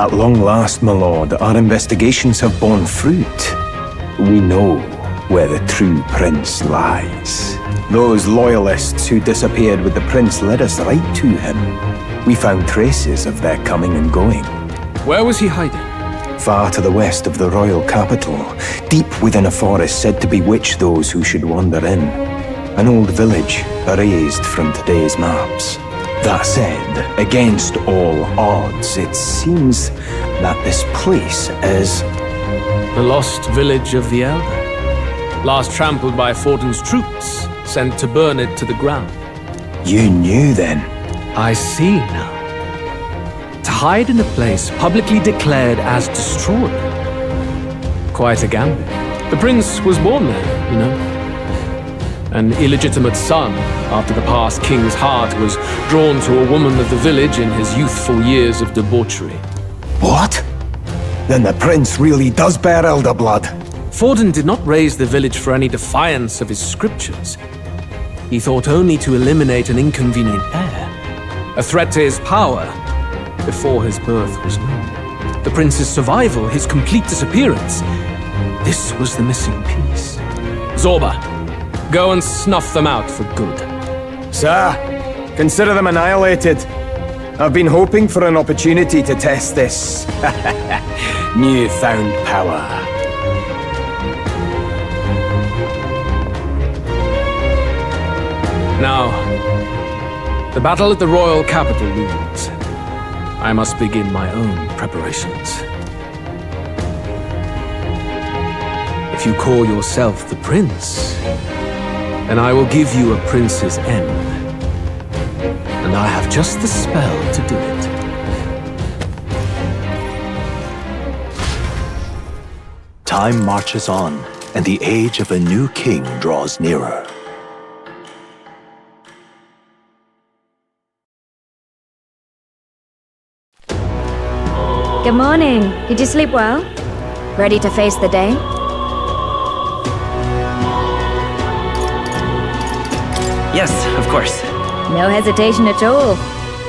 At long last, my lord, our investigations have borne fruit. We know where the true prince lies. Those loyalists who disappeared with the prince led us right to him. We found traces of their coming and going. Where was he hiding? Far to the west of the royal capital, deep within a forest said to bewitch those who should wander in. An old village, erased from today's maps. That said, against all odds, it seems that this place is... The lost village of the Elder. Last trampled by Fortin's troops, sent to burn it to the ground. You knew then? I see now. To hide in a place publicly declared as destroyed. Quite a gambit. The prince was born there, you know. An illegitimate son, after the past king's heart was drawn to a woman of the village in his youthful years of debauchery. What? Then the prince really does bear elder blood. Fortin did not raise the village for any defiance of his scriptures. He thought only to eliminate an inconvenient heir, a threat to his power, before his birth was known. The prince's survival, his complete disappearance, this was the missing piece. Zorba, go and snuff them out for good. Sir, consider them annihilated. I've been hoping for an opportunity to test this newfound power. Now, the battle at the royal capital looms. I must begin my own preparations. If you call yourself the prince, then I will give you a prince's end. And I have just the spell to do it. Time marches on, and the age of a new king draws nearer. Good morning. Did you sleep well? Ready to face the day? Yes, of course. No hesitation at all.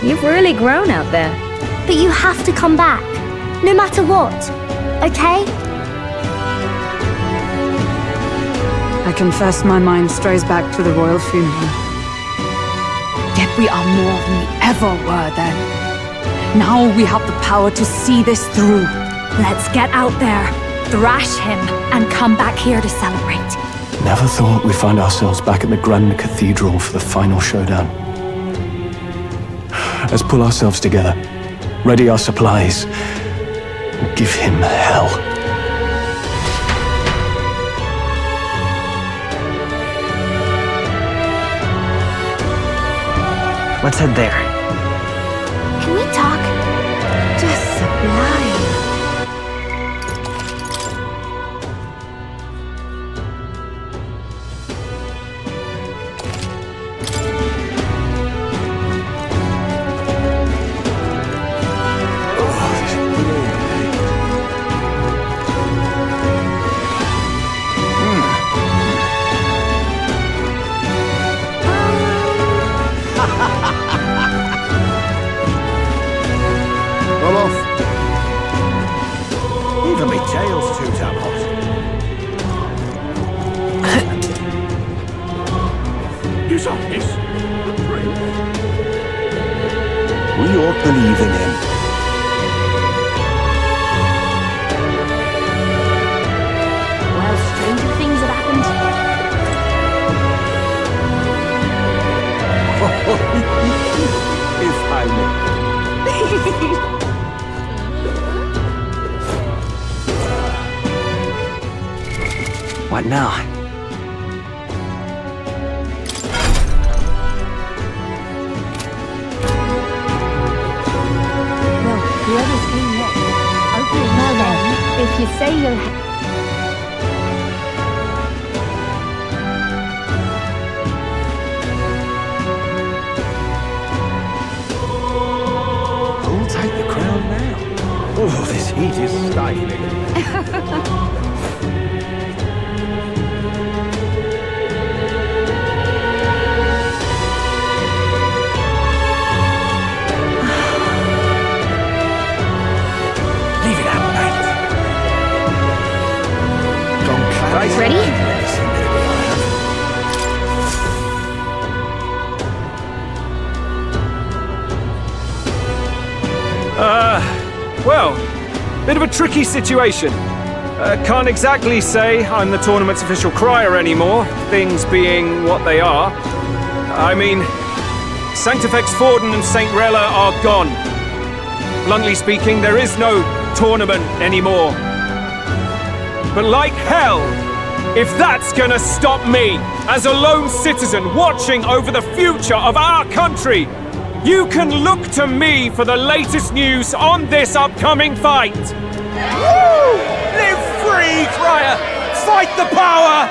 You've really grown out there. But you have to come back, no matter what, okay? I confess my mind strays back to the royal funeral. Yet we are more than we ever were then. Now we have the power to see this through. Let's get out there, thrash him, and come back here to celebrate. Never thought we'd find ourselves back at the Grand Cathedral for the final showdown. Let's pull ourselves together, ready our supplies, and give him hell. Let's head there. Can we talk? Just sublime. Come off. Even me tail's too damn hot. Is that this? The prince? We ought to believe in him. Well, stranger things have happened. If I may. What now? Well, whoever's in next, hopefully well then, if you say you'll... Who'll take the crown now? Oh, this heat is stifling. a tricky situation. Can't exactly say I'm the tournament's official crier anymore, things being what they are. I mean, Sanctifex Forden and St. Rella are gone. Bluntly speaking, there is no tournament anymore. But like hell, if that's gonna stop me, as a lone citizen watching over the future of our country, you can look to me for the latest news on this upcoming fight. Woo! Live free, Crier! Fight the power!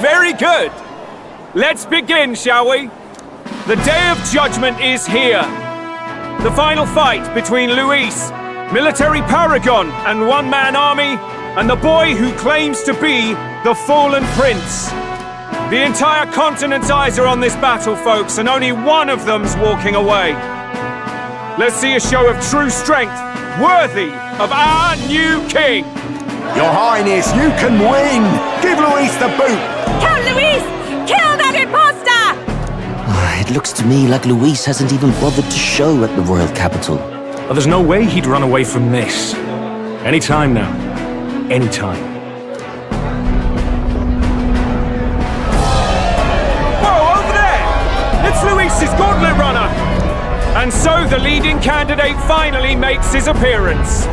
Very good. Let's begin, shall we? The Day of Judgment is here. The final fight between Luis, military paragon and one-man army, and the boy who claims to be the fallen prince. The entire continent's eyes are on this battle, folks, and only one of them's walking away. Let's see a show of true strength, worthy of our new king. Your Highness, you can win! Give Luis the boot! Count Luis! Kill that imposter! It looks to me like Luis hasn't even bothered to show at the royal capital. Well, there's no way he'd run away from this. Anytime now. Anytime. Whoa, over there! It's Luis's gauntlet runner! And so the leading candidate finally makes his appearance.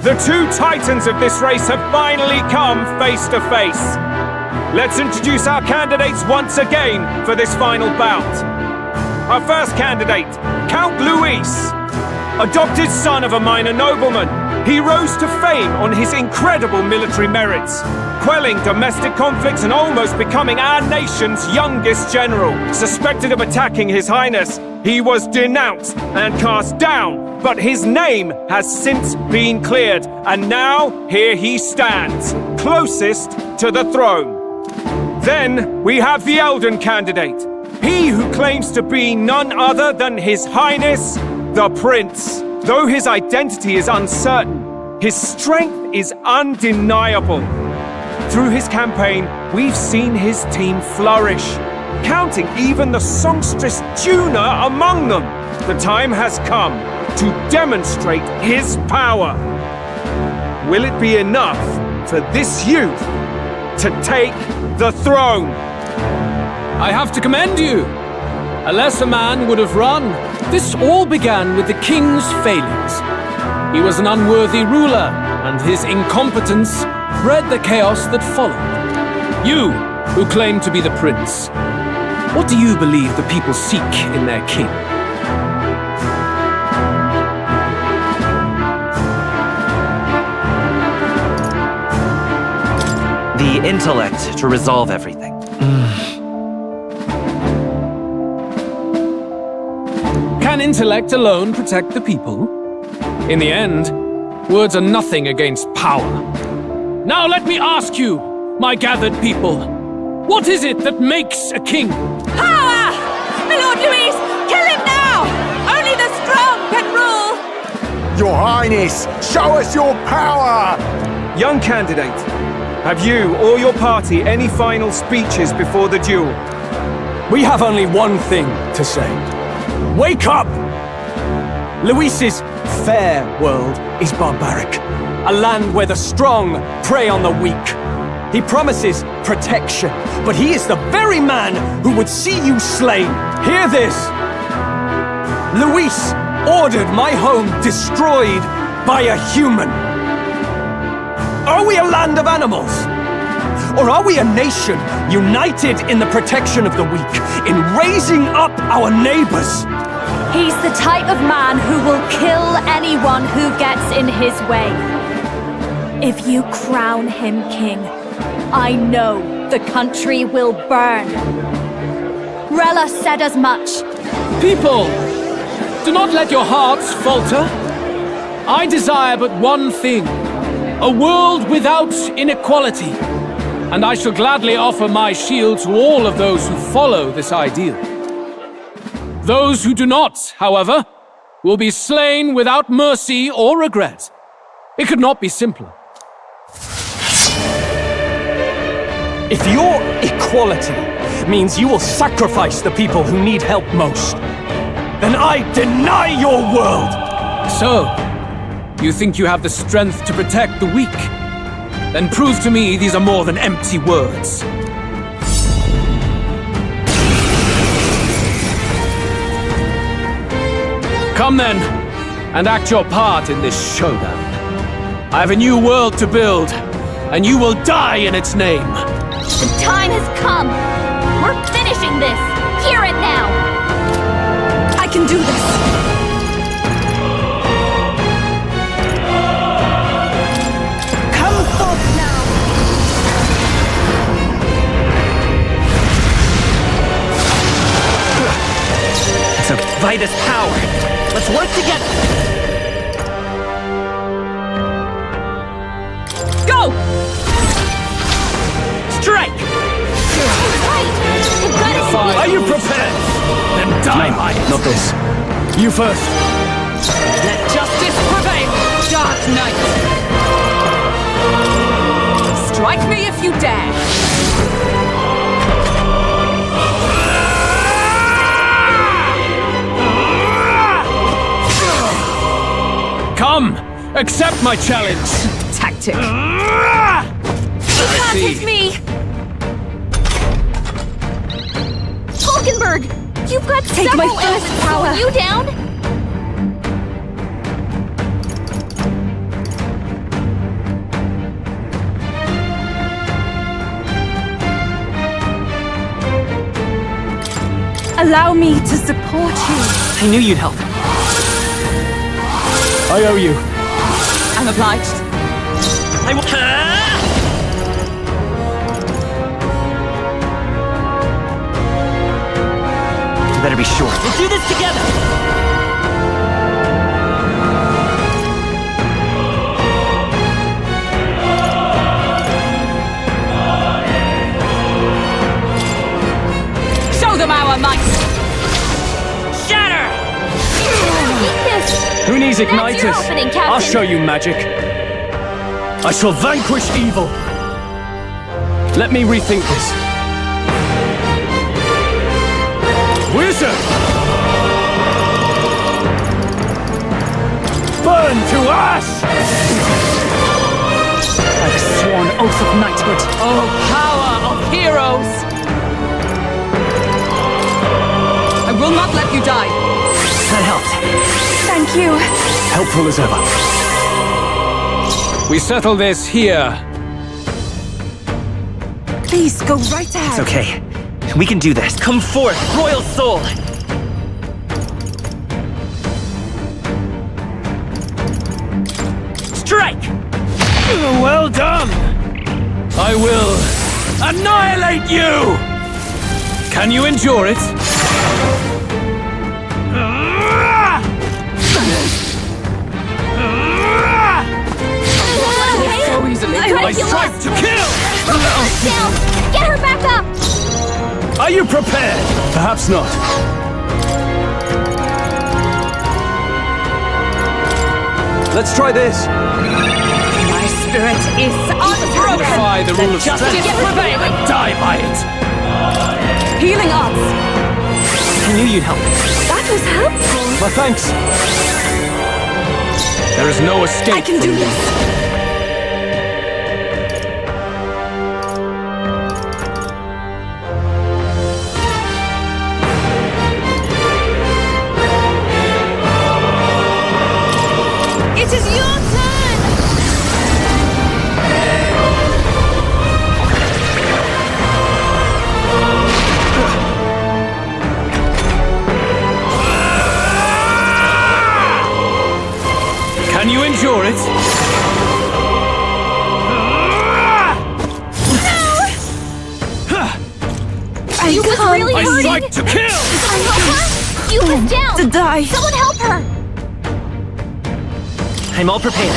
The two titans of this race have finally come face to face. Let's introduce our candidates once again for this final bout. Our first candidate, Count Luis. Adopted son of a minor nobleman, he rose to fame on his incredible military merits, quelling domestic conflicts and almost becoming our nation's youngest general. Suspected of attacking His Highness, he was denounced and cast down, but his name has since been cleared, and now here he stands, closest to the throne. Then we have the Elden candidate, he who claims to be none other than His Highness, the Prince. Though his identity is uncertain, his strength is undeniable. Through his campaign, we've seen his team flourish, counting even the songstress Juna among them. The time has come to demonstrate his power. Will it be enough for this youth to take the throne? I have to commend you. A lesser man would have run. This all began with the king's failings. He was an unworthy ruler, and his incompetence bred the chaos that followed. You, who claim to be the prince, what do you believe the people seek in their king? The intellect to resolve everything. Can intellect alone protect the people? In the end, words are nothing against power. Now let me ask you, my gathered people, what is it that makes a king? Power! My Lord Luis, kill him now! Only the strong can rule! Your Highness, show us your power! Young candidate, have you or your party any final speeches before the duel? We have only one thing to say. Wake up! Luis's fair world is barbaric. A land where the strong prey on the weak. He promises protection, but he is the very man who would see you slain. Hear this! Luis ordered my home destroyed by a human. Are we a land of animals? Or are we a nation united in the protection of the weak, in raising up our neighbors? He's the type of man who will kill anyone who gets in his way. If you crown him king, I know the country will burn. Rella said as much. People, Do not let your hearts falter. I desire but one thing, a world without inequality. And I shall gladly offer my shield to all of those who follow this ideal. Those who do not, however, will be slain without mercy or regret. It could not be simpler. If your equality means you will sacrifice the people who need help most, then I deny your world! So, you think you have the strength to protect the weak? Then prove to me these are more than empty words. Come then, and act your part in this showdown. I have a new world to build, and you will die in its name. The time has come! We're finishing this! Hear it now! I can do this! Come forth now! So, by this power, let's work together! Go! Strike! Are you prepared? Then die by it. Not this. You first. Let justice prevail, Dark Knight! Strike me if you dare! Come! Accept my challenge! Tactic. I see. It's me! Hulkenberg! You've got Take several my first enemies power. slowing you down! Allow me to support you. I knew you'd help. I owe you. I'm obliged. I will... You better be sure. We'll do this together! Show them our might! Shatter! Who needs That's igniters? your opening, Captain. I'll show you magic. I shall vanquish evil. Let me rethink this. Wizard! Burn to ash! By the sworn oath of knighthood. Oh, power of heroes! I will not let you die. That helped. Thank you. Helpful as ever. We settle this here. Please go right ahead. It's okay. We can do this. Come forth, Royal Soul! Strike! Well done! I will annihilate you! Can you endure it? So easily. I strive to kill! Down! Get her back up! Are you prepared? Perhaps not. Let's try this. My spirit is unbroken. Defy the rule of strength Justice prevail. and die by it! Healing arts. I knew you'd help. That was helpful! My thanks. There is no escape I can from do me. this. It is your turn! Can you endure it? You was really I hurting! strike to kill! You Yuba's down! To die. Someone help her! I'm all prepared.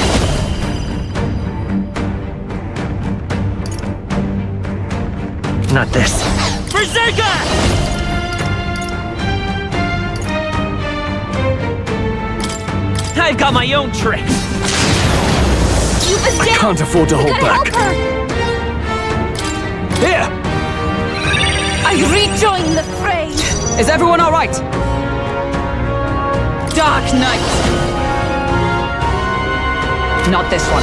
Not this. Berserker! I've got my own tricks. Yuba's down! I can't afford to We hold gotta back. help her! Here! I rejoin the fray! Is everyone all right? Dark Knight! Not this one.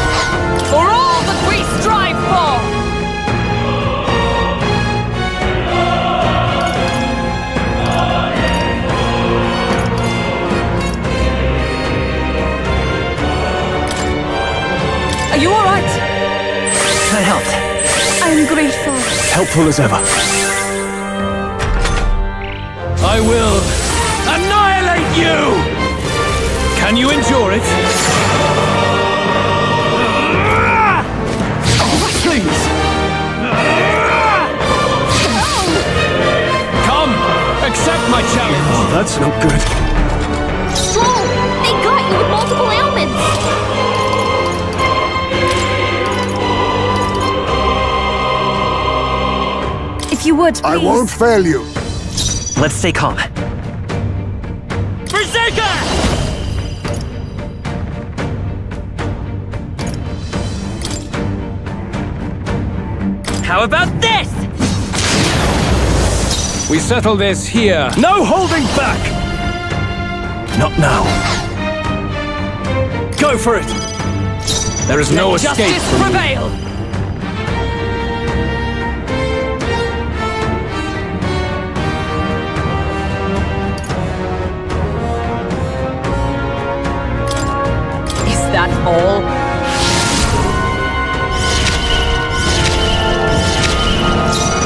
For all that we strive for! Are you all right? That helped. I'm grateful. Helpful as ever. I will annihilate you! Can you endure it? Please! Come, accept my challenge. Oh, that's no good. Stroll! They got you with multiple ailments! If you would, please. I won't fail you. Let's stay calm. Berserker! How about this? We settle this here. No holding back! Not now. Go for it! There is no escape Justice from me. prevail! Is that all?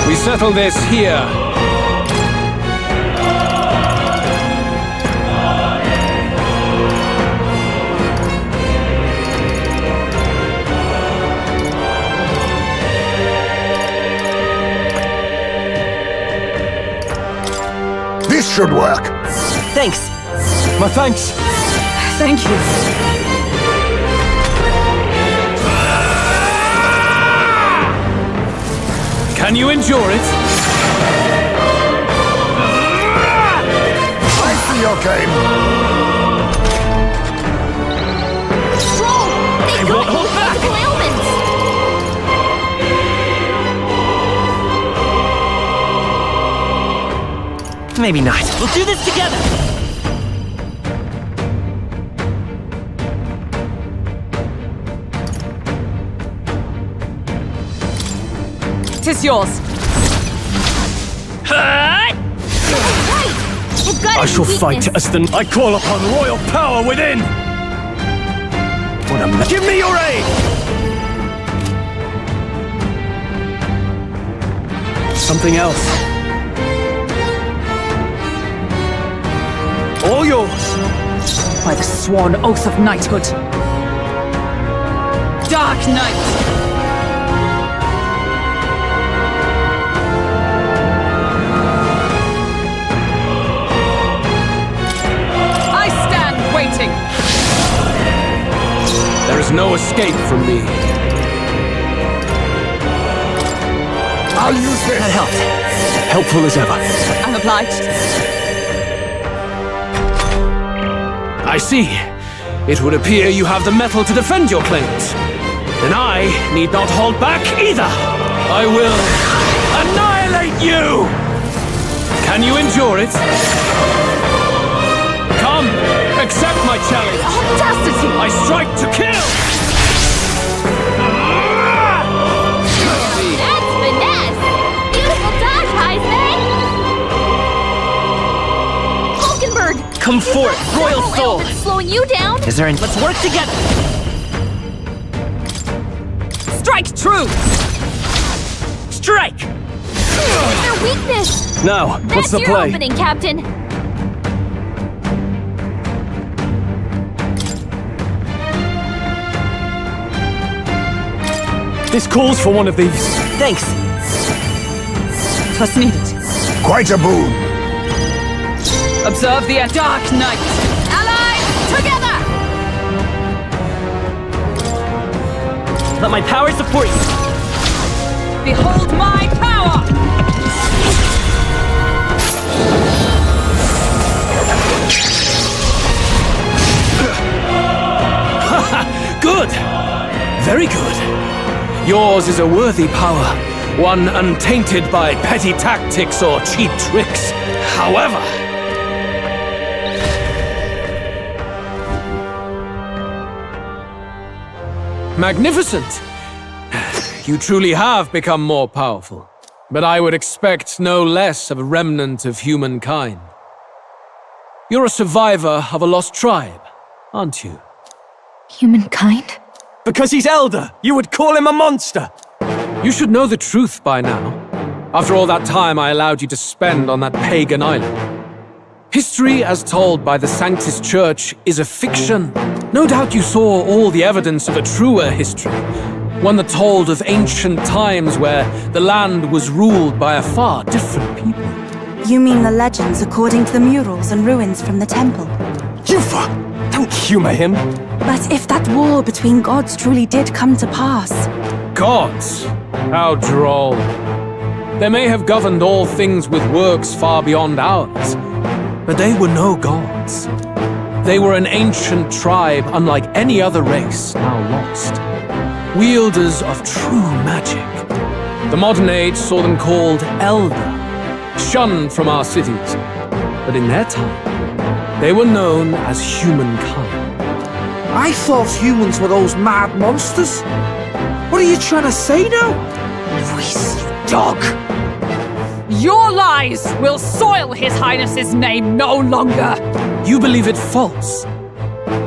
We settle this here. This should work. Thanks. My thanks. Thank you. Can you endure it? I see your game. Stroll! They got you with multiple ailments! Maybe not. We'll do this together! Tis yours. Hut! They've got I a shall weakness. fight as the... I call upon royal power within! What a Give me your aid! Something else. All yours! By the sworn oath of knighthood. Dark Knight! Waiting. There is no escape from me. I'll use this. That helped. Helpful as ever. I'm obliged. I see. It would appear you have the metal to defend your claims. Then I need not hold back either. I will annihilate you! Can you endure it? Come, accept my challenge. Audacity! I strike to kill! That's finesse! Beautiful dodge, Heisman! Hulkenberg! Come forth, royal Several soul! ailments slowing you down? Is there any... Let's work together! Strike true! Strike! Their weakness! Now, That's what's the your play? opening, Captain! This calls for one of these. Thanks. 'Twas needed. Quite a boon. Observe the Dark Knight! Allies, together! Let my power support you! Behold my power! Good! Very good. Yours is a worthy power, one untainted by petty tactics or cheap tricks. However, magnificent! You truly have become more powerful, but I would expect no less of a remnant of humankind. You're a survivor of a lost tribe, aren't you? Humankind? Because he's elder, you would call him a monster! You should know the truth by now. After all that time I allowed you to spend on that pagan island. History as told by the Sanctus Church is a fiction. No doubt you saw all the evidence of a truer history. One that told of ancient times where the land was ruled by a far different people. You mean the legends according to the murals and ruins from the temple? Yufa! Don't humor him! But if that war between gods truly did come to pass... Gods? How droll. They may have governed all things with works far beyond ours, but they were no gods. They were an ancient tribe unlike any other race now lost. Wielders of true magic. The modern age saw them called Elder, shunned from our cities. But in their time, they were known as humankind. I thought humans were those mad monsters. What are you trying to say now? Luis, you dog! Your lies will soil His Highness's name no longer! You believe it false?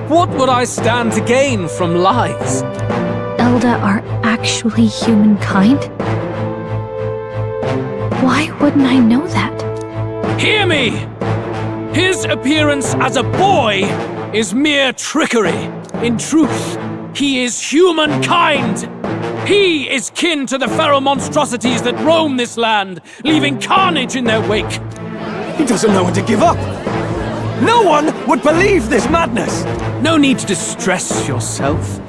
What would I stand to gain from lies? Elder are actually humankind? Why wouldn't I know that? Hear me! His appearance as a boy is mere trickery. In truth, he is humankind! He is kin to the feral monstrosities that roam this land, leaving carnage in their wake. He doesn't know when to give up! No one would believe this madness! No need to distress yourself.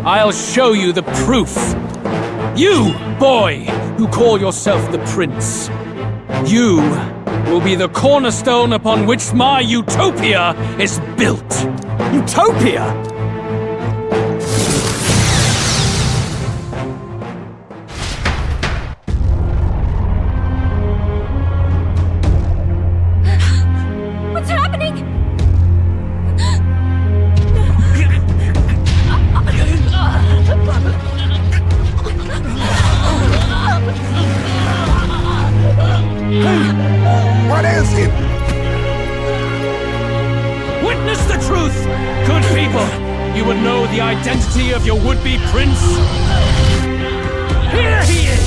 I'll show you the proof. You, boy, who call yourself the prince. You will be the cornerstone upon which my utopia is built. Utopia? What's happening? What is it? Witness the truth, good people. You would know the identity of your would-be prince. Here he is!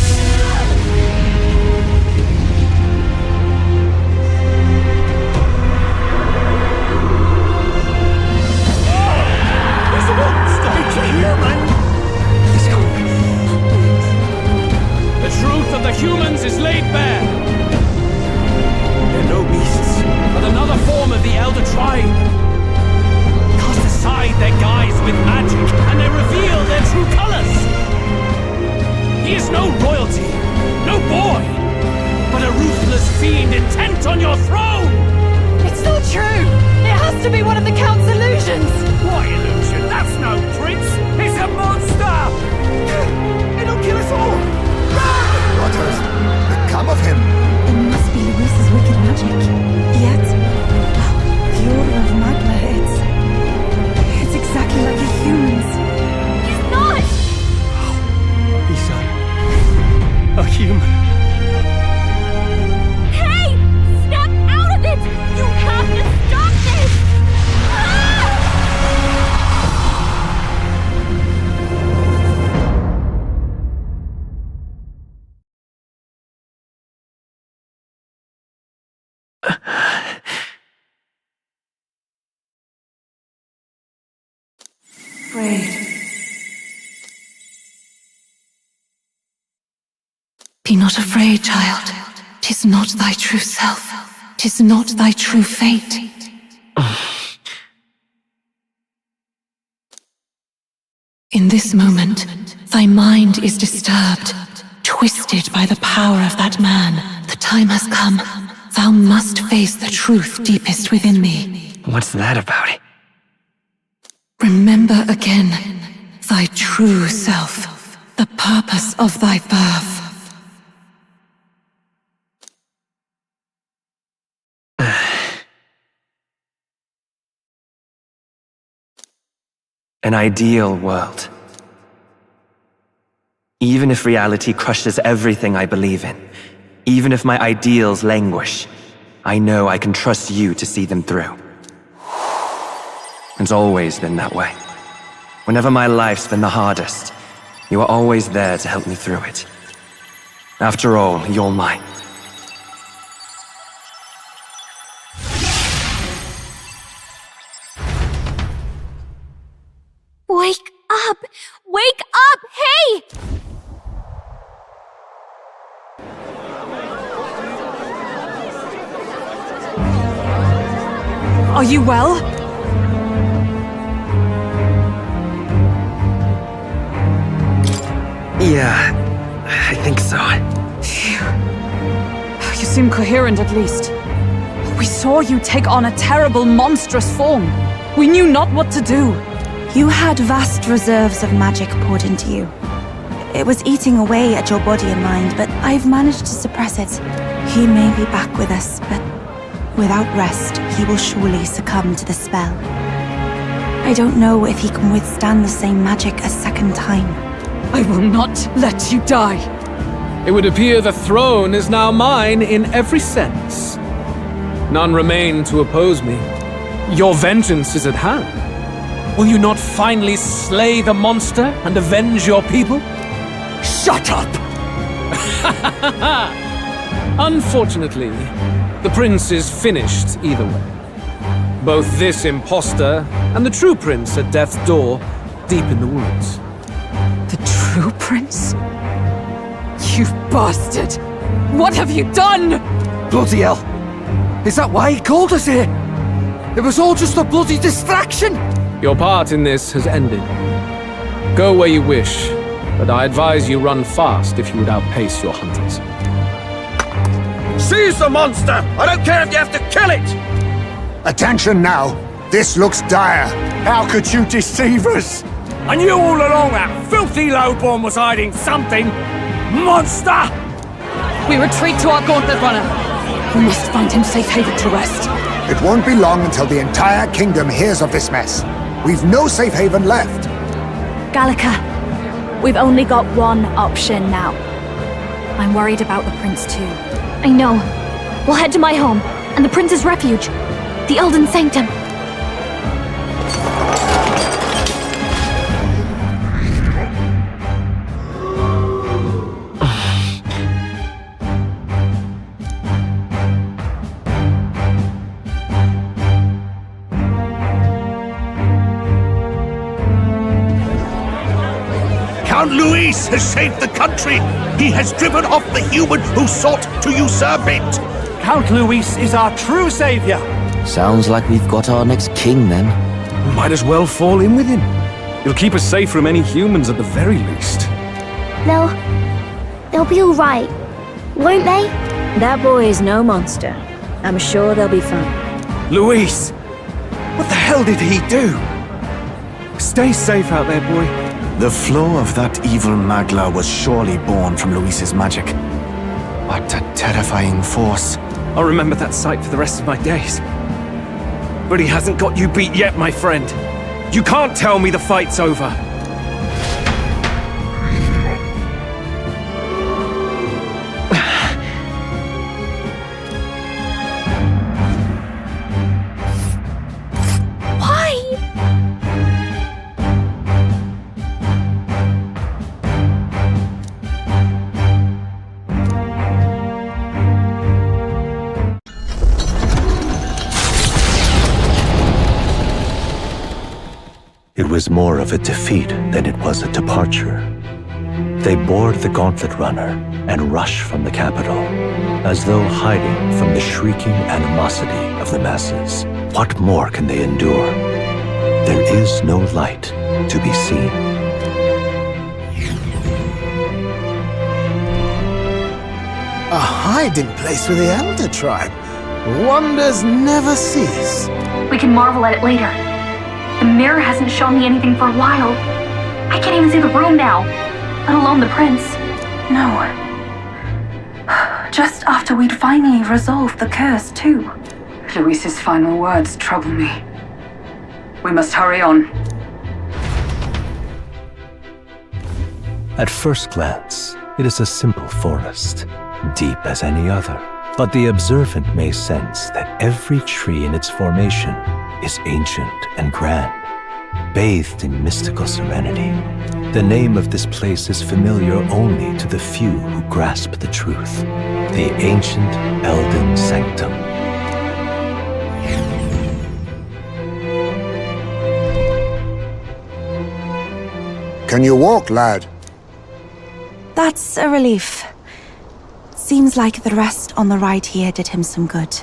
He's a monster! It's a human! He's gone. The truth of the humans is laid bare. They're no beasts, But another form of the Elder Tribe. Cast aside their guise with magic, and they reveal their true colors. He is no royalty, no boy, but a ruthless fiend intent on your throne! It's not true! It has to be one of the Count's illusions! What illusion? That's no prince! He's a monster! It'll kill us all! What has become of him? It must be Luis's wicked magic. Yet, the Order of Magna, it's exactly like the humans. He's not! He's a human. Hey! Step out of it! You have to stop this! Afraid. Be not afraid, child. 'Tis not thy true self. 'tis not thy true fate. In this moment, thy mind is disturbed, twisted by the power of that man. The time has come. Thou must face the truth deepest within thee. What's that about? Remember again thy true self, the purpose of thy birth. An ideal world. Even if reality crushes everything I believe in, even if my ideals languish, I know I can trust you to see them through. It's always been that way. Whenever my life's been the hardest, you are always there to help me through it. After all, you're mine. Wake up! Wake up! Hey! Are you well? Yeah, I think so. Phew. You seem coherent at least. We saw you take on a terrible, monstrous form. We knew not what to do. You had vast reserves of magic poured into you. It was eating away at your body and mind, but I've managed to suppress it. He may be back with us, but without rest, he will surely succumb to the spell. I don't know if he can withstand the same magic a second time. I will not let you die. It would appear the throne is now mine in every sense. None remain to oppose me. Your vengeance is at hand. Will you not finally slay the monster and avenge your people? Shut up! Unfortunately, the prince is finished either way. Both this impostor and the true prince at death's door, deep in the woods. The true prince? You bastard! What have you done? Bloody hell! Is that why he called us here? It was all just a bloody distraction! Your part in this has ended. Go where you wish, but I advise you run fast if you would outpace your hunters. Seize the monster! I don't care if you have to kill it! Attention now. This looks dire. How could you deceive us? I knew all along that filthy lowborn was hiding something! Monster! We retreat to our gauntlet runner. We must find him safe haven to rest. It won't be long until the entire kingdom hears of this mess. We've no safe haven left. Gallica, we've only got one option now. I'm worried about the prince too. I know. We'll head to my home, and the prince's refuge, the Elden Sanctum. Count Luis has saved the country! He has driven off the human who sought to usurp it! Count Luis is our true savior! Sounds like we've got our next king, then. Might as well fall in with him. He'll keep us safe from any humans at the very least. They'll be all right, won't they? That boy is no monster. I'm sure they'll be fine. Luis! What the hell did he do? Stay safe out there, boy. The flow of that evil Magla was surely born from Luis's magic. What a terrifying force. I'll remember that sight for the rest of my days. But he hasn't got you beat yet, my friend. You can't tell me the fight's over. It was more of a defeat than it was a departure. They board the gauntlet runner and rush from the capital, as though hiding from the shrieking animosity of the masses. What more can they endure? There is no light to be seen. A hiding place for the Elder Tribe. Wonders never cease. We can marvel at it later. The mirror hasn't shown me anything for a while. I can't even see the room now, let alone the prince. No. Just after we'd finally resolved the curse, too. Luis's final words trouble me. We must hurry on. At first glance, it is a simple forest, deep as any other. But the observant may sense that every tree in its formation is ancient and grand, bathed in mystical serenity. The name of this place is familiar only to the few who grasp the truth. The ancient Elden Sanctum. Can you walk, lad? That's a relief. Seems like the rest on the ride here did him some good.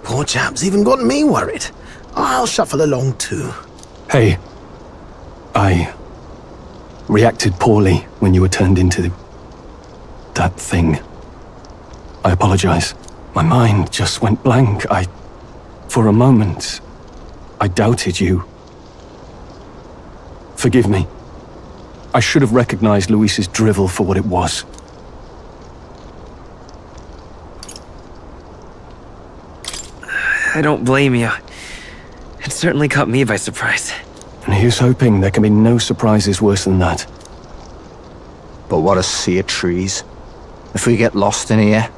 Poor chap's even got me worried. I'll shuffle along too. Hey, I reacted poorly when you were turned into that thing. I apologize. My mind just went blank. For a moment, I doubted you. Forgive me. I should have recognized Luis's drivel for what it was. I don't blame you. It certainly caught me by surprise. And here's hoping there can be no surprises worse than that. But what a sea of trees. If we get lost in here,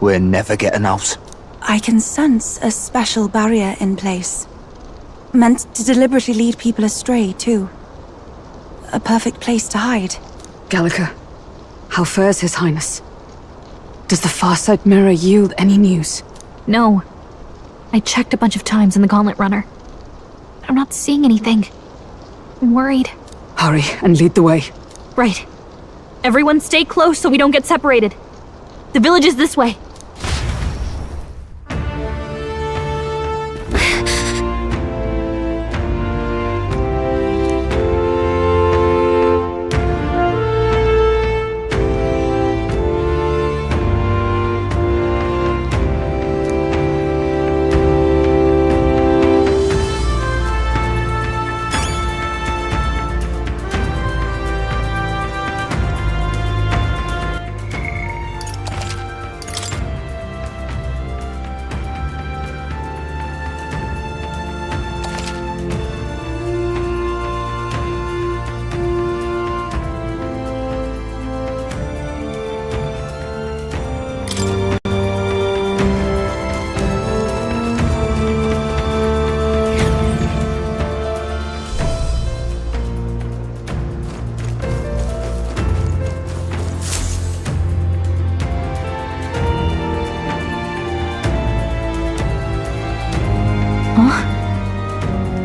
we're never getting out. I can sense a special barrier in place. Meant to deliberately lead people astray, too. A perfect place to hide. Gallica, how fares His Highness? Does the Farsight Mirror yield any news? No. I checked a bunch of times in the Gauntlet Runner. I'm not seeing anything. I'm worried. Hurry and lead the way. Right. Everyone stay close so we don't get separated. The village is this way.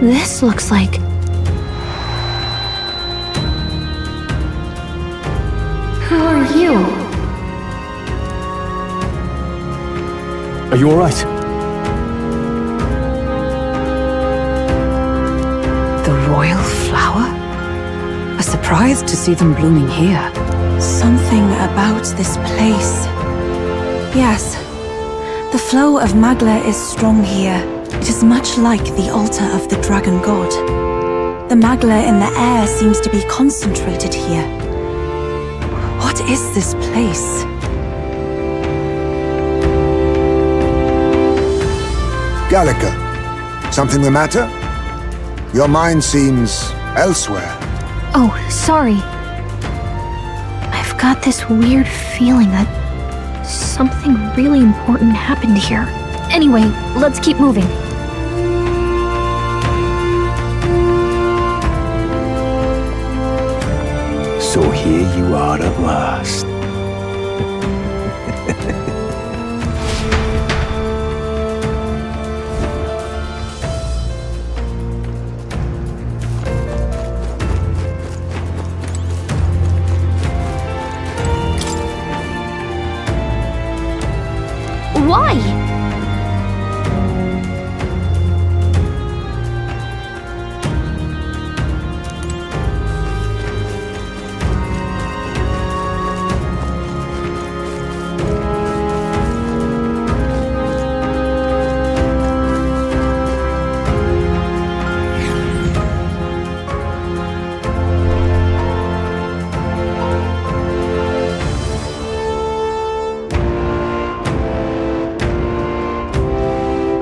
This looks like... Who are you? Are you alright? The royal flower? A surprise to see them blooming here. Something about this place. Yes. The flow of Magla is strong here. It is much like the altar of the dragon god. The Magla in the air seems to be concentrated here. What is this place? Gallica, something the matter? Your mind seems elsewhere. Oh, sorry. I've got this weird feeling that something really important happened here. Anyway, let's keep moving. So here you are at last. Why?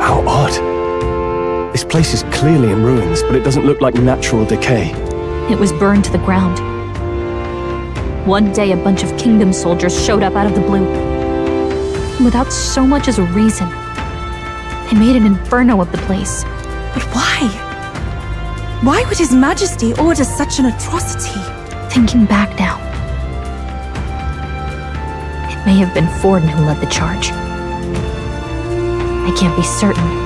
How odd. This place is clearly in ruins, but it doesn't look like natural decay. It was burned to the ground. One day, a bunch of kingdom soldiers showed up out of the blue. Without so much as a reason. They made an inferno of the place. But why? Why would His Majesty order such an atrocity? Thinking back now, it may have been Forden who led the charge. I can't be certain.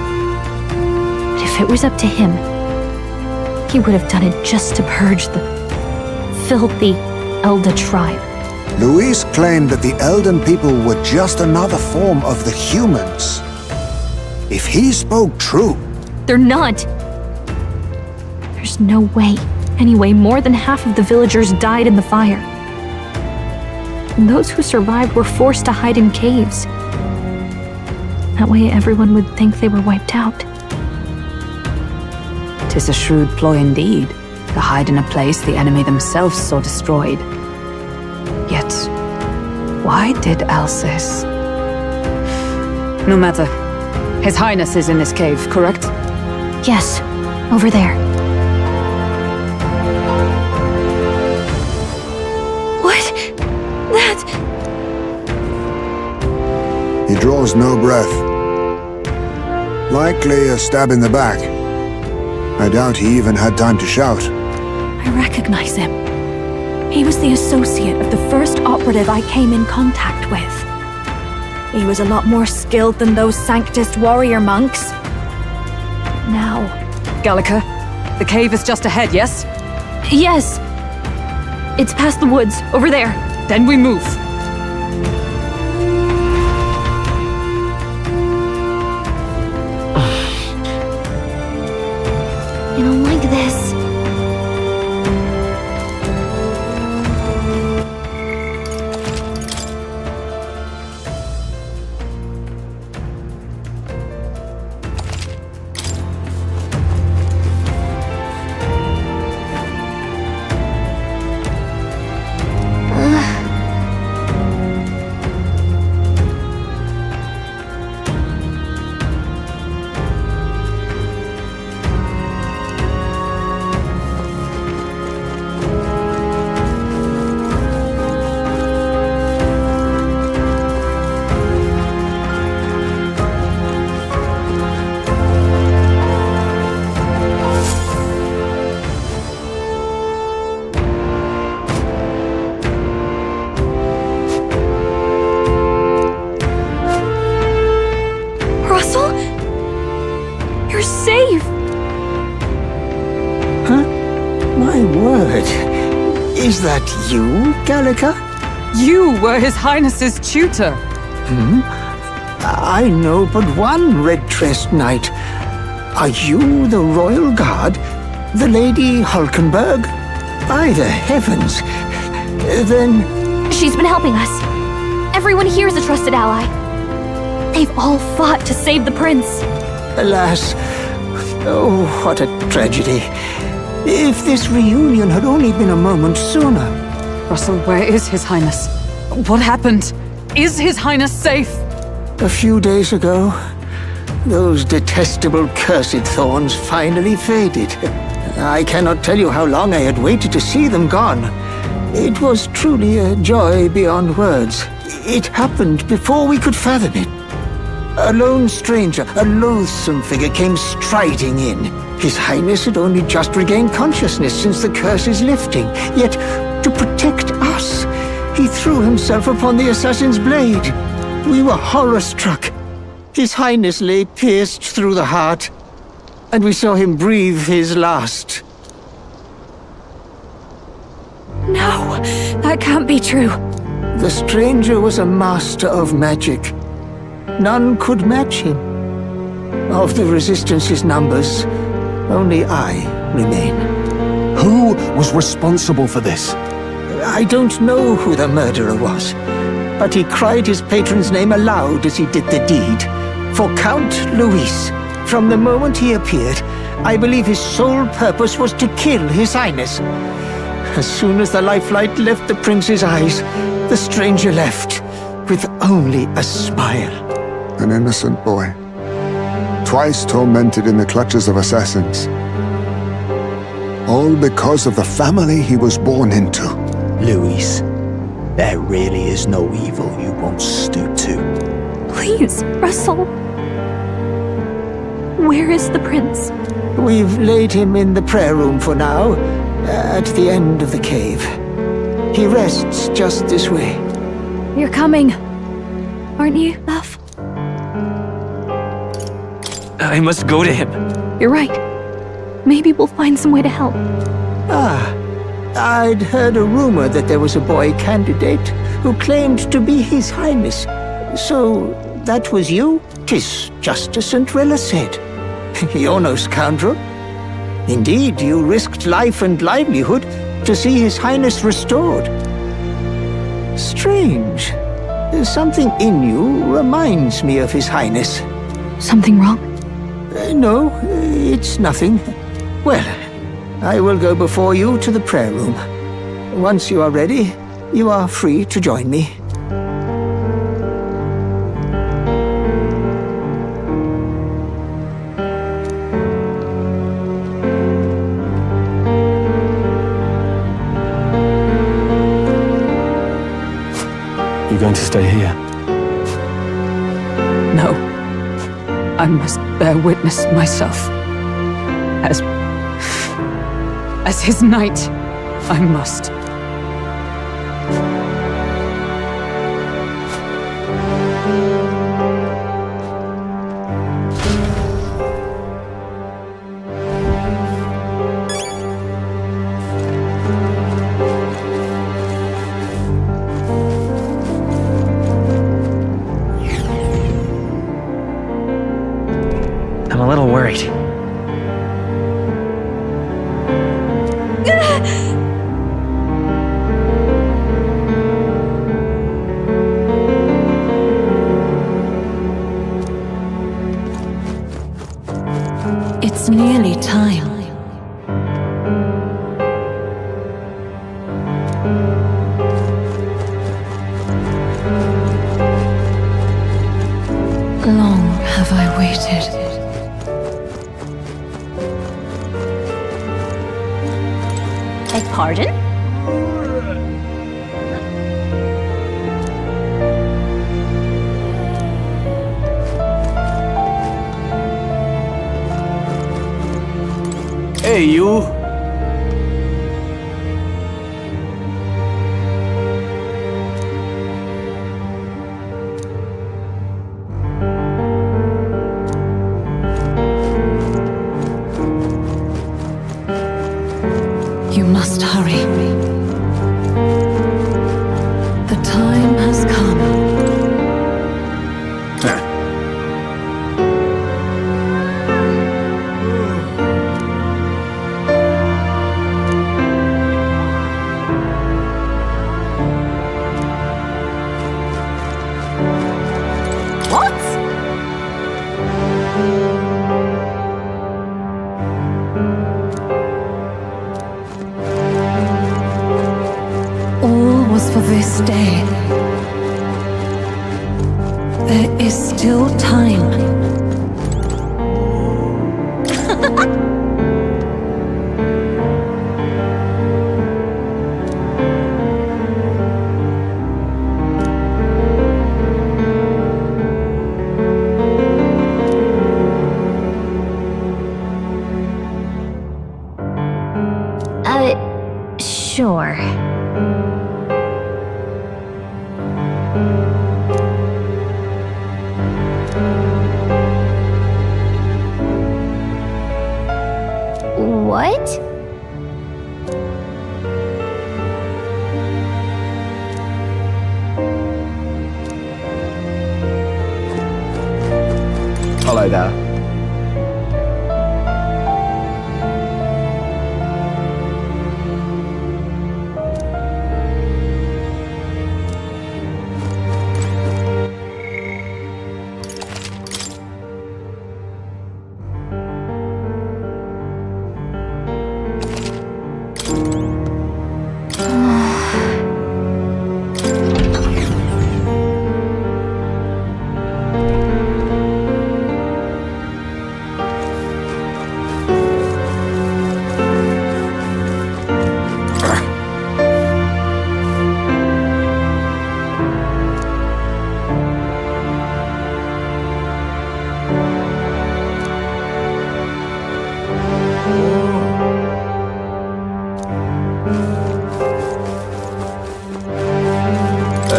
But if it was up to him, he would have done it just to purge the filthy Elder tribe. Luis claimed that the Elden people were just another form of the humans. If he spoke true... They're not! There's no way. Anyway, more than half of the villagers died in the fire. And those who survived were forced to hide in caves. That way everyone would think they were wiped out. 'Tis a shrewd ploy indeed, to hide in a place the enemy themselves saw destroyed. Yet, why did Alcis? No matter. His Highness is in this cave, correct? Yes, over there. What? That... He draws no breath. Likely a stab in the back. I doubt he even had time to shout. I recognize him. He was the associate of the first operative I came in contact with. He was a lot more skilled than those Sanctist warrior monks. Now... Gallica, the cave is just ahead, yes? Yes! It's past the woods, over there. Then we move. You don't like this. You're safe! Huh? My word. Is that you, Gallica? You were His Highness's tutor. Hmm? I know but one red-tressed knight. Are you the royal guard? The Lady Hulkenberg? By the heavens! Then... She's been helping us. Everyone here is a trusted ally. They've all fought to save the prince. Alas, oh, what a tragedy. If this reunion had only been a moment sooner. Russell, where is His Highness? What happened? Is His Highness safe? A few days ago, those detestable cursed thorns finally faded. I cannot tell you how long I had waited to see them gone. It was truly a joy beyond words. It happened before we could fathom it. A lone stranger, a loathsome figure, came striding in. His Highness had only just regained consciousness since the curse's lifting. Yet, to protect us, he threw himself upon the assassin's blade. We were horror-struck. His Highness lay pierced through the heart, and we saw him breathe his last. No, that can't be true. The stranger was a master of magic. None could match him. Of the Resistance's numbers, only I remain. Who was responsible for this? I don't know who the murderer was, but he cried his patron's name aloud as he did the deed. For Count Luis, from the moment he appeared, I believe his sole purpose was to kill His Highness. As soon as the lifelight left the prince's eyes, the stranger left, with only a smile. An innocent boy, twice tormented in the clutches of assassins. All because of the family he was born into. Luis, there really is no evil you won't stoop to. Please, Russell. Where is the prince? We've laid him in the prayer room for now, at the end of the cave. He rests just this way. You're coming, aren't you, love? I must go to him. You're right. Maybe we'll find some way to help. I'd heard a rumor that there was a boy candidate who claimed to be His Highness. So, that was you? 'Tis just as St. Rilla said. You're no scoundrel. Indeed, you risked life and livelihood to see His Highness restored. Strange. Something in you reminds me of His Highness. Something wrong? No, it's nothing. Well, I will go before you to the prayer room. Once you are ready, you are free to join me. You going to stay here? No. I must bear witness myself. As his knight, I must. I'm a little worried. It's nearly time. Long have I waited. Beg pardon? Hey, you! You must hurry. The time has come. All was for this day. There is still time. Sure. follow there.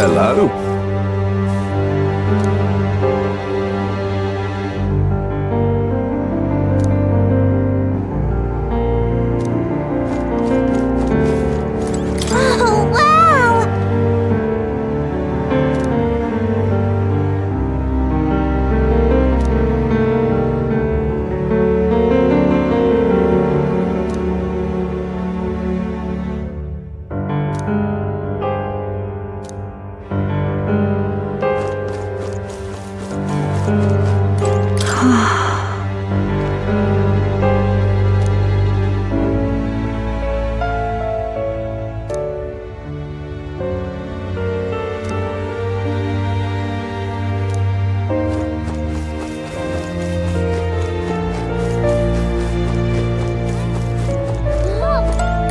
Hello. Oh, wow!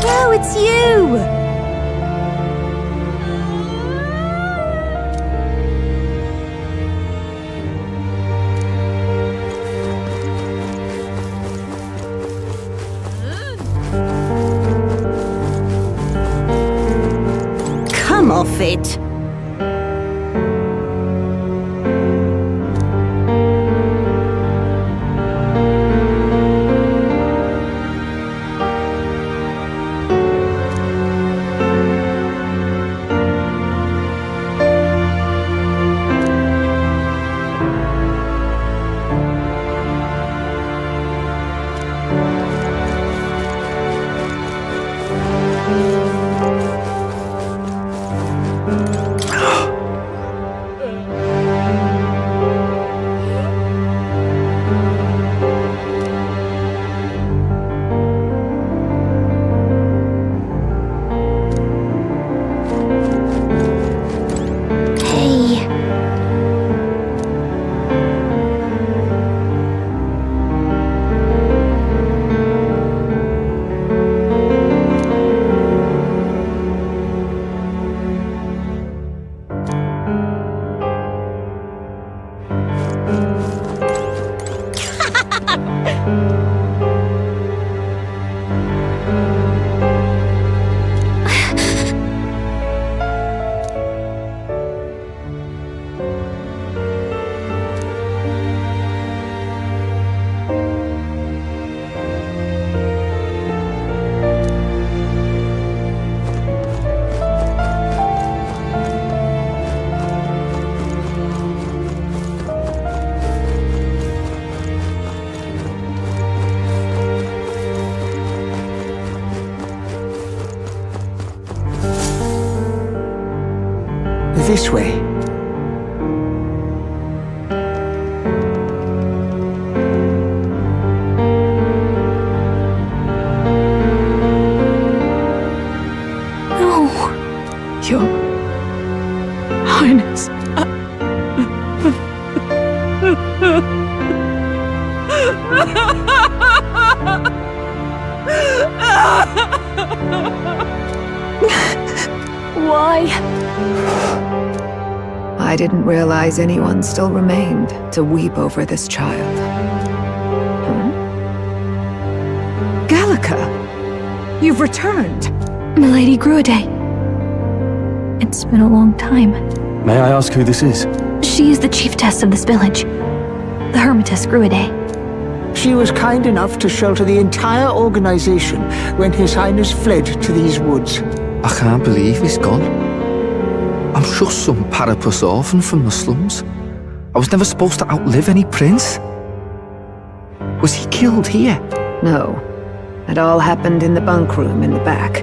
Oh, it's you! Come off it! This way. No. Your Highness. Why? I didn't realize anyone still remained to weep over this child. Gallica! You've returned! Milady Gruade. It's been a long time. May I ask who this is? She is the chiefess of this village. The Hermitess Gruade. She was kind enough to shelter the entire organization when His Highness fled to these woods. I can't believe he's gone. I'm just some parapus orphan from the slums. I was never supposed to outlive any prince. Was he killed here? No. It all happened in the bunk room in the back.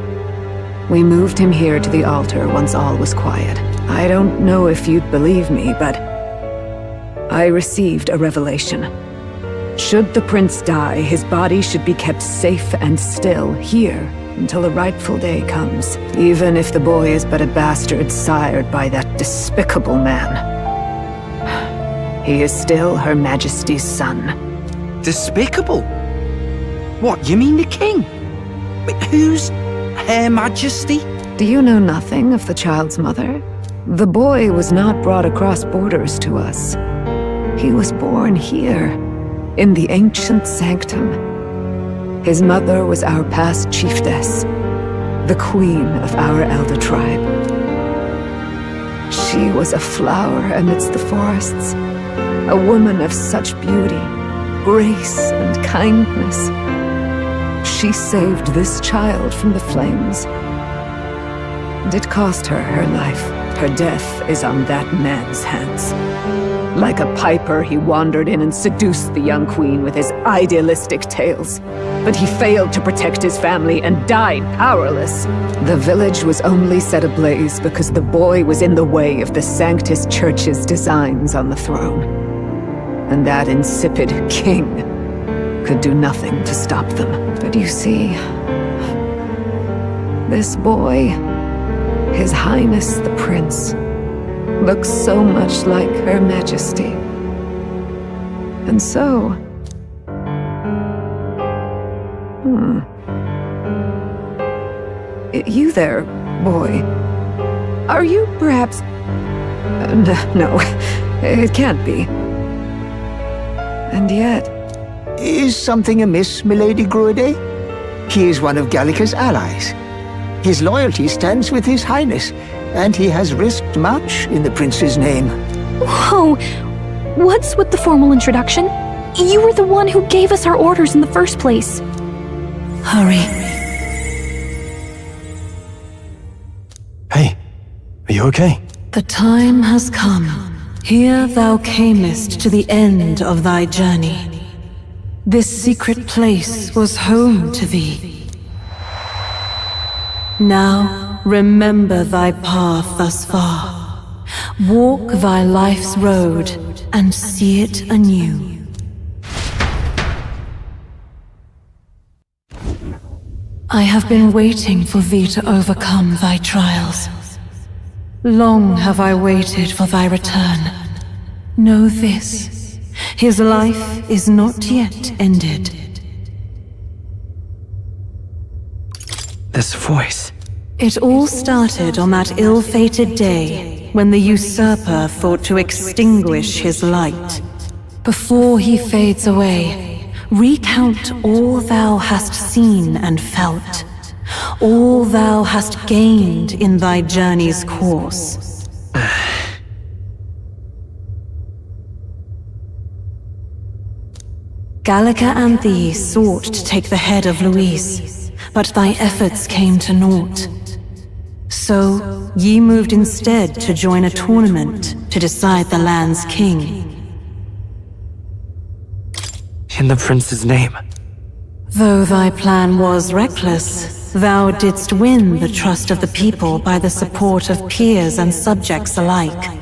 We moved him here to the altar once all was quiet. I don't know if you'd believe me, but I received a revelation. Should the prince die, his body should be kept safe and still here until a rightful day comes, even if the boy is but a bastard sired by that despicable man. He is still Her Majesty's son. Despicable? What, you mean the king? Wait, who's Her Majesty? Do you know nothing of the child's mother? The boy was not brought across borders to us. He was born here, in the ancient sanctum. His mother was our past chiefess, the queen of our elder tribe. She was a flower amidst the forests, a woman of such beauty, grace, and kindness. She saved this child from the flames, and it cost her her life. Her death is on that man's hands. Like a piper, he wandered in and seduced the young queen with his idealistic tales. But he failed to protect his family and died powerless. The village was only set ablaze because the boy was in the way of the Sanctus Church's designs on the throne. And that insipid king could do nothing to stop them. But you see, this boy, His Highness the Prince, looks so much like Her Majesty. And so... You there, boy. Are you perhaps... No, it can't be. And yet... Is something amiss, Milady Gruede? He is one of Gallica's allies. His loyalty stands with His Highness, and he has risked much in the prince's name. Whoa! What's with the formal introduction? You were the one who gave us our orders in the first place. Hurry. Hey, are you okay? The time has come. Here thou camest to the end of thy journey. This secret place was home to thee. Now remember thy path thus far. Walk thy life's road and see it anew. I have been waiting for thee to overcome thy trials. Long have I waited for thy return. Know this, his life is not yet ended. This voice. It all started on that ill-fated day when the usurper thought to extinguish his light. Before he fades away, recount all thou hast seen and felt, all thou hast gained in thy journey's course. Gallica and thee sought to take the head of Luis, but thy efforts came to naught. So, ye moved instead to join a tournament to decide the land's king. In the prince's name. Though thy plan was reckless, thou didst win the trust of the people by the support of peers and subjects alike.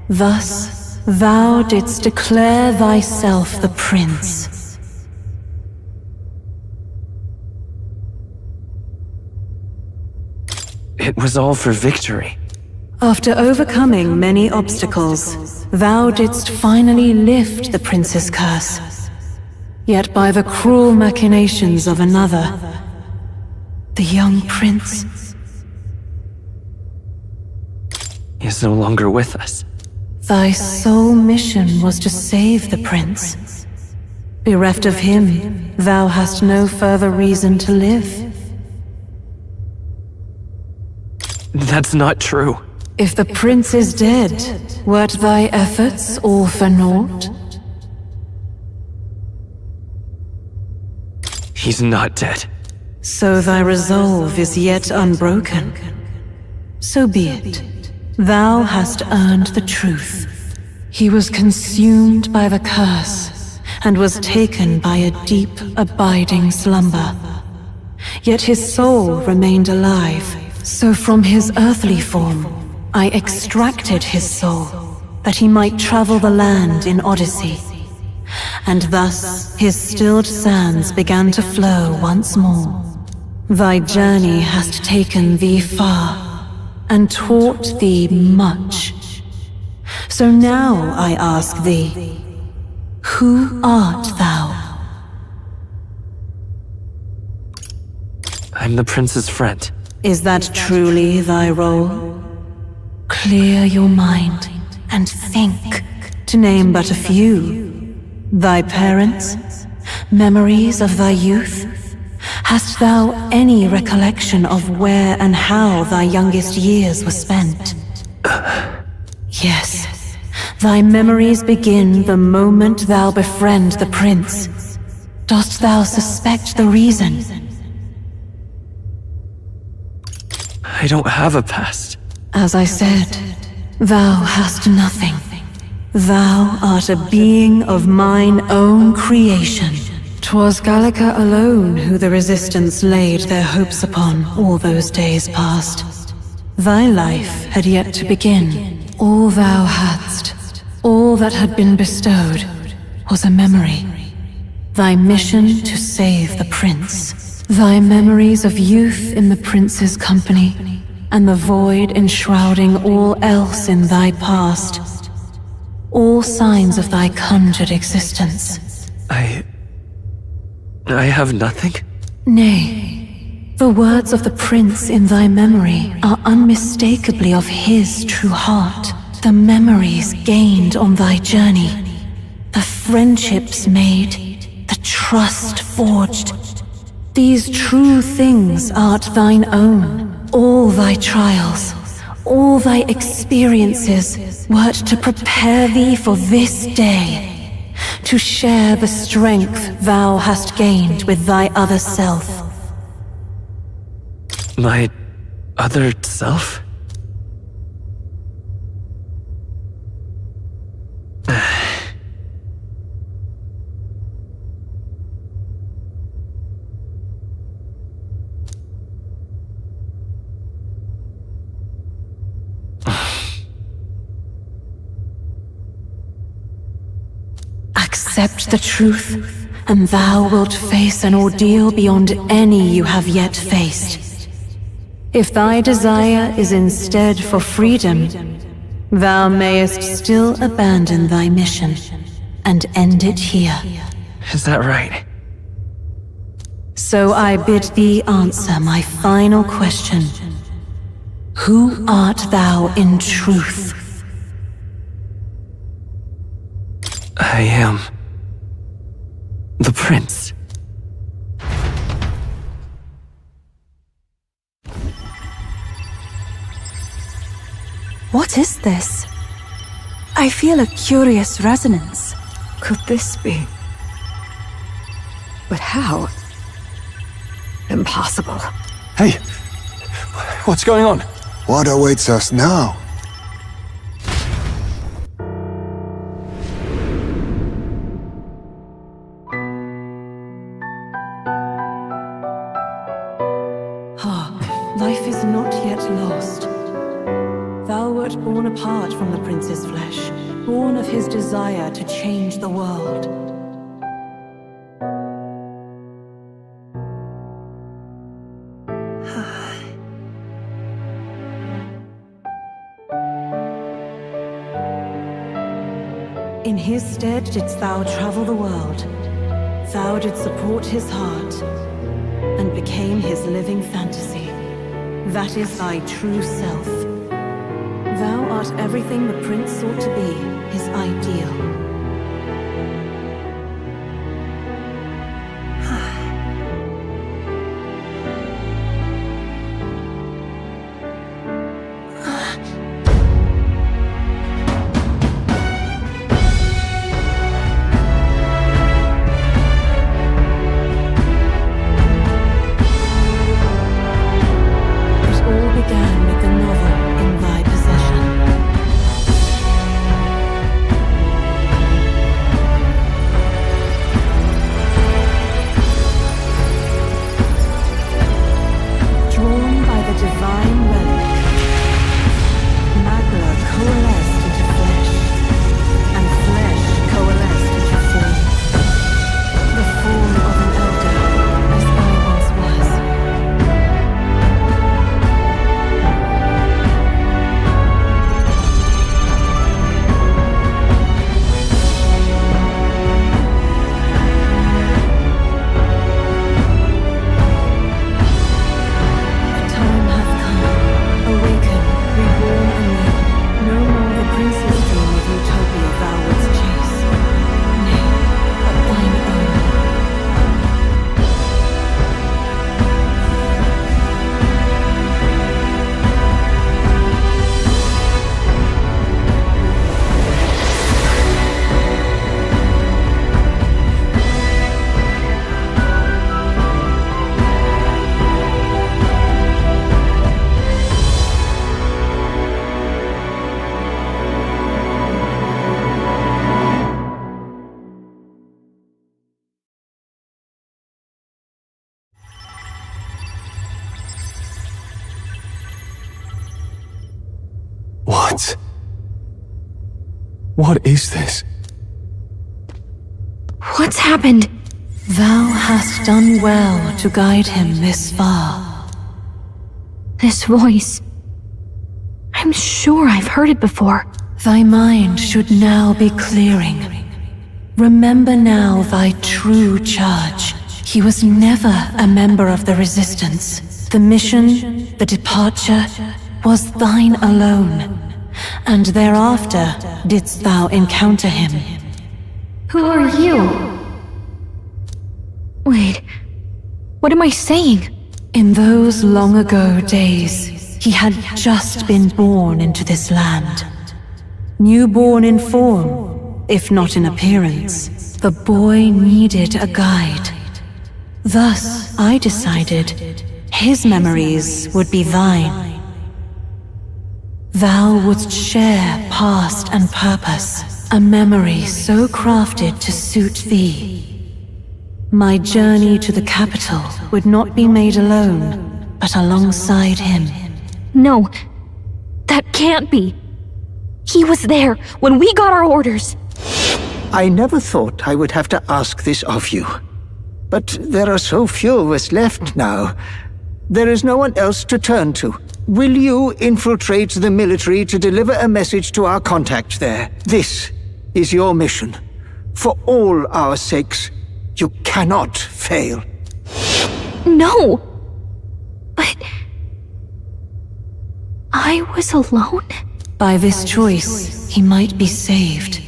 Thus, thou didst declare thyself the prince. It was all for victory. After overcoming many obstacles, thou didst finally lift the prince's curse. Yet by the cruel machinations of another, the young prince is no longer with us. Thy sole mission was to save the prince. Bereft of him, thou hast no further reason to live. That's not true. If the prince is dead, wert thy efforts all for naught? He's not dead. So thy resolve is yet unbroken. So be it. Thou hast earned the truth. He was consumed by the curse, and was taken by a deep, abiding slumber. Yet his soul remained alive, so from his earthly form, I extracted his soul, that he might travel the land in Odyssey. And thus his stilled sands began to flow once more. Thy journey hast taken thee far, and taught thee much. So now I ask thee, who art thou? I'm the prince's friend. Is that truly thy role? Clear your mind and think, to name but a few. Thy parents, memories of thy youth? Hast thou any recollection of where and how thy youngest years were spent? Yes, thy memories begin the moment thou befriend the prince. Dost thou suspect the reason? I don't have a past. As I said, thou hast nothing. Thou art a being of mine own creation. 'Twas Gallica alone who the Resistance laid their hopes upon all those days past. Thy life had yet to begin. All thou hadst, all that had been bestowed, was a memory. Thy mission to save the prince. Thy memories of youth in the prince's company, and the void enshrouding all else in thy past. All signs of thy conjured existence. I have nothing? Nay, the words of the prince in thy memory are unmistakably of his true heart. The memories gained on thy journey, the friendships made, the trust forged. These true things art thine own. All thy trials, all thy experiences wert to prepare thee for this day. To share the strength thou hast gained with thy other self. My other self? Accept the truth, and thou wilt face an ordeal beyond any you have yet faced. If thy desire is instead for freedom, thou mayest still abandon thy mission and end it here. Is that right? So I bid thee answer my final question. Who art thou in truth? I am the prince. What is this? I feel a curious resonance. Could this be? But how? Impossible. Hey, what's going on? What awaits us now? Life is not yet lost. Thou wert born apart from the prince's flesh, born of his desire to change the world. In his stead didst thou travel the world. Thou didst support his heart, and became his living fantasy. That is thy true self. Thou art everything the prince sought to be, his ideal. What is this? What's happened? Thou hast done well to guide him this far. This voice. I'm sure I've heard it before. Thy mind should now be clearing. Remember now thy true charge. He was never a member of the Resistance. The mission, the departure, was thine alone. And thereafter didst thou encounter him. Who are you? Wait, what am I saying? In those long ago days, he had just been born into this land. Newborn in form, if not in appearance, the boy needed a guide. Thus, I decided his memories would be thine. Thou wouldst share past and purpose, a memory so crafted to suit thee. My journey to the capital would not be made alone, but alongside him. No, that can't be. He was there when we got our orders. I never thought I would have to ask this of you. But there are so few of us left now. There is no one else to turn to. Will you infiltrate the military to deliver a message to our contact there? This is your mission. For all our sakes, you cannot fail. No! But... I was alone? By this choice, he might be saved.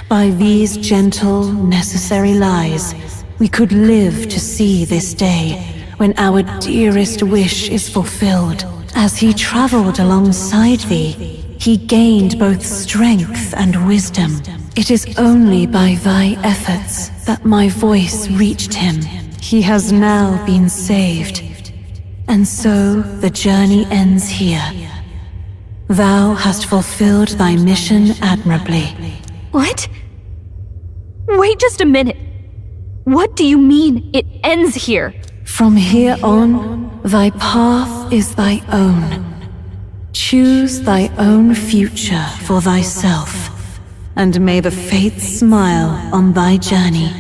By these gentle, necessary lies, we could live to see this day, when our dearest wish is fulfilled. As he traveled alongside thee, he gained both strength and wisdom. It is only by thy efforts that my voice reached him. He has now been saved. And so the journey ends here. Thou hast fulfilled thy mission admirably. What? Wait just a minute. What do you mean, it ends here? From here on, thy path is thy own. Choose thy own future for thyself, and may the fates smile on thy journey.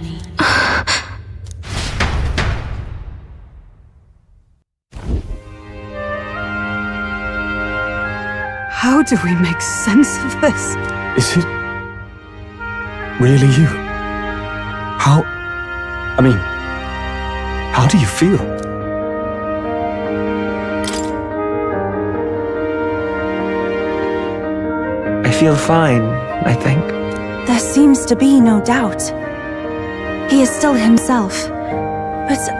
How do we make sense of this? Is it really you? How do you feel? I feel fine, I think. There seems to be no doubt. He is still himself, but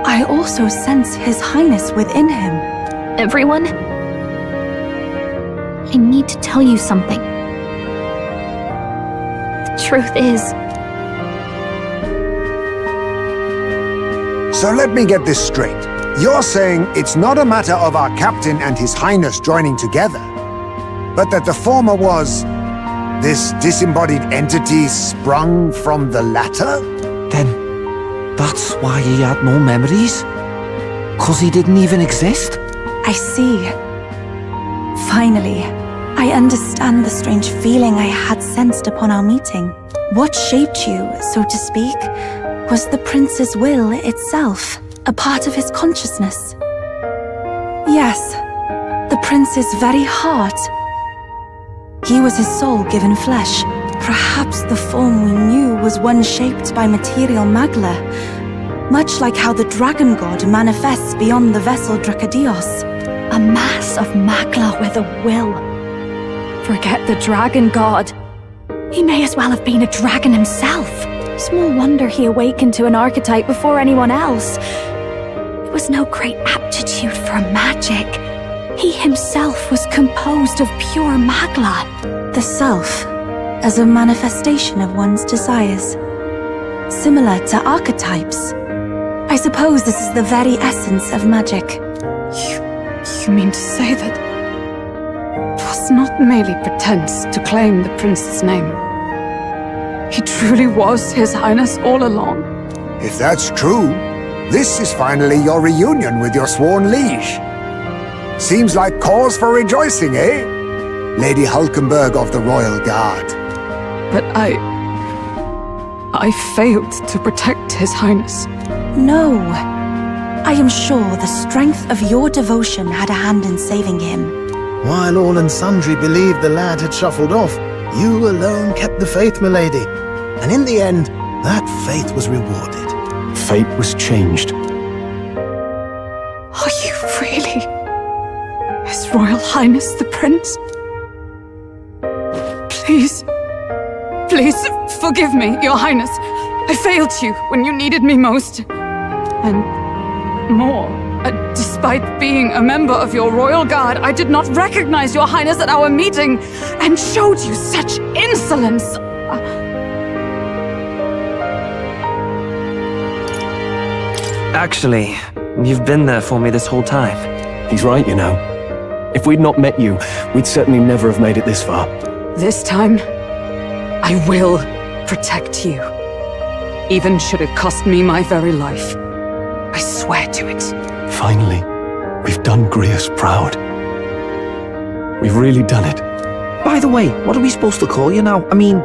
I also sense His Highness within him. Everyone? I need to tell you something. The truth is... So let me get this straight. You're saying it's not a matter of our captain and His Highness joining together, but that the former was... this disembodied entity sprung from the latter? Then that's why he had no memories? 'Cause he didn't even exist? I see. Finally, I understand the strange feeling I had sensed upon our meeting. What shaped you, so to speak, was the prince's will itself, a part of his consciousness. Yes, the prince's very heart. He was his soul given flesh. Perhaps the form we knew was one shaped by material magla, much like how the dragon god manifests beyond the vessel Drakadios. A mass of magla with a will. Forget the dragon god. He may as well have been a dragon himself. Small wonder he awakened to an archetype before anyone else. It was no great aptitude for magic. He himself was composed of pure magla. The self, as a manifestation of one's desires. Similar to archetypes. I suppose this is the very essence of magic. You mean to say that it was not merely pretense to claim the prince's name? He truly was His Highness all along? If that's true, this is finally your reunion with your sworn liege. Seems like cause for rejoicing, eh? Lady Hulkenberg of the Royal Guard. But I failed to protect His Highness. No. I am sure the strength of your devotion had a hand in saving him. While all and sundry believed the lad had shuffled off, you alone kept the faith, milady. And in the end, that faith was rewarded. Fate was changed. Are you really His Royal Highness the Prince? Please, please forgive me, Your Highness. I failed you when you needed me most. And more, despite being a member of your royal guard, I did not recognize Your Highness at our meeting and showed you such insolence. Actually, you've been there for me this whole time. He's right, you know. If we'd not met you, we'd certainly never have made it this far. This time, I will protect you. Even should it cost me my very life. I swear to it. Finally, we've done Grius proud. We've really done it. By the way, what are we supposed to call you now? I mean,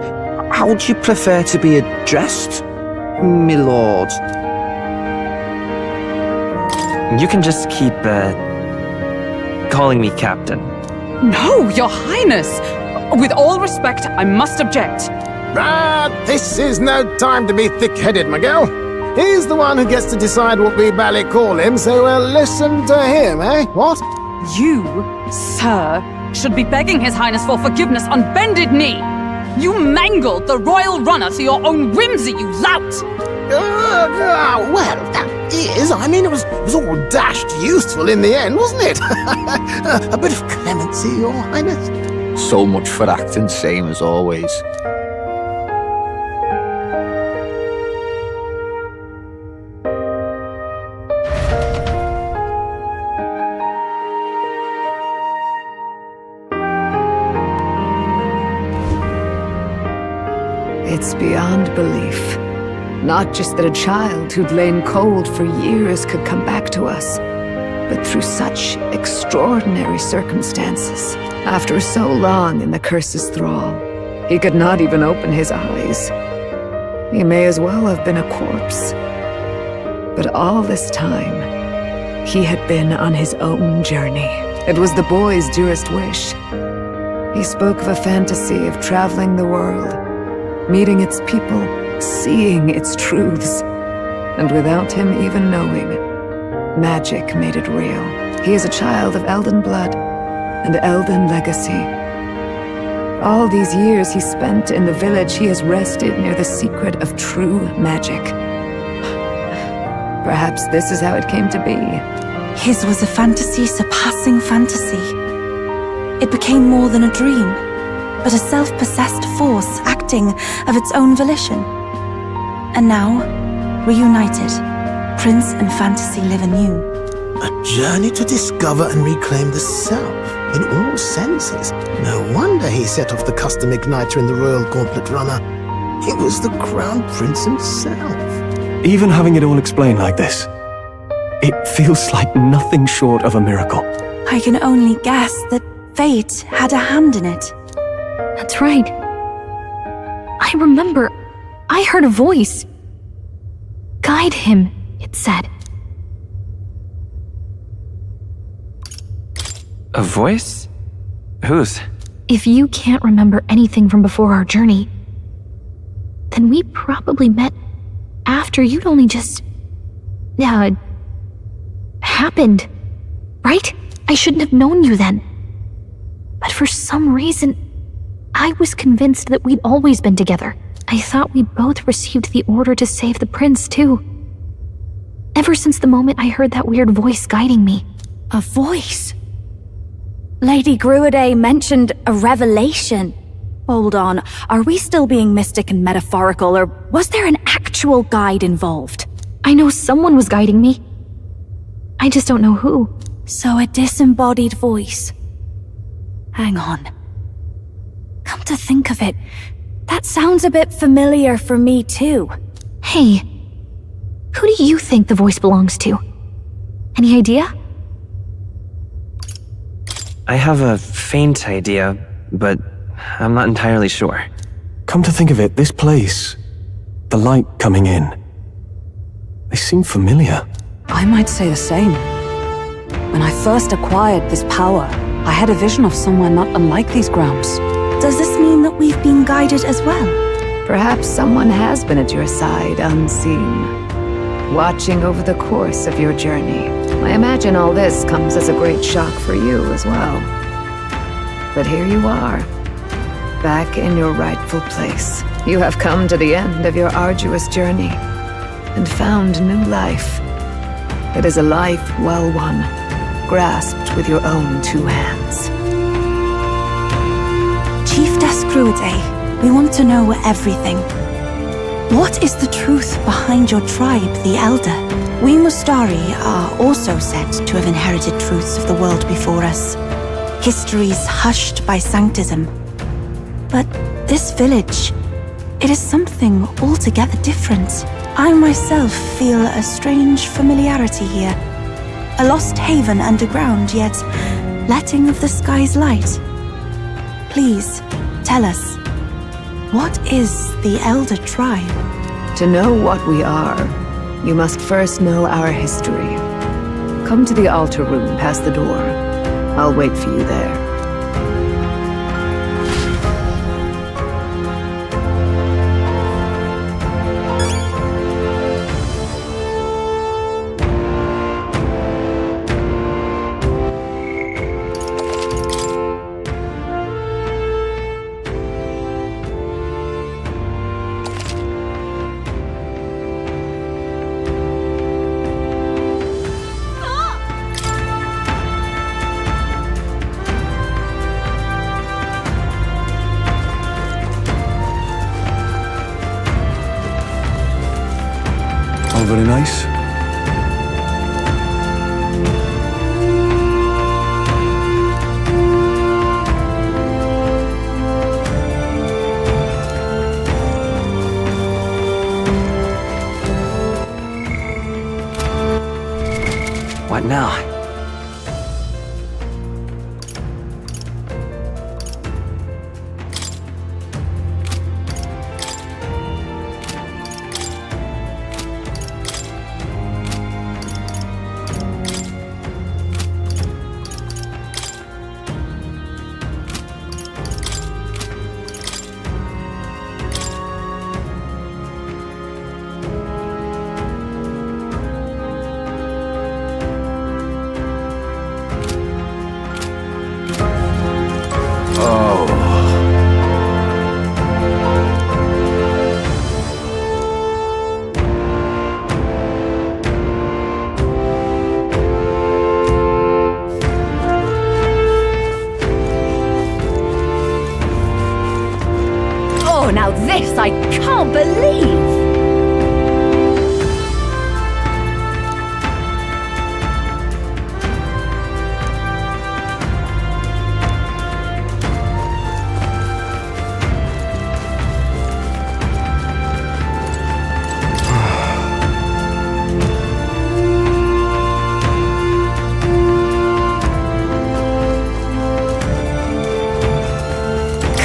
how would you prefer to be addressed, my lord? You can just keep, calling me Captain. No, Your Highness! With all respect, I must object. But this is no time to be thick-headed, Miguel. He's the one who gets to decide what we bally call him, so we'll listen to him, eh? What? You, sir, should be begging His Highness for forgiveness on bended knee. You mangled the royal runner to your own whimsy, you lout! Well, that is, I mean, it was all dashed useful in the end, wasn't it? A bit of clemency, Your Highness. So much for acting same as always. It's beyond belief. Not just that a child who'd lain cold for years could come back to us, but through such extraordinary circumstances. After so long in the curse's thrall, he could not even open his eyes. He may as well have been a corpse. But all this time, he had been on his own journey. It was the boy's dearest wish. He spoke of a fantasy of traveling the world, meeting its people, seeing its truths. And without him even knowing, magic made it real. He is a child of Elden blood and Elden legacy. All these years he spent in the village, he has rested near the secret of true magic. Perhaps this is how it came to be. His was a fantasy surpassing fantasy. It became more than a dream, but a self-possessed force acting of its own volition. And now, reunited, Prince and fantasy live anew. A journey to discover and reclaim the self, in all senses. No wonder he set off the custom igniter in the Royal Gauntlet Runner. It was the Crown Prince himself. Even having it all explained like this, it feels like nothing short of a miracle. I can only guess that fate had a hand in it. That's right. I remember, I heard a voice. Guide him, it said. A voice? Whose? If you can't remember anything from before our journey, then we probably met after you'd only just... happened, right? I shouldn't have known you then. But for some reason, I was convinced that we'd always been together. I thought we both received the order to save the prince, too. Ever since the moment I heard that weird voice guiding me. A voice? Lady Gruaday mentioned a revelation. Hold on, are we still being mystic and metaphorical, or was there an actual guide involved? I know someone was guiding me. I just don't know who. So a disembodied voice. Hang on. Come to think of it, that sounds a bit familiar for me too. Hey, who do you think the voice belongs to? Any idea? I have a faint idea, but I'm not entirely sure. Come to think of it, this place, the light coming in, they seem familiar. I might say the same. When I first acquired this power, I had a vision of somewhere not unlike these grounds. Does this mean that we've been guided as well? Perhaps someone has been at your side unseen, watching over the course of your journey. I imagine all this comes as a great shock for you as well. But here you are, back in your rightful place. You have come to the end of your arduous journey and found new life. It is a life well won, grasped with your own 2 hands. Chiefess Cruiday, we want to know everything. What is the truth behind your tribe, the Elder? We Mustari are also said to have inherited truths of the world before us. Histories hushed by sanctism. But this village, it is something altogether different. I myself feel a strange familiarity here. A lost haven underground, yet letting of the sky's light. Please, tell us, what is the Elder Tribe? To know what we are, you must first know our history. Come to the altar room past the door. I'll wait for you there. All very nice. What now? Oh, now this I can't believe!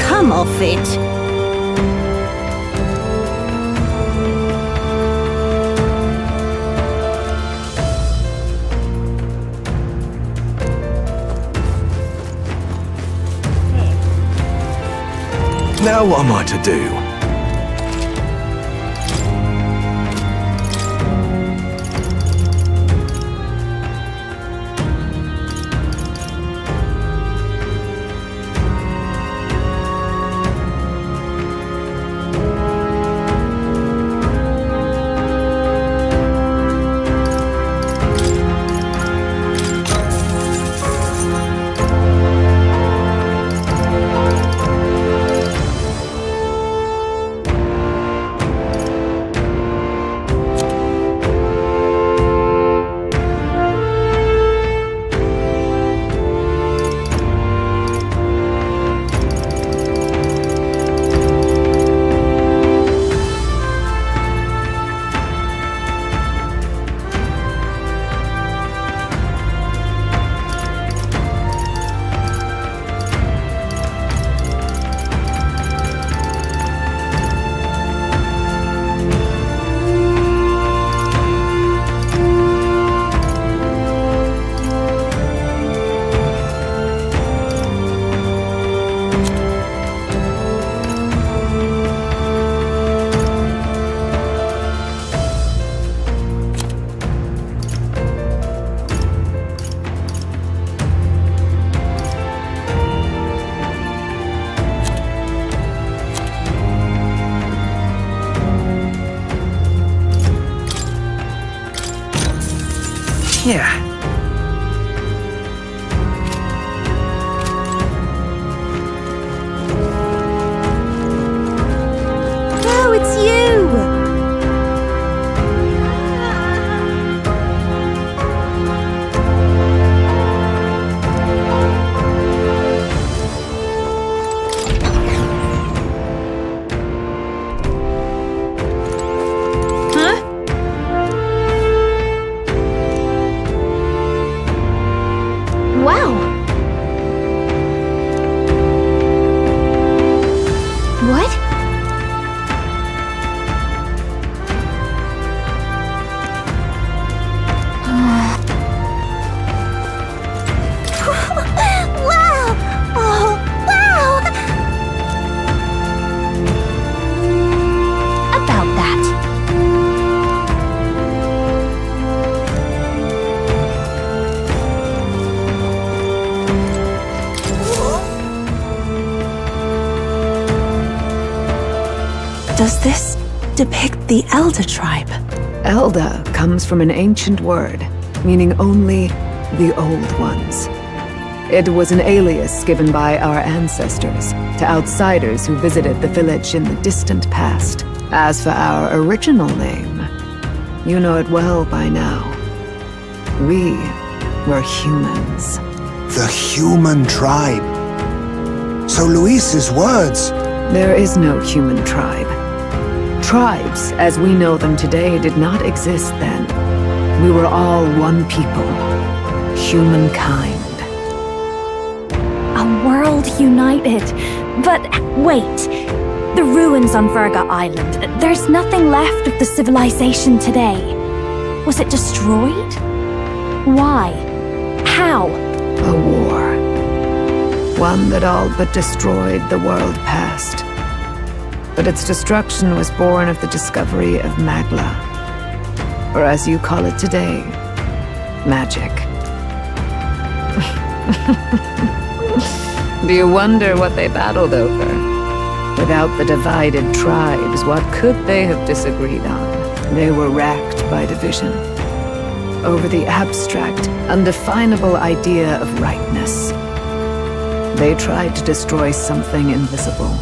Come off it! Now what am I to do? Here. Oh, it's you! Wow! What? Wow! Oh, wow! About that. Does this depict the Elder tribe? Elder comes from an ancient word, meaning only the Old Ones. It was an alias given by our ancestors to outsiders who visited the village in the distant past. As for our original name, you know it well by now. We were humans. The human tribe. So Luis's words... There is no human tribe. Tribes, as we know them today, did not exist then. We were all one people. Humankind. A world united. But wait. The ruins on Virga Island. There's nothing left of the civilization today. Was it destroyed? Why? How? A war. One that all but destroyed the world past. But its destruction was born of the discovery of Magla. Or as you call it today, magic. Do you wonder what they battled over? Without the divided tribes, what could they have disagreed on? They were racked by division. Over the abstract, undefinable idea of rightness. They tried to destroy something invisible,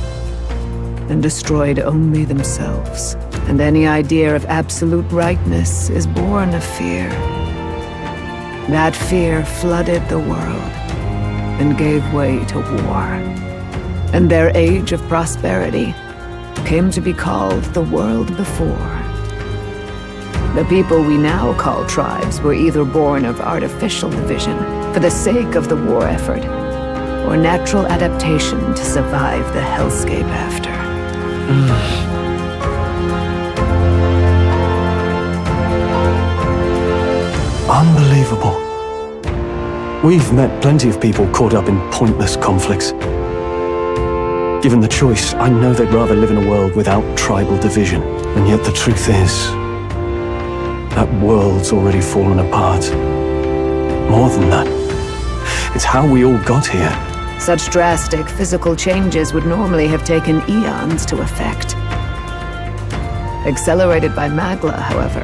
and destroyed only themselves. And any idea of absolute rightness is born of fear. That fear flooded the world, and gave way to war. And their age of prosperity came to be called the world before. The people we now call tribes were either born of artificial division for the sake of the war effort, or natural adaptation to survive the hellscape after. Unbelievable. We've met plenty of people caught up in pointless conflicts. Given the choice, I know they'd rather live in a world without tribal division. And yet the truth is, that world's already fallen apart. More than that, it's how we all got here. Such drastic physical changes would normally have taken eons to effect. Accelerated by Magla, however,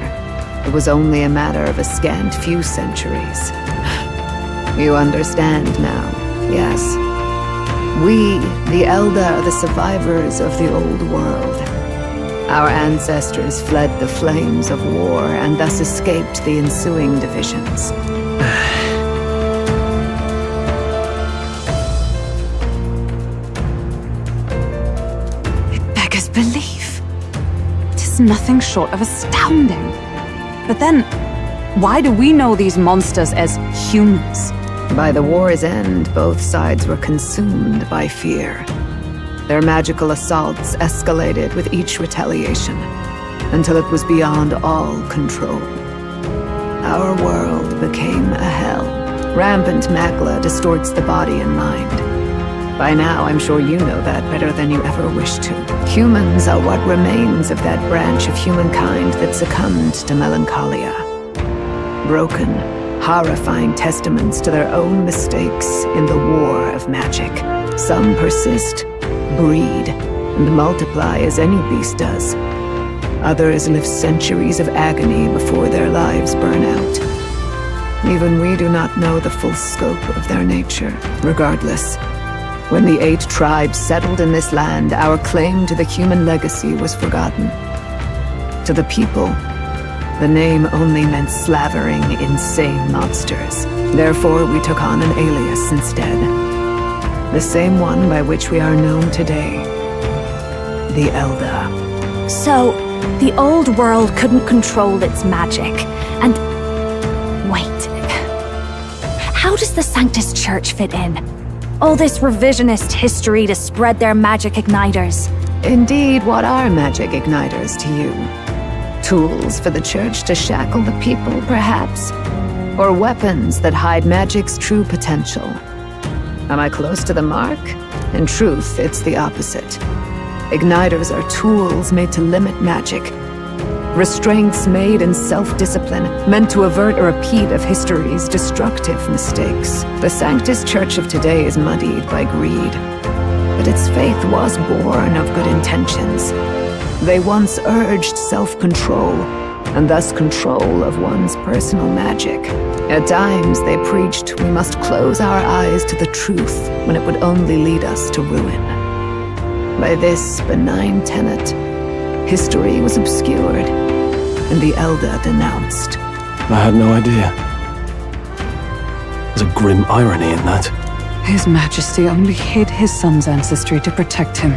it was only a matter of a scant few centuries. You understand now, yes. We, the Elder, are the survivors of the old world. Our ancestors fled the flames of war and thus escaped the ensuing divisions. Beggars belief. It is nothing short of astounding. But then, why do we know these monsters as humans? By the war's end, both sides were consumed by fear. Their magical assaults escalated with each retaliation, until it was beyond all control. Our world became a hell. Rampant Magla distorts the body and mind. By now, I'm sure you know that better than you ever wished to. Humans are what remains of that branch of humankind that succumbed to melancholia. Broken, horrifying testaments to their own mistakes in the war of magic. Some persist, breed, and multiply as any beast does. Others live centuries of agony before their lives burn out. Even we do not know the full scope of their nature. Regardless, when the 8 tribes settled in this land, our claim to the human legacy was forgotten. To the people, the name only meant slavering, insane monsters. Therefore, we took on an alias instead. The same one by which we are known today. The Elder. So, the old world couldn't control its magic, and... Wait. How does the Sanctus Church fit in? All this revisionist history to spread their magic igniters. Indeed, what are magic igniters to you? Tools for the Church to shackle the people, perhaps? Or weapons that hide magic's true potential? Am I close to the mark? In truth, it's the opposite. Igniters are tools made to limit magic. Restraints made in self-discipline, meant to avert a repeat of history's destructive mistakes. The Sanctus Church of today is muddied by greed. But its faith was born of good intentions. They once urged self-control, and thus control of one's personal magic. At times, they preached we must close our eyes to the truth when it would only lead us to ruin. By this benign tenet, history was obscured, and the Elder denounced. I had no idea. There's a grim irony in that. His Majesty only hid his son's ancestry to protect him.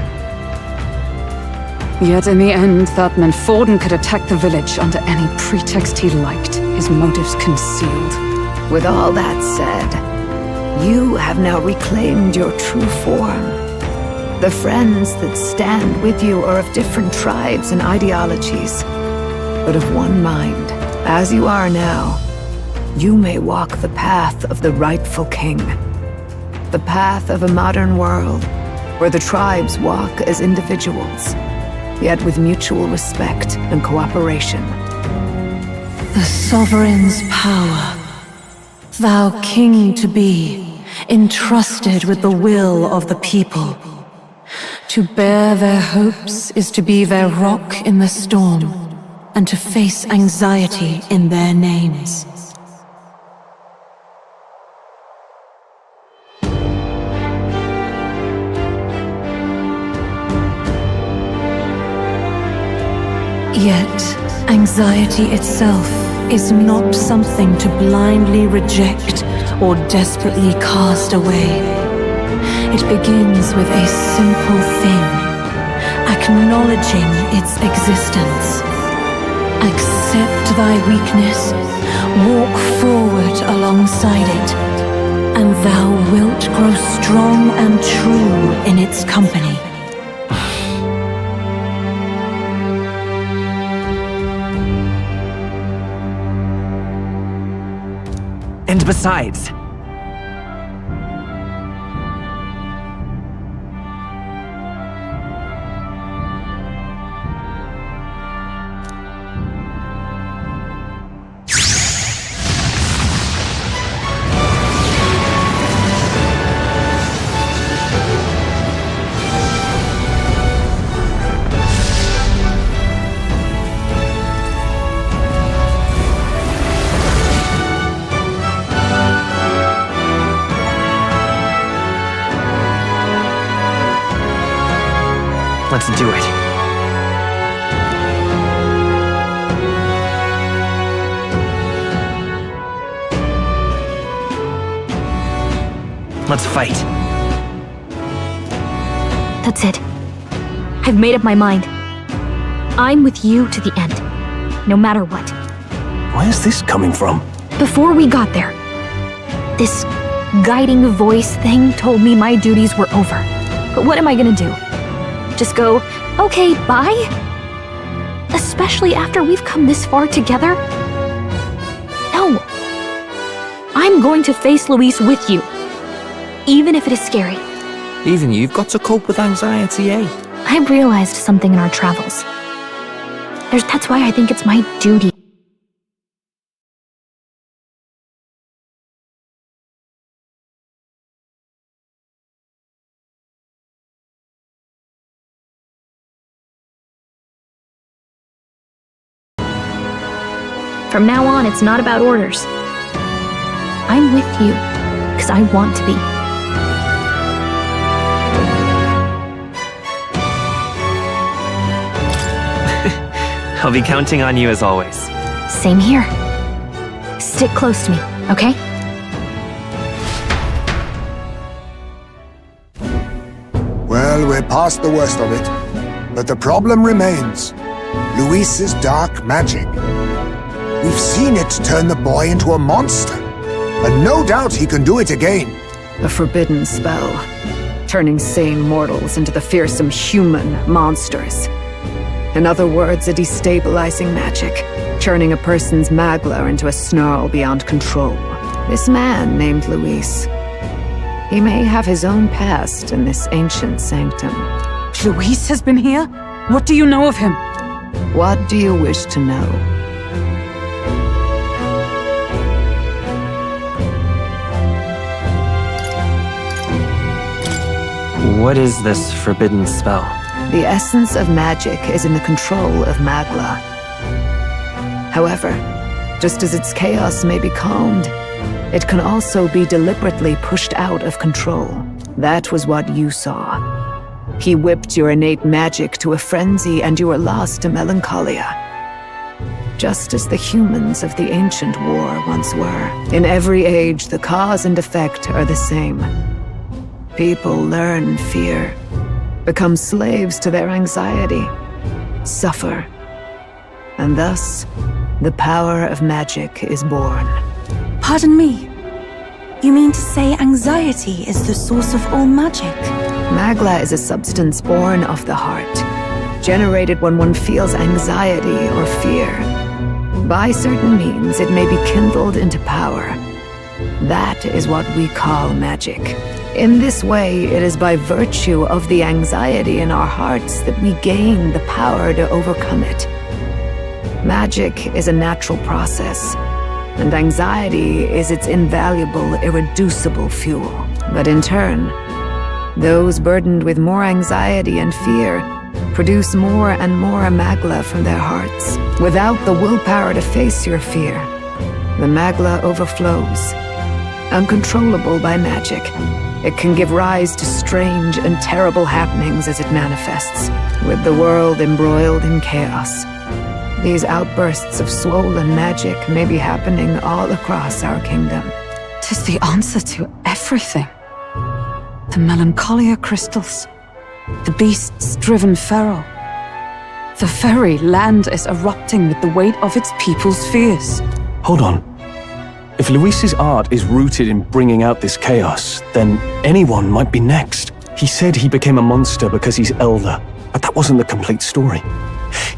Yet in the end, that meant Forden could attack the village under any pretext he liked, his motives concealed. With all that said, you have now reclaimed your true form. The friends that stand with you are of different tribes and ideologies, but of one mind. As you are now, you may walk the path of the rightful king. The path of a modern world, where the tribes walk as individuals, yet with mutual respect and cooperation. The sovereign's power, thou king to be, entrusted with the will of the people. To bear their hopes is to be their rock in the storm, and to face anxiety in their names. Yet, anxiety itself is not something to blindly reject or desperately cast away. It begins with a simple thing, acknowledging its existence. Accept thy weakness, walk forward alongside it, and thou wilt grow strong and true in its company. And besides, let's do it. Let's fight. That's it. I've made up my mind. I'm with you to the end, no matter what. Where's this coming from? Before we got there, this guiding voice thing told me my duties were over. But what am I gonna do? Just go, okay, bye? Especially after we've come this far together? No. I'm going to face Luis with you, even if it is scary. Even you've got to cope with anxiety, eh? I realized something in our travels. That's why I think it's my duty. From now on, it's not about orders. I'm with you, because I want to be. I'll be counting on you as always. Same here. Stick close to me, okay? Well, we're past the worst of it. But the problem remains. Luis's dark magic. We've seen it turn the boy into a monster. And no doubt he can do it again. A forbidden spell, turning sane mortals into the fearsome human monsters. In other words, a destabilizing magic, turning a person's magla into a snarl beyond control. This man named Luis. He may have his own past in this ancient sanctum. Luis has been here? What do you know of him? What do you wish to know? What is this forbidden spell? The essence of magic is in the control of Magla. However, just as its chaos may be calmed, it can also be deliberately pushed out of control. That was what you saw. He whipped your innate magic to a frenzy and you were lost to melancholia. Just as the humans of the ancient war once were. In every age, the cause and effect are the same. People learn fear, become slaves to their anxiety, suffer. And thus, the power of magic is born. Pardon me. You mean to say anxiety is the source of all magic? Magla is a substance born of the heart, generated when one feels anxiety or fear. By certain means, it may be kindled into power. That is what we call magic. In this way, it is by virtue of the anxiety in our hearts that we gain the power to overcome it. Magic is a natural process, and anxiety is its invaluable, irreducible fuel. But in turn, those burdened with more anxiety and fear produce more and more magla from their hearts. Without the willpower to face your fear, the magla overflows. Uncontrollable by magic, it can give rise to strange and terrible happenings as it manifests, with the world embroiled in chaos. These outbursts of swollen magic may be happening all across our kingdom. 'Tis the answer to everything. The melancholia crystals, the beasts driven feral. The very land is erupting with the weight of its people's fears. Hold on. If Luis's art is rooted in bringing out this chaos, then anyone might be next. He said he became a monster because he's elder, but that wasn't the complete story.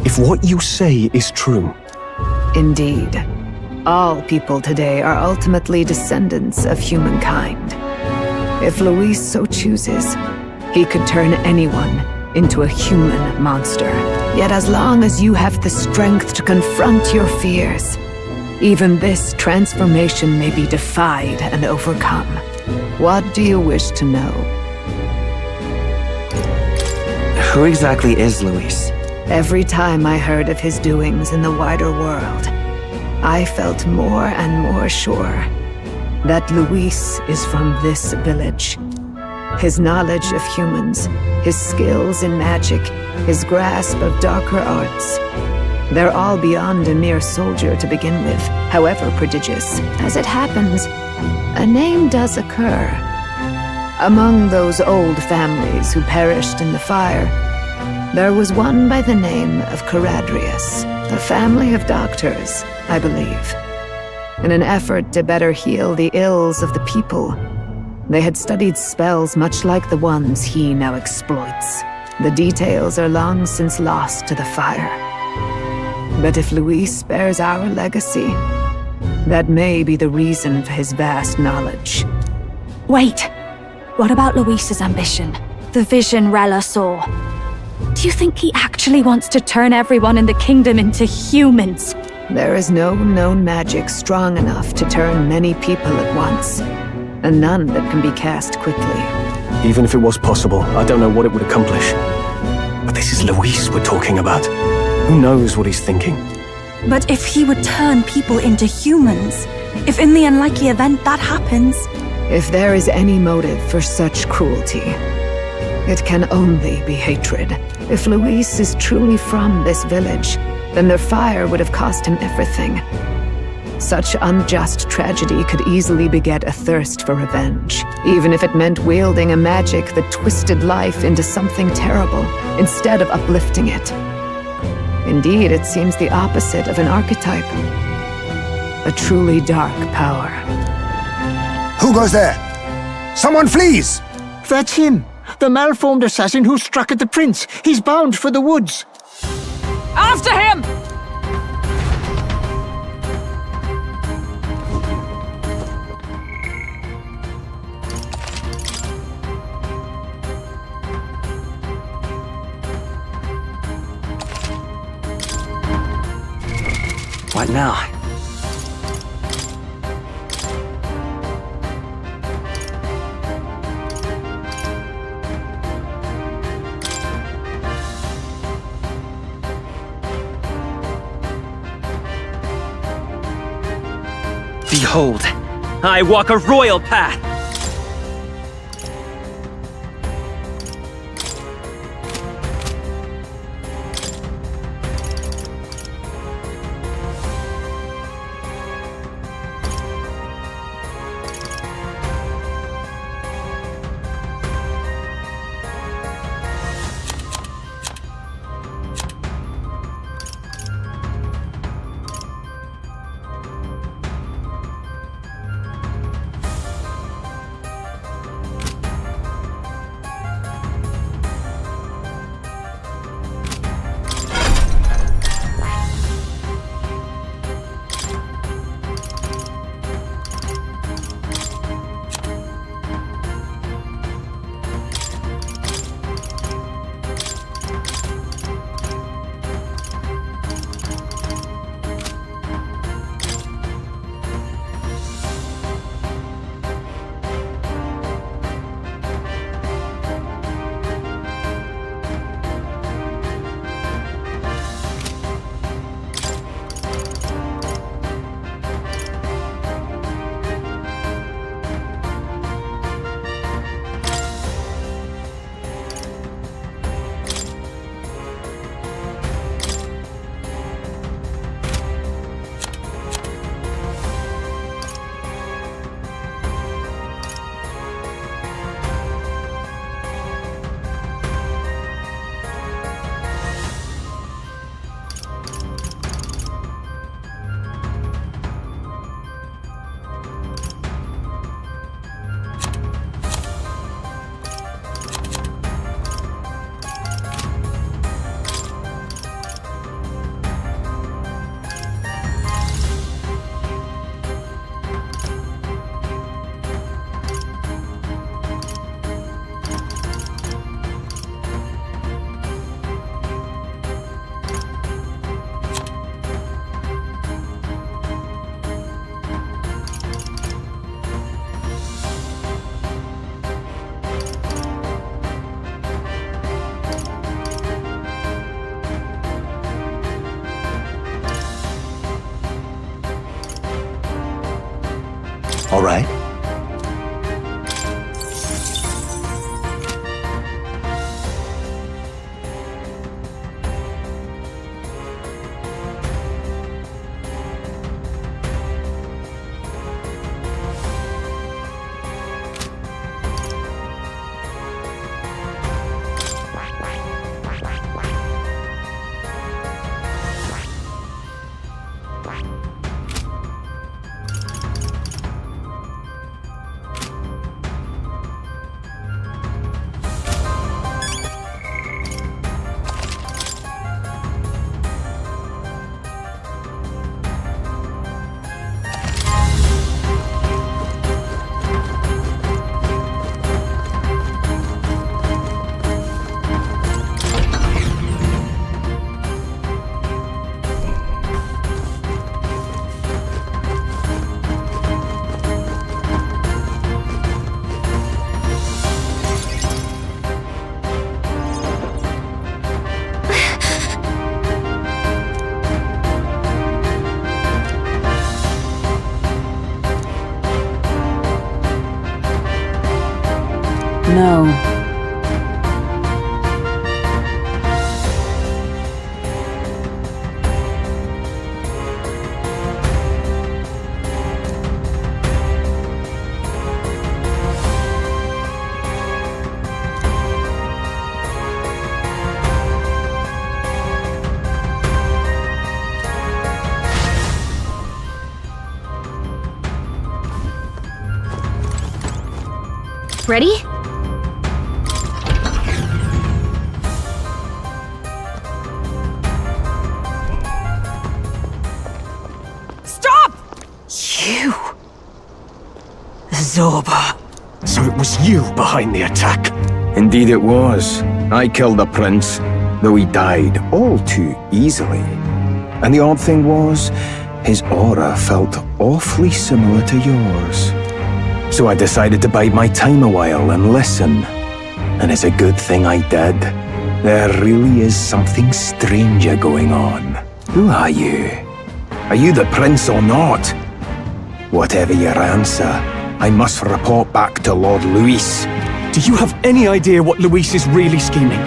If what you say is true... Indeed. All people today are ultimately descendants of humankind. If Luis so chooses, he could turn anyone into a human monster. Yet as long as you have the strength to confront your fears, even this transformation may be defied and overcome. What do you wish to know? Who exactly is Luis? Every time I heard of his doings in the wider world, I felt more and more sure that Luis is from this village. His knowledge of humans, his skills in magic, his grasp of darker arts, they're all beyond a mere soldier to begin with, however prodigious. As it happens, a name does occur. Among those old families who perished in the fire, there was one by the name of Caradrius, a family of doctors, I believe. In an effort to better heal the ills of the people, they had studied spells much like the ones he now exploits. The details are long since lost to the fire. But if Luis bears our legacy, that may be the reason for his vast knowledge. Wait! What about Luis's ambition? The vision Rella saw? Do you think he actually wants to turn everyone in the kingdom into humans? There is no known magic strong enough to turn many people at once, and none that can be cast quickly. Even if it was possible, I don't know what it would accomplish. But this is Luis we're talking about. Who knows what he's thinking? But if he would turn people into humans, If in the unlikely event that happens... If there is any motive for such cruelty, it can only be hatred. If Luis is truly from this village, then their fire would have cost him everything. Such unjust tragedy could easily beget a thirst for revenge, even if it meant wielding a magic that twisted life into something terrible, instead of uplifting it. Indeed, it seems the opposite of an archetype. A truly dark power. Who goes there? Someone flees! That's him! The malformed assassin who struck at the prince! He's bound for the woods! After him! What now? Behold, I walk a royal path! All right. Ready? Stop! You! Zorba. So it was you behind the attack? Indeed it was. I killed the prince, though he died all too easily. And the odd thing was, his aura felt awfully similar to yours. So I decided to bide my time a while and listen. And it's a good thing I did. There really is something stranger going on. Who are you? Are you the prince or not? Whatever your answer, I must report back to Lord Luis. Do you have any idea what Luis is really scheming?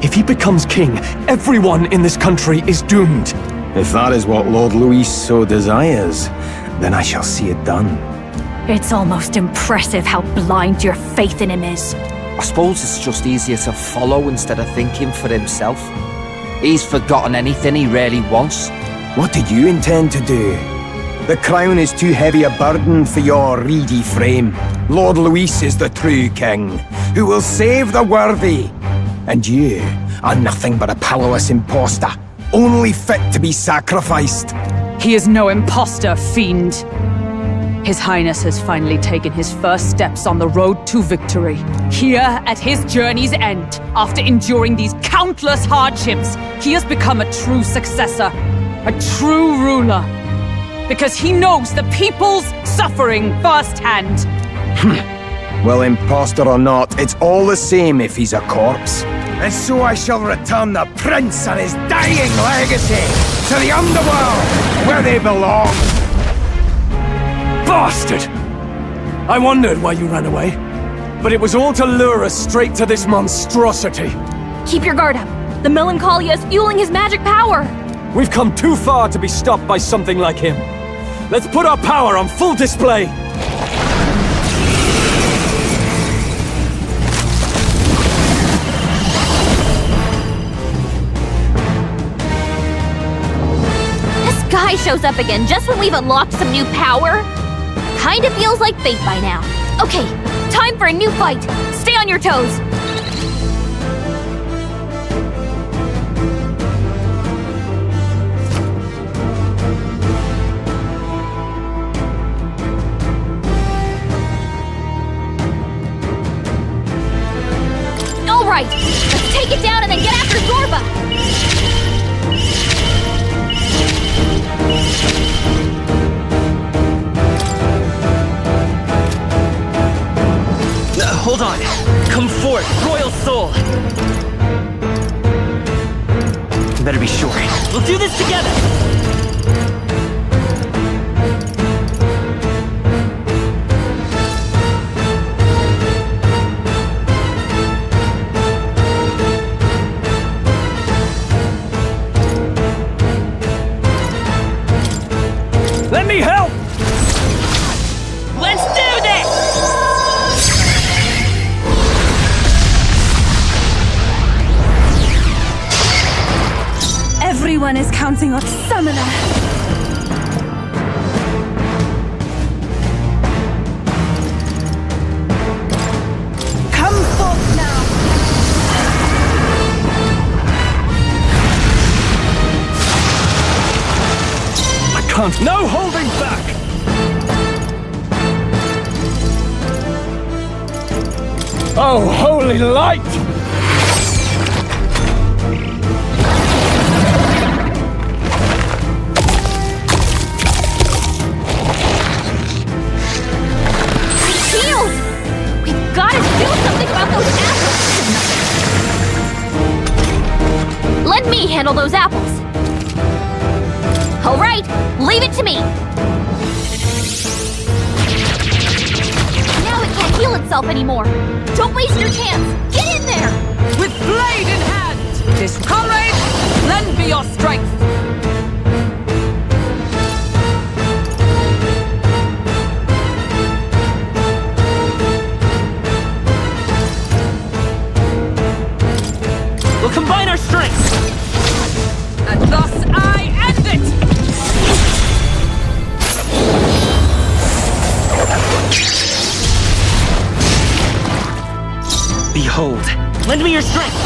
If he becomes king, everyone in this country is doomed. If that is what Lord Luis so desires, then I shall see it done. It's almost impressive how blind your faith in him is. I suppose it's just easier to follow instead of thinking for himself. He's forgotten anything he really wants. What did you intend to do? The crown is too heavy a burden for your reedy frame. Lord Luis is the true king, who will save the worthy. And you are nothing but a powerless imposter, only fit to be sacrificed. He is no imposter, fiend. His Highness has finally taken his first steps on the road to victory. Here, at his journey's end, after enduring these countless hardships, he has become a true successor, a true ruler. Because he knows the people's suffering firsthand. Well, imposter or not, it's all the same if he's a corpse. And so I shall return the prince and his dying legacy to the underworld, where they belong. Bastard! I wondered why you ran away, but it was all to lure us straight to this monstrosity. Keep your guard up. The Melancholia is fueling his magic power. We've come too far to be stopped by something like him. Let's put our power on full display! This guy shows up again just when we've unlocked some new power. Kinda feels like fate by now. Okay, time for a new fight. Stay on your toes. All right, let's take it down and then get after Zorba. Hold on. Come forth, Royal Soul. You better be sure. We'll do this together. Let me help! Let's do this! Everyone is counting on Summoner. Come forth now. I can't. No holding back! Oh, holy light! Gotta do something about those apples! Let me handle those apples. All right, leave it to me. Now it can't heal itself anymore. Don't waste your chance. Get in there! With blade in hand! This comrade, lend me your strength! We'll combine our strengths! And thus I end it! Behold, lend me your strength!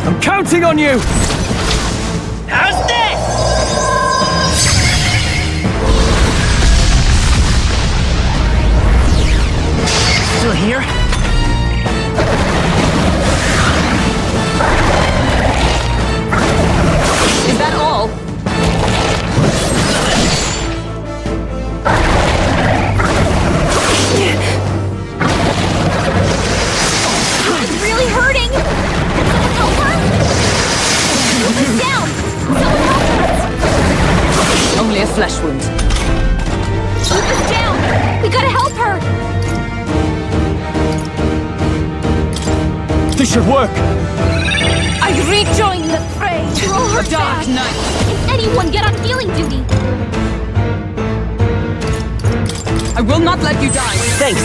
I'm counting on you! How's this? Still here? Is that all? It's really hurting! Someone help her! Lucy's down! Someone help us! Only a flesh wound. Lucy's down! We gotta help her! This should work! I rejoin the fray! Throw her Dark back! Knight! Can anyone get on healing duty? I will not let you die. Thanks.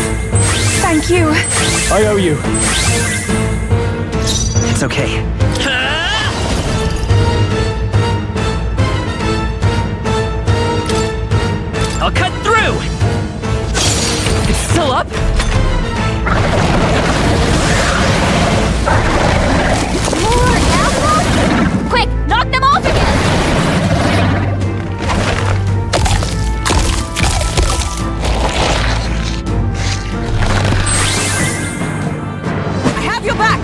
Thank you. I owe you. It's okay. I'll cut through! It's still up? More apples? Quick, knock them off again! I have your back!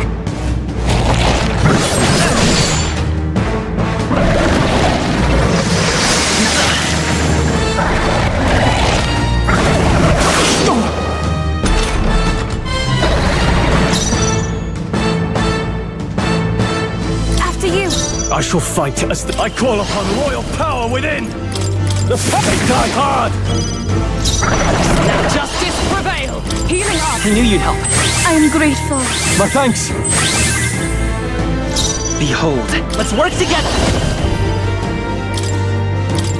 After you! I shall fight as I call upon royal power within! The puppet die hard! Let justice prevail! Healing up! I knew you'd help. I am grateful. My thanks! Behold, let's work together!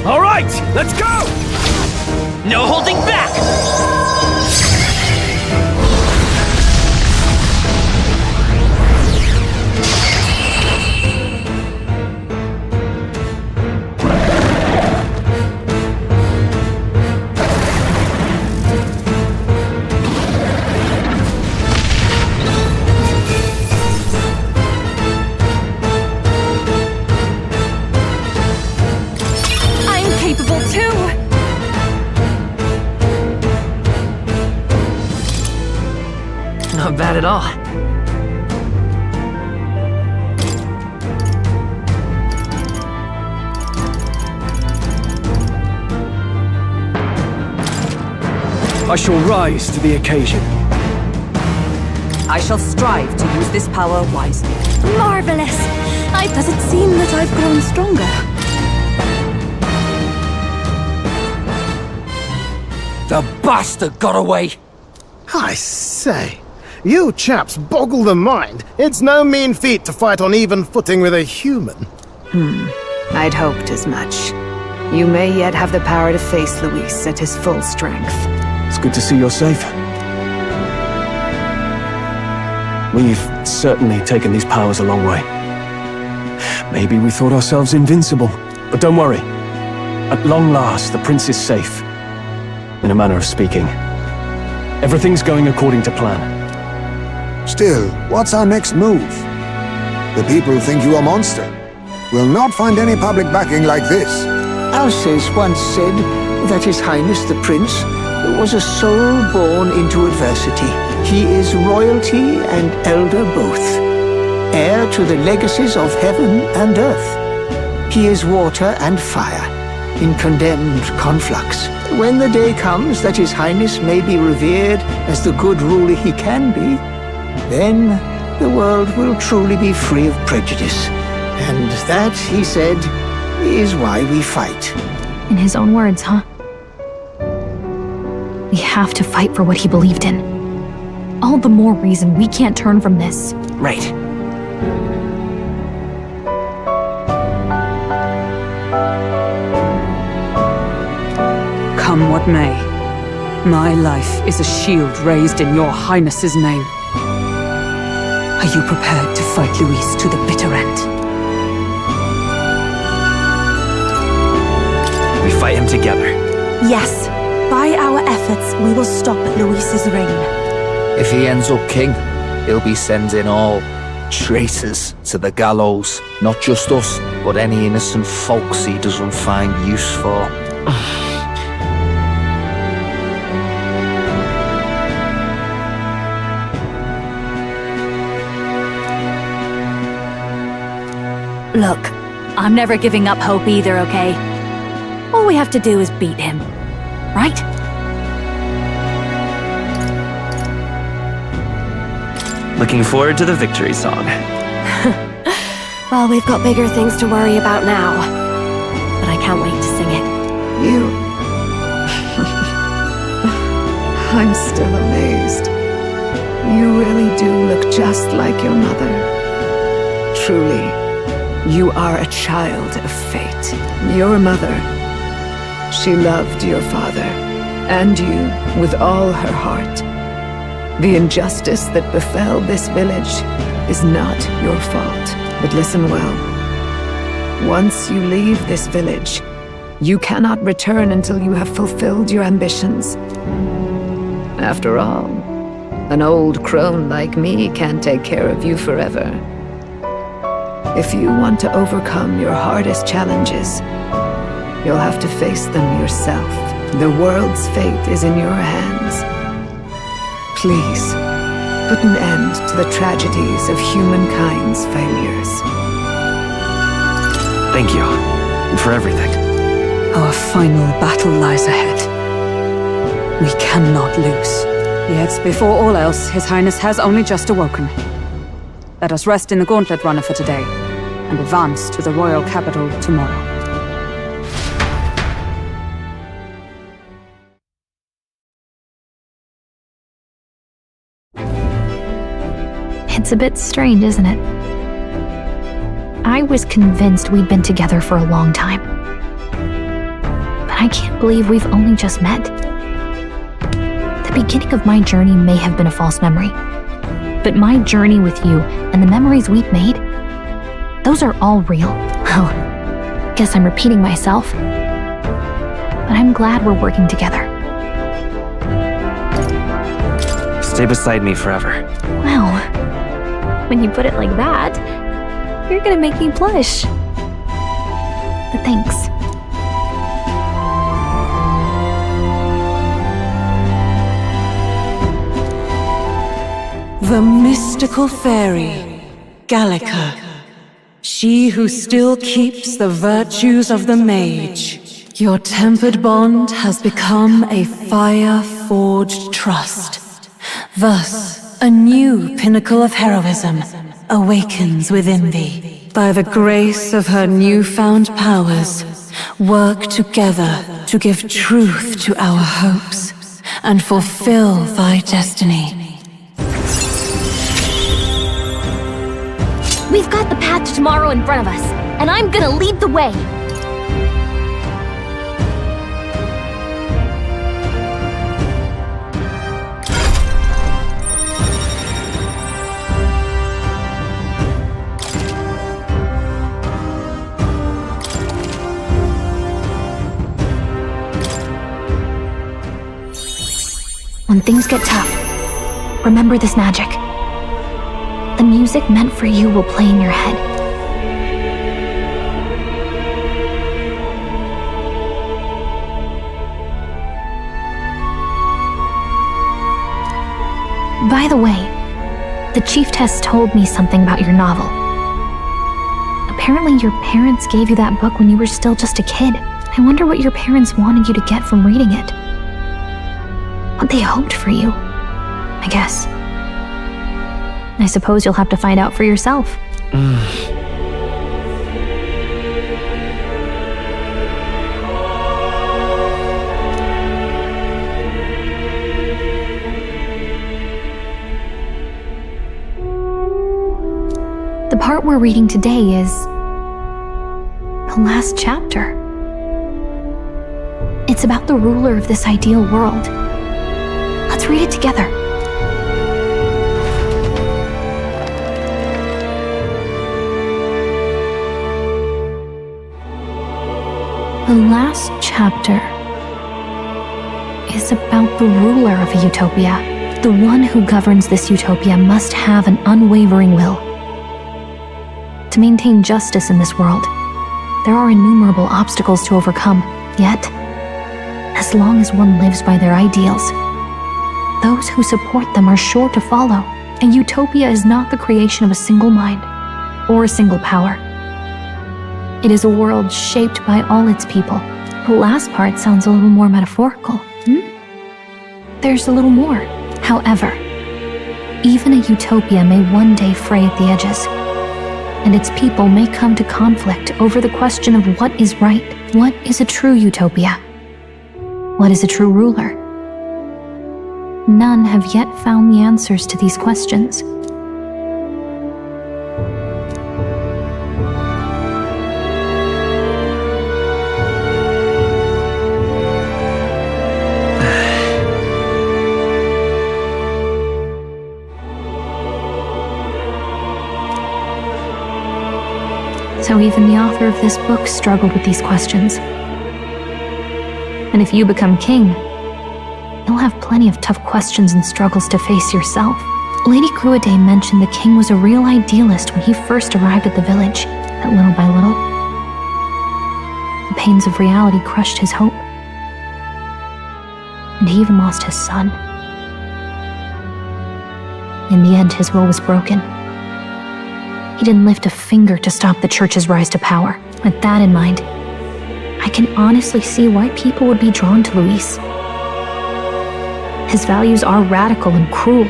All right, let's go! No holding back! I'm capable too! Not bad at all. I shall rise to the occasion. I shall strive to use this power wisely. Marvelous! Does it seem that I've grown stronger? The bastard got away! I say, you chaps boggle the mind. It's no mean feat to fight on even footing with a human. I'd hoped as much. You may yet have the power to face Luis at his full strength. It's good to see you're safe. We've certainly taken these powers a long way. Maybe we thought ourselves invincible, but don't worry. At long last, the prince is safe. In a manner of speaking. Everything's going according to plan. Still, what's our next move? The people think you a monster. We'll not find any public backing like this. Alces once said that His Highness the Prince was a soul born into adversity. He is royalty and elder both, heir to the legacies of heaven and earth. He is water and fire, in condemned conflux. When the day comes that His Highness may be revered as the good ruler he can be, then the world will truly be free of prejudice. And that, he said, is why we fight. In his own words, huh? We have to fight for what he believed in. All the more reason we can't turn from this. Right. Come what may, my life is a shield raised in your highness's name. Are you prepared to fight Luis to the bitter end? We fight him together. Yes. By our efforts, we will stop Luis's reign. If he ends up king, he'll be sending all traitors to the gallows. Not just us, but any innocent folks he doesn't find use for. Look, I'm never giving up hope either, okay? All we have to do is beat him, right? Looking forward to the victory song. Well, we've got bigger things to worry about now. But I can't wait to sing it. You... I'm still amazed. You really do look just like your mother. Truly, you are a child of fate. Your mother, she loved your father, and you with all her heart. The injustice that befell this village is not your fault. But listen well. Once you leave this village, you cannot return until you have fulfilled your ambitions. After all, an old crone like me can't take care of you forever. If you want to overcome your hardest challenges, you'll have to face them yourself. The world's fate is in your hands. Please, put an end to the tragedies of humankind's failures. Thank you. And for everything. Our final battle lies ahead. We cannot lose. Yet, before all else, His Highness has only just awoken. Let us rest in the Gauntlet Runner for today, and advance to the royal capital tomorrow. It's a bit strange, isn't it? I was convinced we'd been together for a long time. But I can't believe we've only just met. The beginning of my journey may have been a false memory. But my journey with you and the memories we've made, those are all real. Well, guess I'm repeating myself. But I'm glad we're working together. Stay beside me forever. Wow. When you put it like that, you're gonna make me blush. But thanks. The mystical fairy, Gallica. She who still keeps the virtues of the mage. Your tempered bond has become a fire-forged trust. Thus, a new pinnacle of heroism awakens within thee. By the grace of her newfound powers, work together to give truth to our hopes and fulfill thy destiny. We've got the path to tomorrow in front of us, and I'm gonna lead the way. When things get tough, remember this magic. The music meant for you will play in your head. By the way, the chiefess told me something about your novel. Apparently your parents gave you that book when you were still just a kid. I wonder what your parents wanted you to get from reading it. What they hoped for you, I guess. I suppose you'll have to find out for yourself. The part we're reading today is the last chapter. It's about the ruler of this ideal world. Let's read it together. The last chapter is about the ruler of a utopia, the The one who governs this utopia must have an unwavering will. To maintain justice in this world, there are innumerable obstacles to overcome, yet, as long as one lives by their ideals, those who support them are sure to follow. A utopia is not the creation of a single mind or a single power. It is a world shaped by all its people. The last part sounds a little more metaphorical. There's a little more. However, even a utopia may one day fray at the edges, and its people may come to conflict over the question of what is right. What is a true utopia? What is a true ruler? None have yet found the answers to these questions. So even the author of this book struggled with these questions. And if you become king, you'll have plenty of tough questions and struggles to face yourself. Lady Gruaday mentioned the king was a real idealist when he first arrived at the village, that little by little, the pains of reality crushed his hope. And he even lost his son. In the end, his will was broken. He didn't lift a finger to stop the church's rise to power. With that in mind, I can honestly see why people would be drawn to Luis. His values are radical and cruel,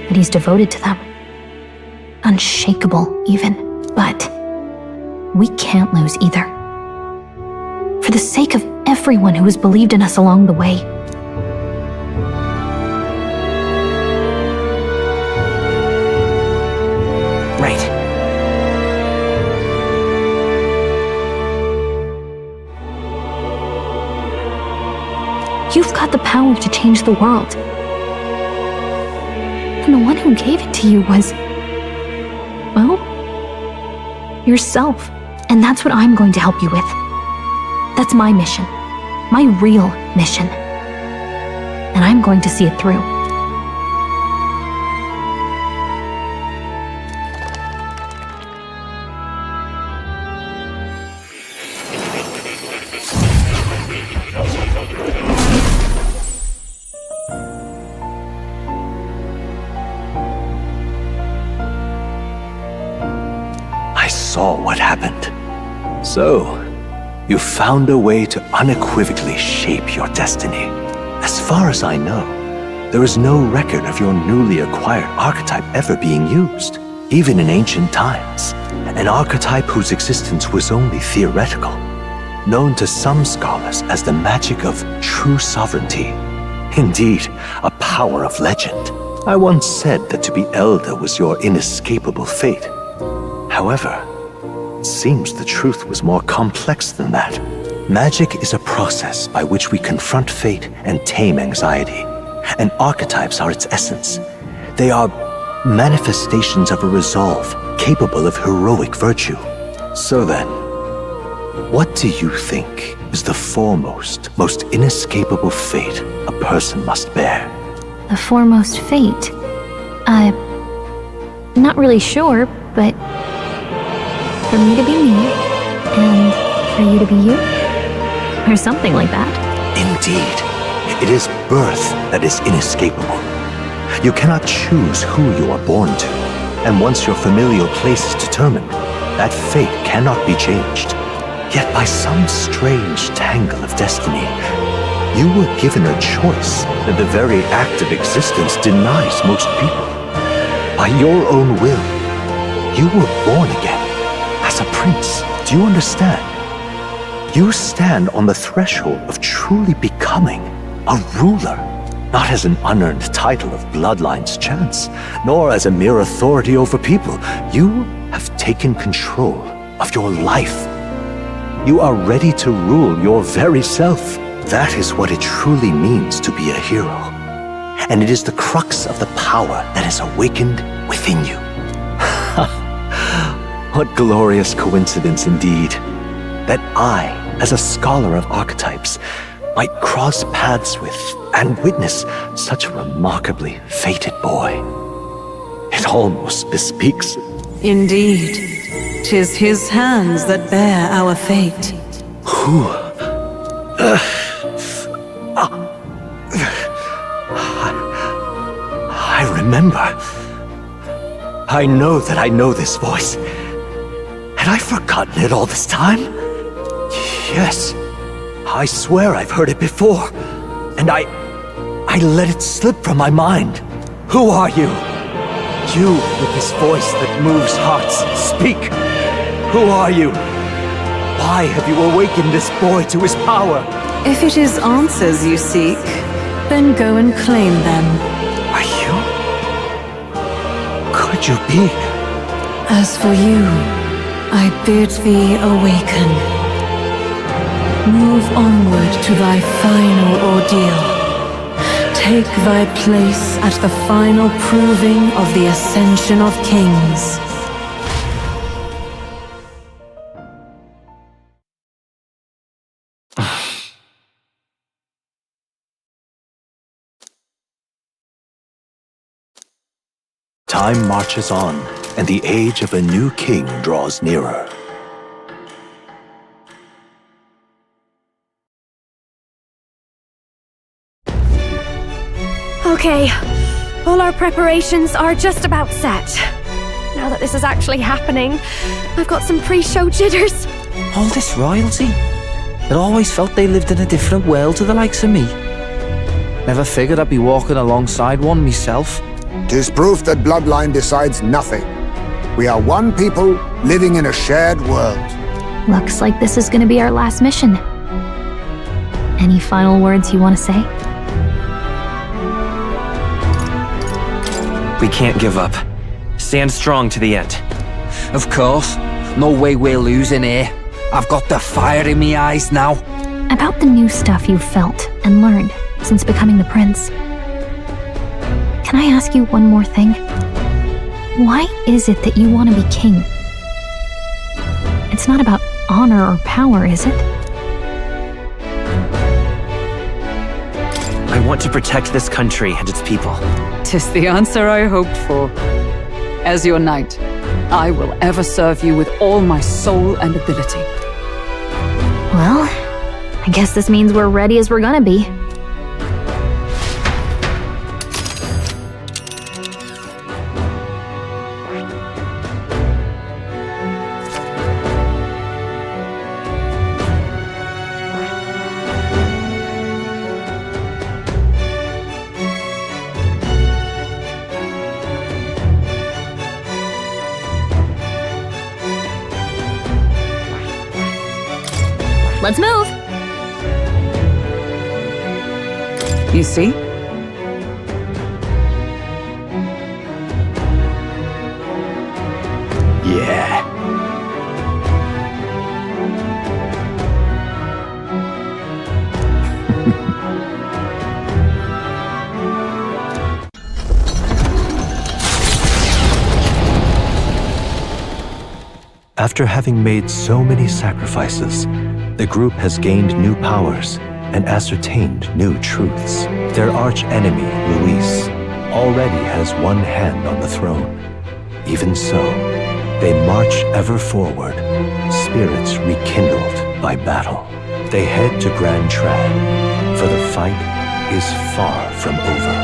but he's devoted to them. Unshakable, even. But we can't lose either. For the sake of everyone who has believed in us along the way. Right. You've got the power to change the world. And the one who gave it to you was, well, yourself. And that's what I'm going to help you with. That's my mission. My real mission. And I'm going to see it through. I saw what happened. So, you found a way to unequivocally shape your destiny. As far as I know, there is no record of your newly acquired archetype ever being used, even in ancient times. An archetype whose existence was only theoretical, known to some scholars as the magic of true sovereignty. Indeed, a power of legend. I once said that to be elder was your inescapable fate. However, it seems the truth was more complex than that. Magic is a process by which we confront fate and tame anxiety, and archetypes are its essence. They are manifestations of a resolve capable of heroic virtue. So then, what do you think is the foremost, most inescapable fate a person must bear? The foremost fate? Not really sure, but for me to be me, and for you to be you? Or something like that. Indeed. It is birth that is inescapable. You cannot choose who you are born to, and once your familial place is determined, that fate cannot be changed. Yet by some strange tangle of destiny, you were given a choice that the very act of existence denies most people. By your own will, you were born again. As a prince, do you understand? You stand on the threshold of truly becoming a ruler, not as an unearned title of bloodline's chance, nor as a mere authority over people. You have taken control of your life. You are ready to rule your very self. That is what it truly means to be a hero. And it is the crux of the power that is awakened within you. What glorious coincidence indeed, that I, as a scholar of archetypes, might cross paths with and witness such a remarkably fated boy. It almost bespeaks. Indeed, 'tis his hands that bear our fate. Who? I remember. I know that I know this voice. Had I forgotten it all this time? Yes. I swear I've heard it before. And I let it slip from my mind. Who are you? You with this voice that moves hearts. Speak. Who are you? Why have you awakened this boy to his power? If it is answers you seek, then go and claim them. Are you? Could you be? As for you, I bid thee awaken. Move onward to thy final ordeal. Take thy place at the final proving of the Ascension of Kings. Time marches on, and the age of a new king draws nearer. Okay, all our preparations are just about set. Now that this is actually happening, I've got some pre-show jitters. All this royalty? I'd always felt they lived in a different world to the likes of me. Never figured I'd be walking alongside one myself. 'Tis proof that bloodline decides nothing. We are one people living in a shared world. Looks like this is gonna be our last mission. Any final words you want to say? We can't give up. Stand strong to the end. Of course. No way we're losing here. I've got the fire in me eyes now. About the new stuff you've felt and learned since becoming the prince. Can I ask you one more thing? Why is it that you want to be king? It's not about honor or power, is it? I want to protect this country and its people. 'Tis the answer I hoped for. As your knight, I will ever serve you with all my soul and ability. Well, I guess this means we're ready as we're gonna be. Let's move! You see? Yeah. After having made so many sacrifices, the group has gained new powers and ascertained new truths. Their arch-enemy, Luis, already has one hand on the throne. Even so, they march ever forward, spirits rekindled by battle. They head to Grand Trad, for the fight is far from over.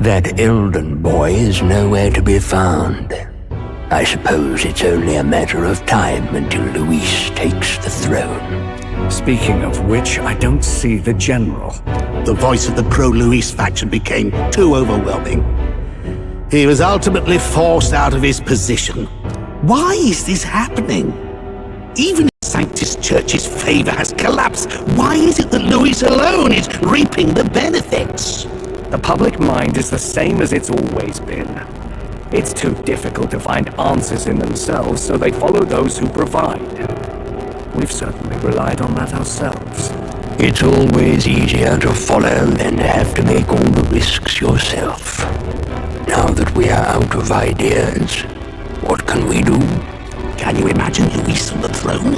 That Elden boy is nowhere to be found. I suppose it's only a matter of time until Luis takes the throne. Speaking of which, I don't see the general. The voice of the pro-Luis faction became too overwhelming. He was ultimately forced out of his position. Why is this happening? Even Sanctus Church's favor has collapsed. Why is it that Luis alone is reaping the benefits? The public mind is the same as it's always been. It's too difficult to find answers in themselves, so they follow those who provide. We've certainly relied on that ourselves. It's always easier to follow than to have to make all the risks yourself. Now that we are out of ideas, what can we do? Can Can you imagine Luis on the throne?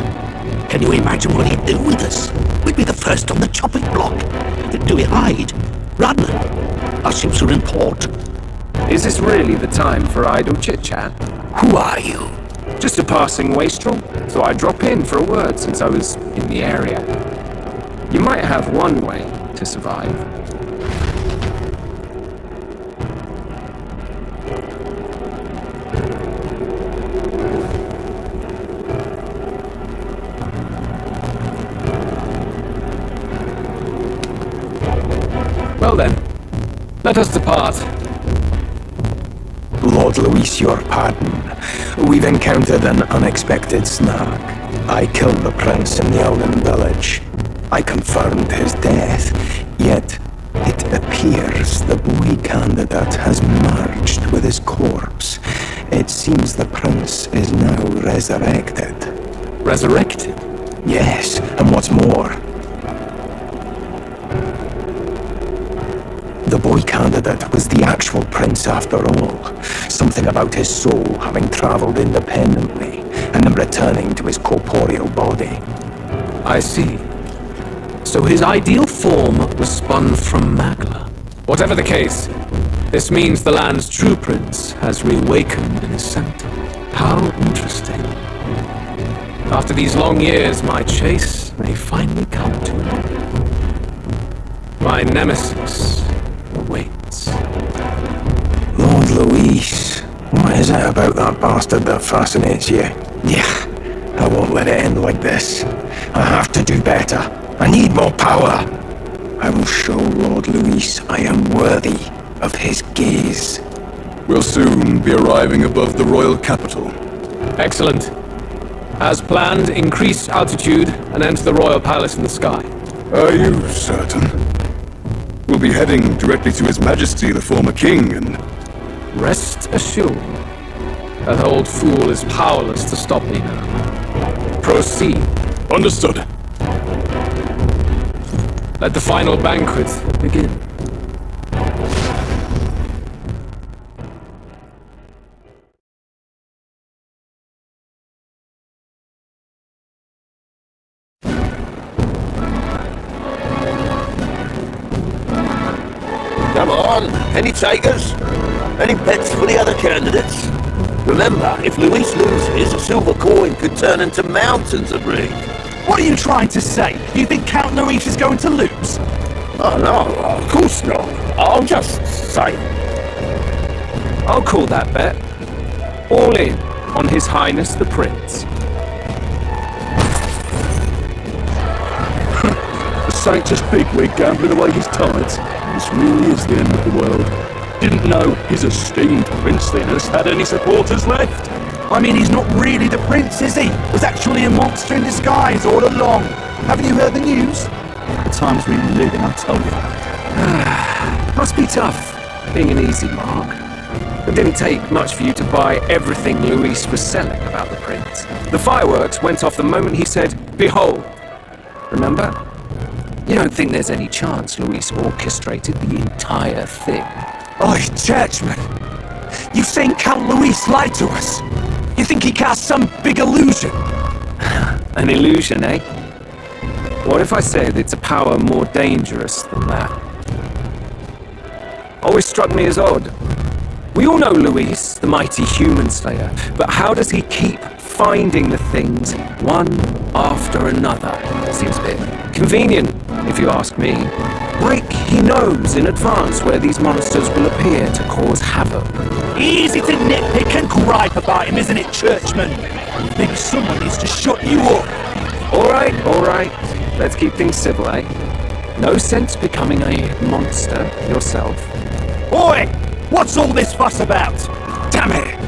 Can you imagine what he'd do with us? We'd be the first on the chopping block. Do we hide? Run? Our ships are in port. Is this really the time for idle chit-chat? Who are you? Just a passing wastrel, so I drop in for a word since I was in the area. You might have one way to survive. Well then, let us depart. Lord Luis, your pardon. We've encountered an unexpected snag. I killed the prince in the Elden village. I confirmed his death, yet it appears the boy candidate has merged with his corpse. It seems the prince is now resurrected. Resurrected? Yes, and what's more, the boy candidate was the actual prince after all. Something about his soul having travelled independently and then returning to his corporeal body. I see. So his ideal form was spun from Magla. Whatever the case, this means the land's true prince has reawakened in his center. How interesting. After these long years, my chase may finally come to an end. My nemesis awaits. Lord Luis, what is it about that bastard that fascinates you? Yeah, I won't let it end like this. I have to do better. I need more power. I will show Lord Luis I am worthy of his gaze. We'll soon be arriving above the royal capital. Excellent. As planned, increase altitude and enter the royal palace in the sky. Are you certain? We'll be heading directly to His Majesty, the former king, and... Rest assured, that old fool is powerless to stop me now. Proceed. Understood. Let the final banquet begin. Come on, any takers? Any bets for the other candidates? Remember, if Luis loses, a silver coin could turn into mountains of ring. What are you trying to say? You think Count Luis is going to lose? Oh no, of course not. I'll just say. I'll call that bet. All in on His Highness the Prince. The Sanctus bigwig gambling away his tides. This really is the end of the world. Didn't know his esteemed princeliness had any supporters left. I mean, he's not really the prince, is he? Was actually a monster in disguise all along. Haven't you heard the news? The times we live in, I tell you. Must be tough, being an easy mark. It didn't take much for you to buy everything Luis was selling about the prince. The fireworks went off the moment he said, "Behold." Remember? You don't think there's any chance Luis orchestrated the entire thing? Oi, churchman! You've seen Count Luis lie to us! You think he cast some big illusion? An illusion, eh? What if I say that it's a power more dangerous than that? Always struck me as odd. We all know Luis, the mighty human slayer, but how does he keep finding the things one after another? Seems a bit convenient, if you ask me. Like he knows in advance where these monsters will appear to cause havoc. Easy to nitpick and gripe about him, isn't it, churchman? Maybe someone needs to shut you up. All right. Let's keep things civil, eh? No sense becoming a monster yourself. Oi! What's all this fuss about? Damn it!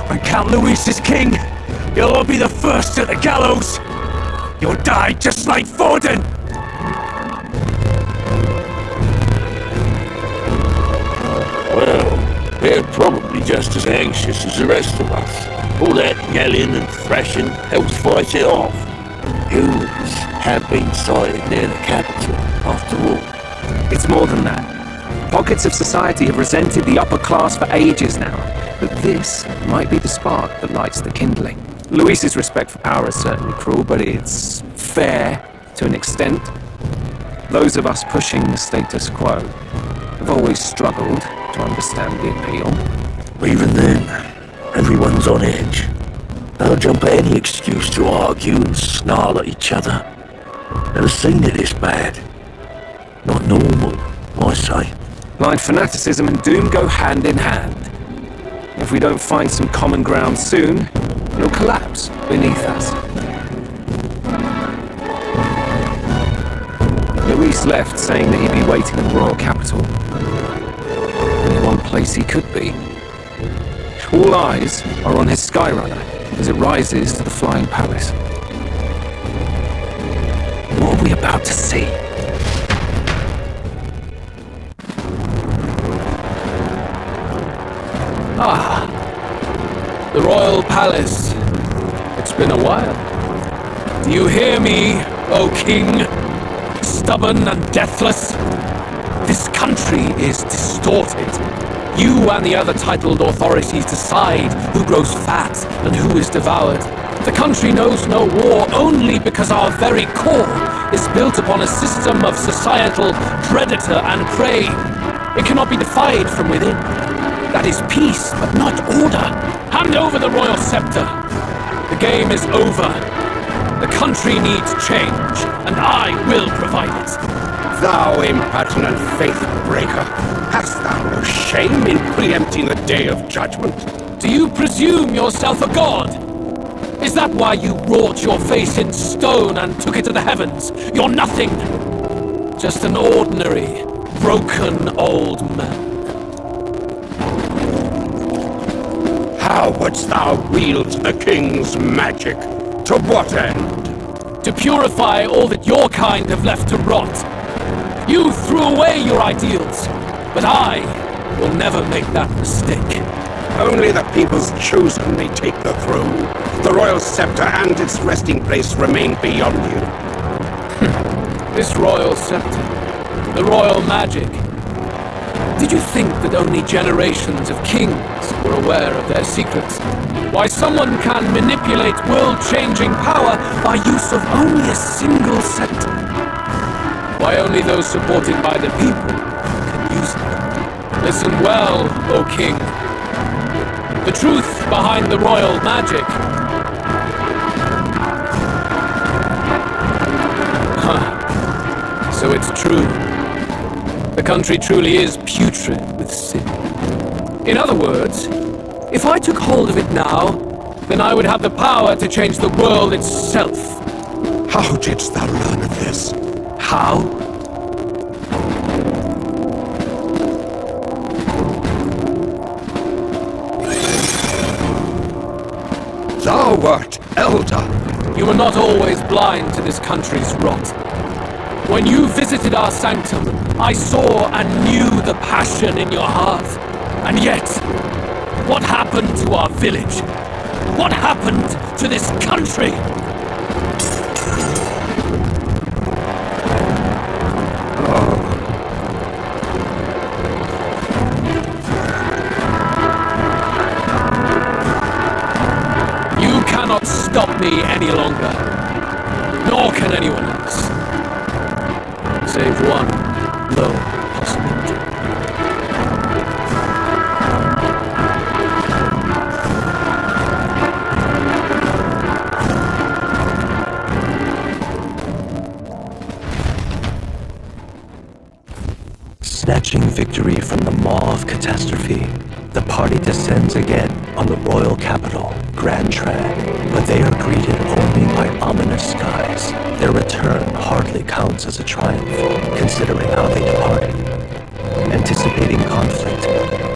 When Count Luis is king, you'll all be the first at the gallows. You'll die just like Forden. Well, they're probably just as anxious as the rest of us. All that yelling and thrashing helps fight it off. Humans have been sighted near the capital, after all. It's more than that. Pockets of society have resented the upper class for ages now. But this might be the spark that lights the kindling. Luis's respect for power is certainly cruel, but it's fair to an extent. Those of us pushing the status quo have always struggled to understand the appeal. Even then, everyone's on edge. They'll jump at any excuse to argue and snarl at each other. Never seen it this bad. Not normal, I say. Blind fanaticism and doom go hand in hand. If we don't find some common ground soon, it'll collapse beneath us. Luis left saying that he'd be waiting in the royal capital. Only one place he could be. All eyes are on his Skyrunner as it rises to the flying palace. What are we about to see? Ah, the royal palace. It's been a while. Do you hear me, O king? Stubborn and deathless? This country is distorted. You and the other titled authorities decide who grows fat and who is devoured. The country knows no war only because our very core is built upon a system of societal predator and prey. It cannot be defied from within. That is peace, but not order. Hand over the royal scepter. The game is over. The country needs change, and I will provide it. Thou impertinent faith breaker, hast thou no shame in preempting the day of judgment? Do you presume yourself a god? Is that why you wrought your face in stone and took it to the heavens? You're nothing. Just an ordinary, broken old man. How wouldst thou wield the king's magic? To what end? To purify all that your kind have left to rot. You threw away your ideals, but I will never make that mistake. Only the people's chosen may take the throne. The royal scepter and its resting place remain beyond you. This royal scepter, the royal magic. Did you think that only generations of kings were aware of their secrets? Why someone can manipulate world-changing power by use of only a single scepter? Why only those supported by the people can use it? Listen well, O king. The truth behind the royal magic. So it's true. The country truly is putrid with sin. In other words, if I took hold of it now, then I would have the power to change the world itself. How didst thou learn of this? How? Thou wert elder. You were not always blind to this country's rot. When you visited our sanctum, I saw and knew the passion in your heart. And yet, what happened to our village? What happened to this country? You cannot stop me any longer. Nor can anyone else. Save one lone possibility. Snatching victory from the maw of catastrophe, the party descends again on the royal capital, Grand Tran, but they are greeted only by ominous skies. Their return hardly counts as a triumph, considering how they departed. Anticipating conflict,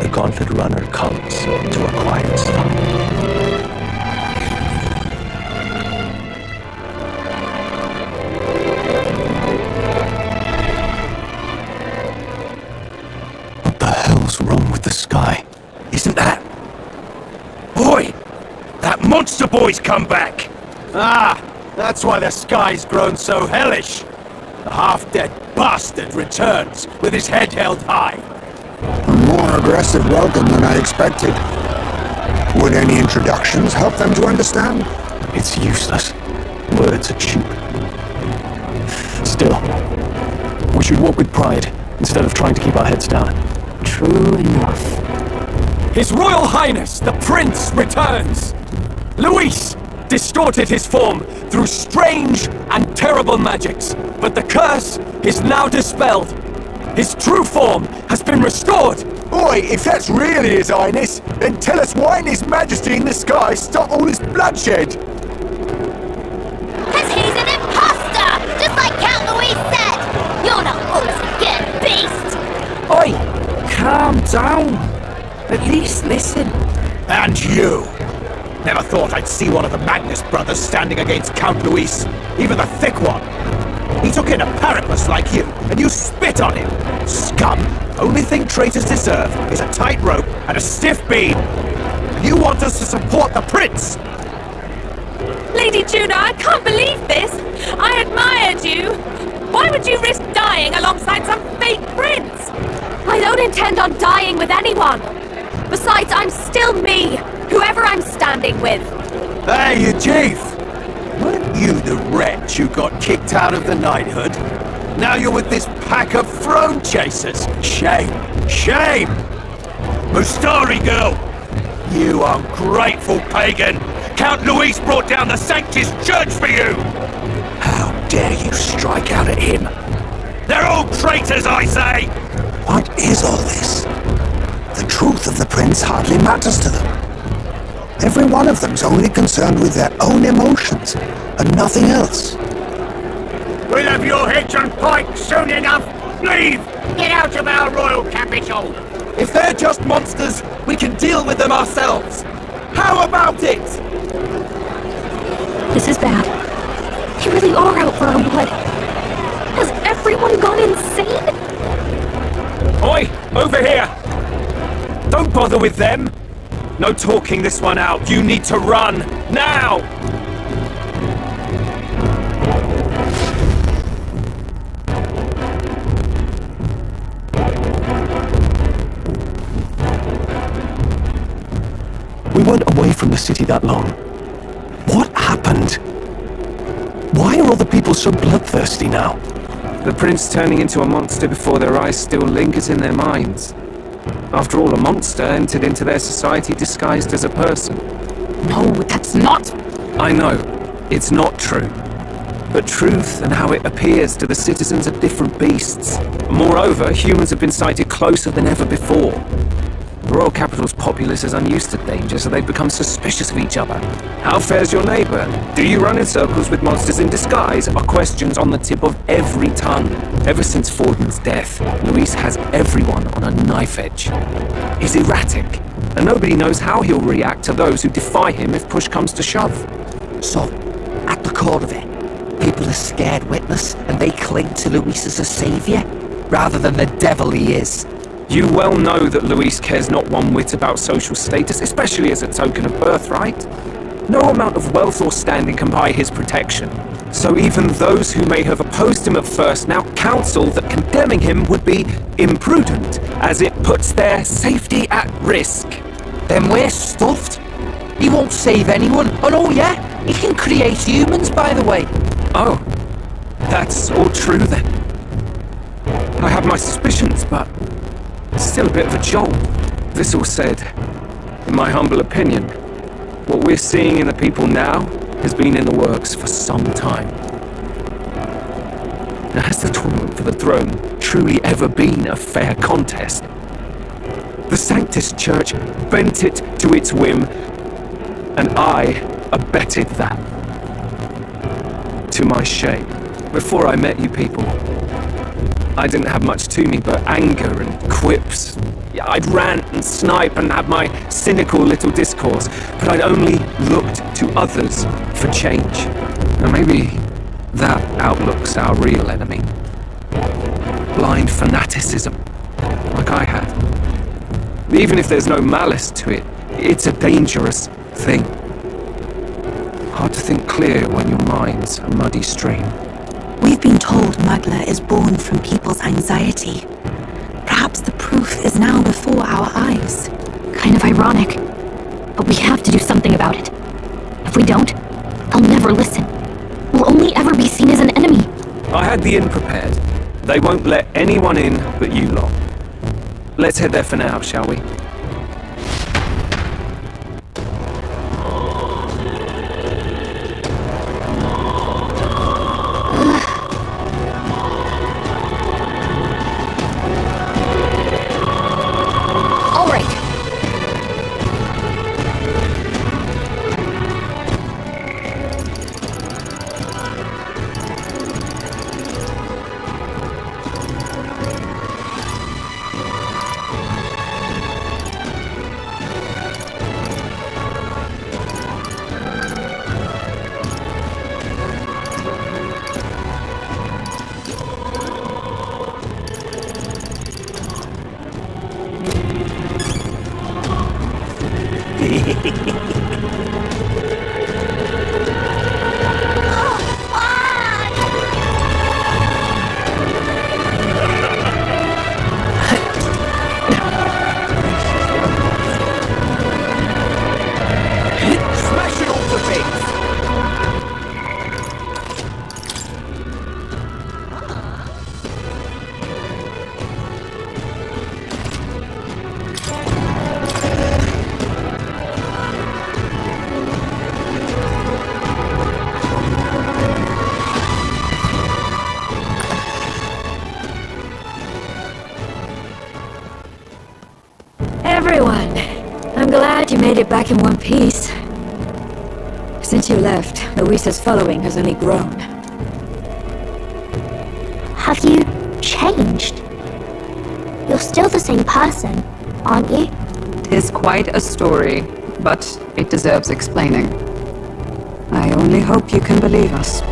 the Gauntlet Runner comes to a quiet stop. Isn't that... Boy! That monster boy's come back! Ah! That's why the sky's grown so hellish! The half-dead bastard returns with his head held high. A more aggressive welcome than I expected. Would any introductions help them to understand? It's useless. Words are cheap. Still, we should walk with pride instead of trying to keep our heads down. True enough. His Royal Highness, the Prince, returns! Luis distorted his form through strange and terrible magics, but the curse is now dispelled. His true form has been restored! Oi, if that's really His Highness, then tell us why His Majesty in the sky stopped all this bloodshed! Cause he's an imposter! Just like Count Louis said! You're not always a good beast! Oi! Calm down! At least listen. And you! Never thought I'd see one of the Magnus brothers standing against Count Luis, even the thick one. He took in a Pericles like you, and you spit on him. Scum! Only thing traitors deserve is a tight rope and a stiff beam. And you want us to support the prince? Lady Juno, I can't believe this! I admired you! Why would you risk dying alongside some fake prince? I don't intend on dying with anyone! Besides, I'm still me, whoever I'm standing with. Hey, you chief! Weren't you the wretch who got kicked out of the knighthood? Now you're with this pack of throne chasers! Shame! Shame! Mustari girl! You ungrateful pagan! Count Luis brought down the Sanctus Church for you! How dare you strike out at him? They're all traitors, I say! What is all this? The truth of the prince hardly matters to them. Every one of them's only concerned with their own emotions, and nothing else. We'll have your heads on pike soon enough! Leave! Get out of our royal capital! If they're just monsters, we can deal with them ourselves! How about it? This is bad. They really are out for our blood. Has everyone gone insane? Oi! Over here! Don't bother with them! No talking this one out. You need to run! Now! We weren't away from the city that long. What happened? Why are all the people so bloodthirsty now? The prince turning into a monster before their eyes still lingers in their minds. After all, a monster entered into their society disguised as a person. No, that's not... I know, it's not true. But truth and how it appears to the citizens are different beasts. Moreover, humans have been sighted closer than ever before. The royal capital's populace is unused to danger, so they've become suspicious of each other. How fares your neighbor? Do you run in circles with monsters in disguise? Are questions on the tip of every tongue. Ever since Fordman's death, Luis has everyone on a knife edge. He's erratic, and nobody knows how he'll react to those who defy him if push comes to shove. So, at the core of it, people are scared witless, and they cling to Luis as a savior, rather than the devil he is. You well know that Luis cares not one whit about social status, especially as a token of birthright. No amount of wealth or standing can buy his protection. So even those who may have opposed him at first now counsel that condemning him would be imprudent, as it puts their safety at risk. Then we're stuffed. He won't save anyone. Oh no, yeah, he can create humans, by the way. Oh, that's all true then. I have my suspicions, but still a bit of a jolt. This all said, in my humble opinion, what we're seeing in the people now has been in the works for some time. Now, has the tournament for the throne truly ever been a fair contest? The Sanctus Church bent it to its whim, and I abetted that. To my shame, before I met you people, I didn't have much to me but anger and quips. I'd rant and snipe and have my cynical little discourse, but I'd only looked to others for change. Now maybe that outlook's our real enemy. Blind fanaticism, like I had. Even if there's no malice to it, it's a dangerous thing. Hard to think clear when your mind's a muddy stream. We've been told Magla is born from people's anxiety. Perhaps the proof is now before our eyes. Kind of ironic. But we have to do something about it. If we don't, they'll never listen. We'll only ever be seen as an enemy. I had the inn prepared. They won't let anyone in but you lot. Let's head there for now, shall we? Everyone, I'm glad you made it back in one piece. Since you left, Luisa's following has only grown. Have you changed? You're still the same person, aren't you? 'Tis quite a story, but it deserves explaining. I only hope you can believe us.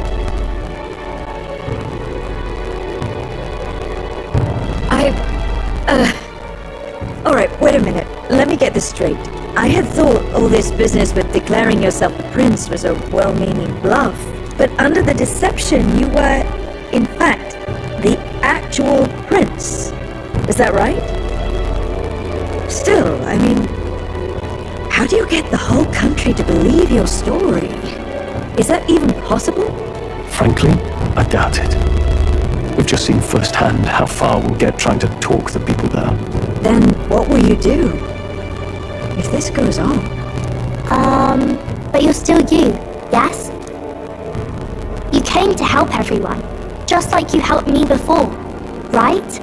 Alright, wait a minute. Let me get this straight. I had thought all this business with declaring yourself the prince was a well-meaning bluff, but under the deception you were, in fact, the actual prince. Is that right? Still, I mean, how do you get the whole country to believe your story? Is that even possible? Frankly, I doubt it. We've just seen firsthand how far we'll get trying to talk the people down. Then what will you do if this goes on? But you're still you, yes? You came to help everyone, just like you helped me before, right?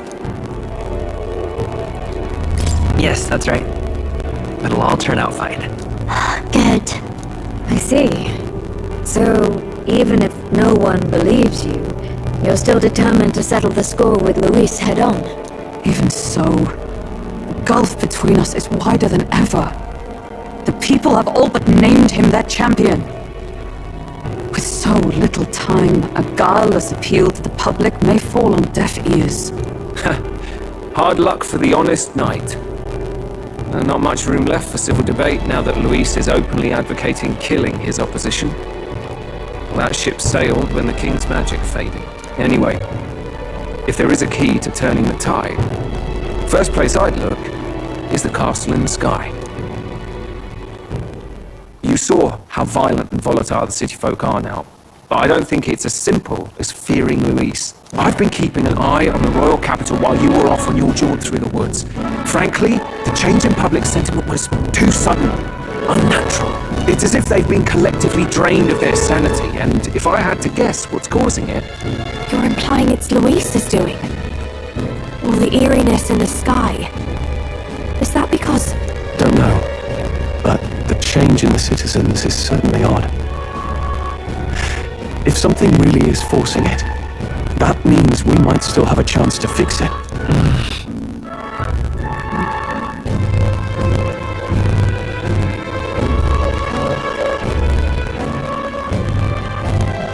Yes, that's right. It'll all turn out fine. Good. I see. So, even if no one believes you, you're still determined to settle the score with Luis head on? Even so, the gulf between us is wider than ever. The people have all but named him their champion. With so little time, a guileless appeal to the public may fall on deaf ears. Hard luck for the honest knight. Not much room left for civil debate now that Luis is openly advocating killing his opposition. That ship sailed when the king's magic faded. Anyway, if there is a key to turning the tide, first place I'd look is the castle in the sky. You saw how violent and volatile the city folk are now, but I don't think it's as simple as fearing Luis. I've been keeping an eye on the royal capital while you were off on your jaunt through the woods. Frankly, the change in public sentiment was too sudden, unnatural. It's as if they've been collectively drained of their sanity, and if I had to guess what's causing it... You're implying it's Luis's doing? All the eeriness in the sky. Is that because... Don't know, but the change in the citizens is certainly odd. If something really is forcing it, that means we might still have a chance to fix it.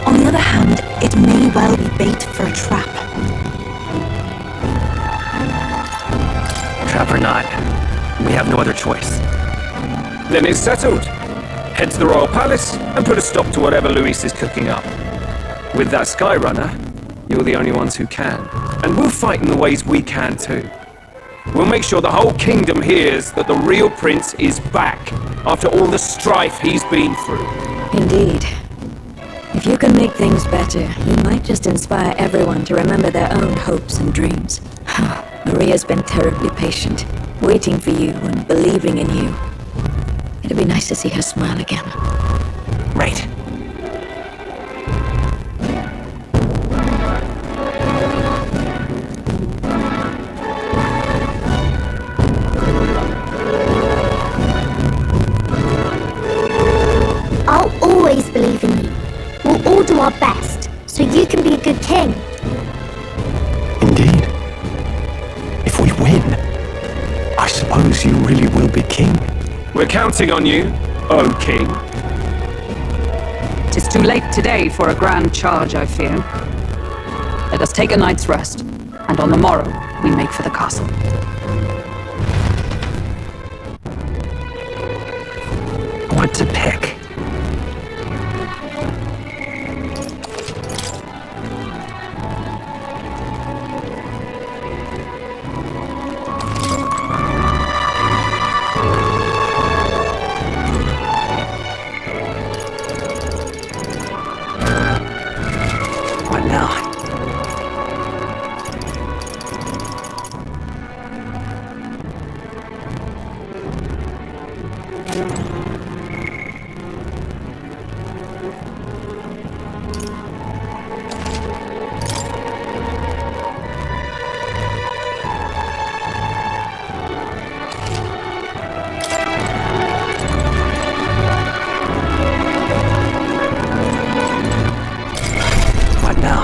On the other hand, it may well be bait for a trap. Trap or not, we have no other choice. Then it's settled. Head to the royal palace and put a stop to whatever Luis is cooking up. With that Skyrunner, you're the only ones who can. And we'll fight in the ways we can too. We'll make sure the whole kingdom hears that the real prince is back after all the strife he's been through. Indeed. If you can make things better, you might just inspire everyone to remember their own hopes and dreams. Maria's been terribly patient, waiting for you and believing in you. It'd be nice to see her smile again. Right. I'll always believe in you. We'll all do our best, so you can be a good king. Indeed. If we win, I suppose you really will be king. We're counting on you, O King. Tis too late today for a grand charge, I fear. Let us take a night's rest, and on the morrow we make for the castle. What to pick? What now? What now?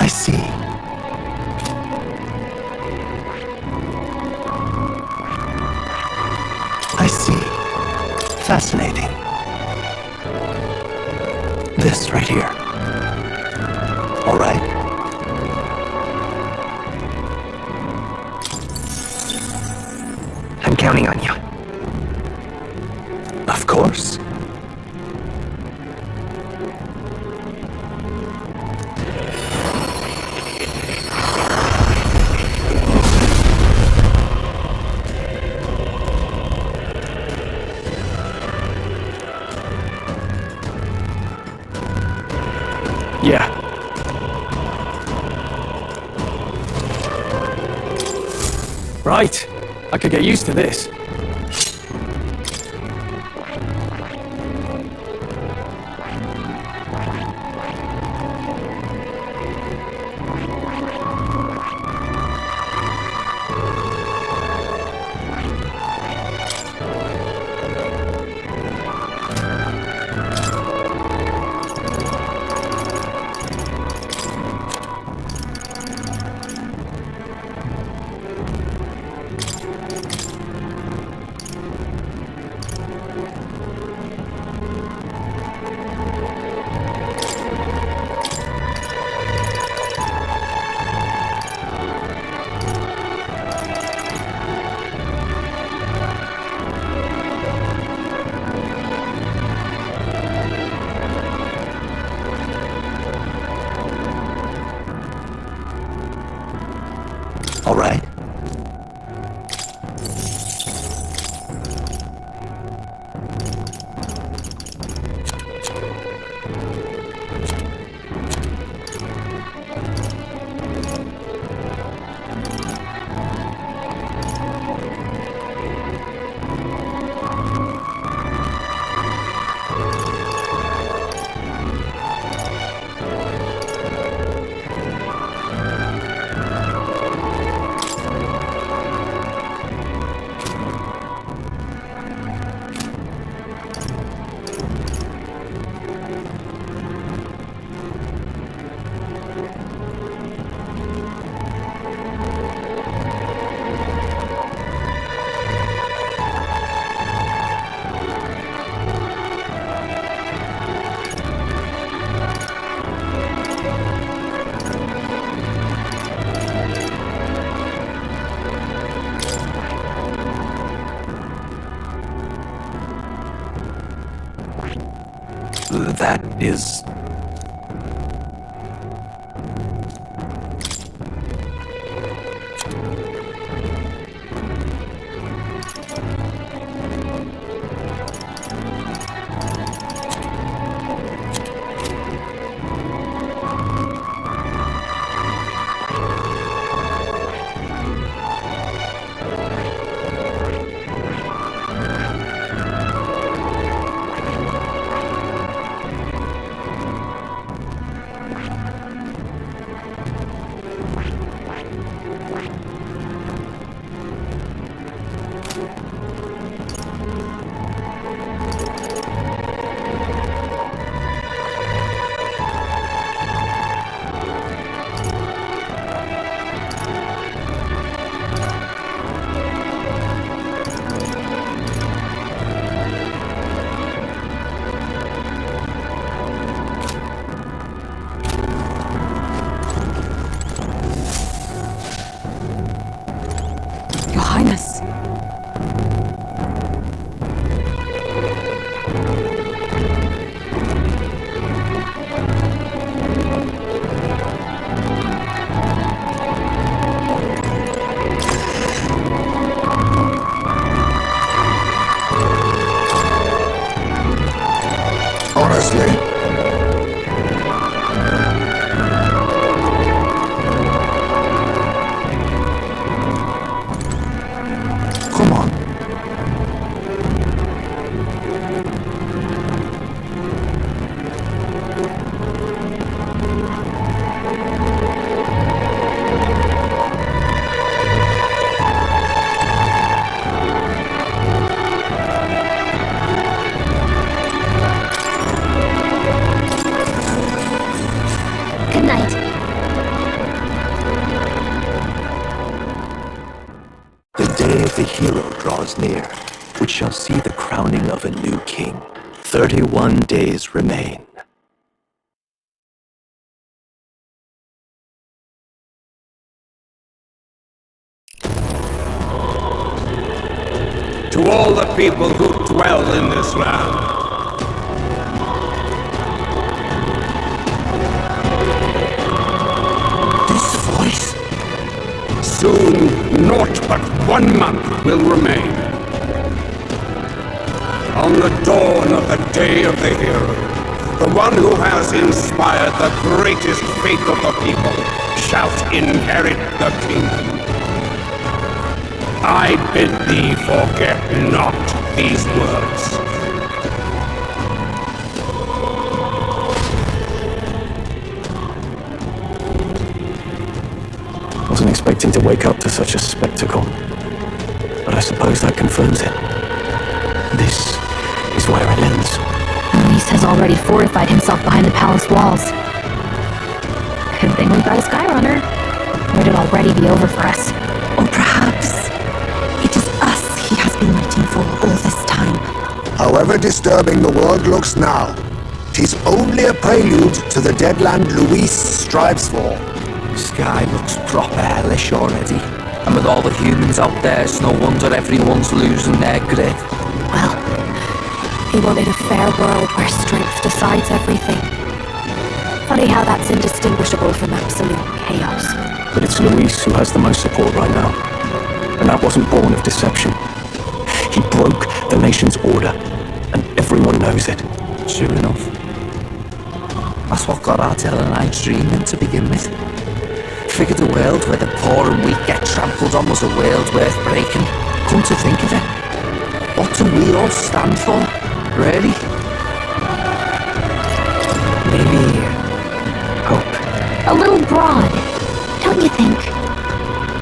I see. I see. Fascinating. This right here. All right. I'm counting on you. Of course. Yeah. Right. I could get used to this. All right. That is... Your Highness. Honestly. Come on. Good night. The day of the hero draws near, which shall see the crowning of a new king. 31 days remain. To all the people who dwell in this land, this voice. Soon, naught but 1 month will remain. On the dawn of the day of the hero, the one who has inspired the greatest faith of the people shall inherit the kingdom. I bid thee forget not these words. Wasn't expecting to wake up to such a spectacle, but I suppose that confirms it. This is where it ends. Luis has already fortified himself behind the palace walls. Good thing we brought a Skyrunner. Or it'd already be over for us. Or perhaps it is us he has been waiting for all this time. However disturbing the world looks now, 'tis only a prelude to the deadland Luis strives for. Sky looks proper hellish already. And with all the humans out there, it's no wonder everyone's losing their grip. Well, he wanted a fair world where strength decides everything. Funny how that's indistinguishable from absolute chaos. but it's Luis who has the most support right now. And that wasn't born of deception. He broke the nation's order, and everyone knows it. Sure enough. That's what got Artel and I dreaming to begin with. Figured a world where the poor and weak get trampled on was a world worth breaking. Come to think of it, what do we all stand for, really? Maybe hope. A little broad, don't you think?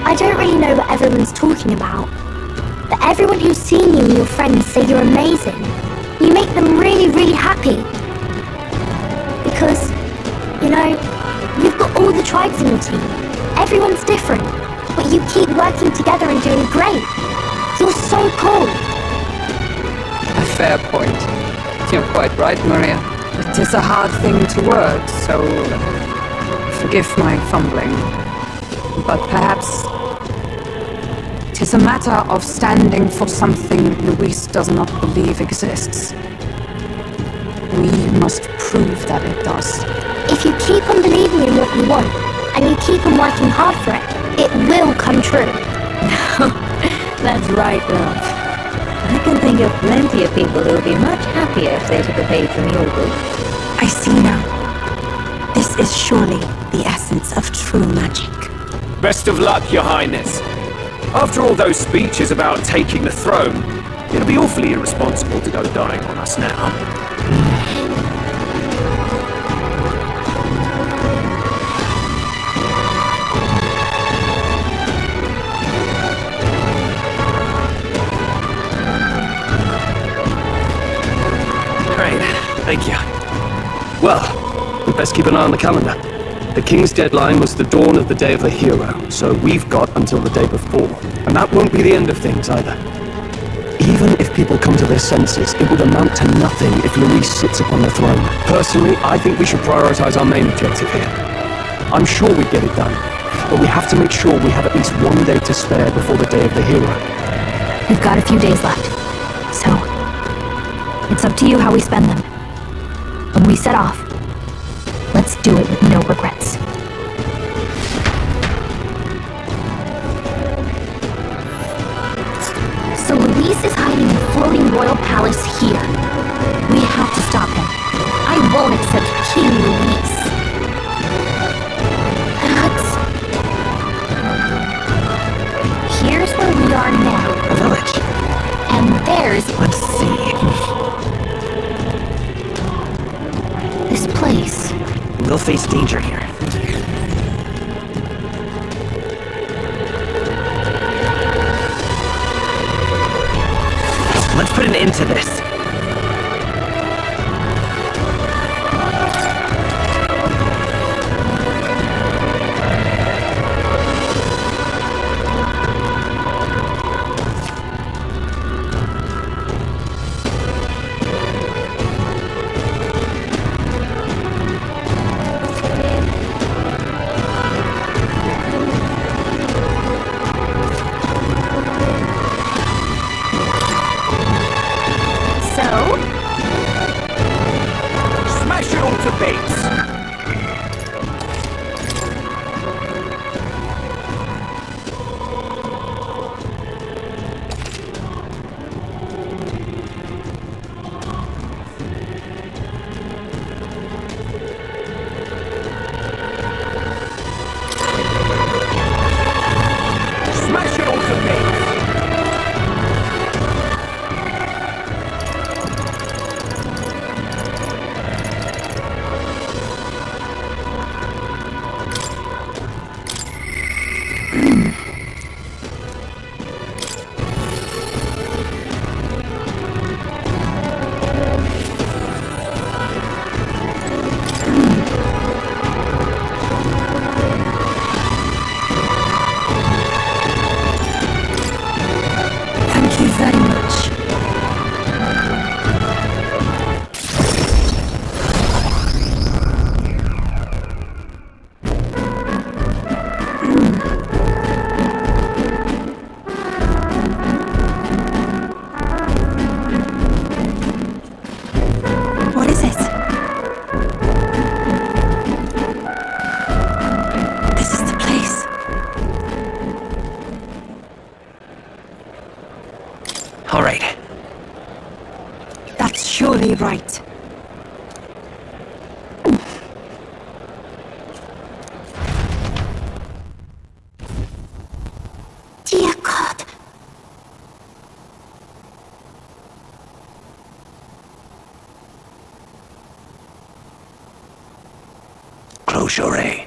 I don't really know what everyone's talking about, but everyone who's seen you and your friends say you're amazing. You make them really, really happy. Because, you know, you've got all the tribes in your team. Everyone's different, but you keep working together and doing great. You're so cool. A fair point. You're quite right, Maria. It is a hard thing to word, so forgive my fumbling. But perhaps it is a matter of standing for something Luis does not believe exists. We must prove that it does. If you keep on believing in what you want, and you keep on working hard for it, it will come true. That's right, love. I can think of plenty of people who would be much happier if they took a page from your book. I see now. This is surely the essence of true magic. Best of luck, Your Highness. After all those speeches about taking the throne, it'll be awfully irresponsible to go dying on us now. Thank you. Well, we best keep an eye on the calendar. The king's deadline was the dawn of the day of the hero, so we've got until the day before. And that won't be the end of things either. Even if people come to their senses, it would amount to nothing if Luis sits upon the throne. Personally, I think we should prioritize our main objective here. I'm sure we'd get it done, but we have to make sure we have at least one day to spare before the day of the hero. We've got a few days left, so it's up to you how we spend them. When we set off, let's do it with no regrets. So Luis is hiding in the floating royal palace here. We have to stop him. I won't accept King Luis. Here's where we are now. A village. And there's... Let's see. This place. We'll face danger here. Let's put an end to this. surely right. Dear God. Close your eye.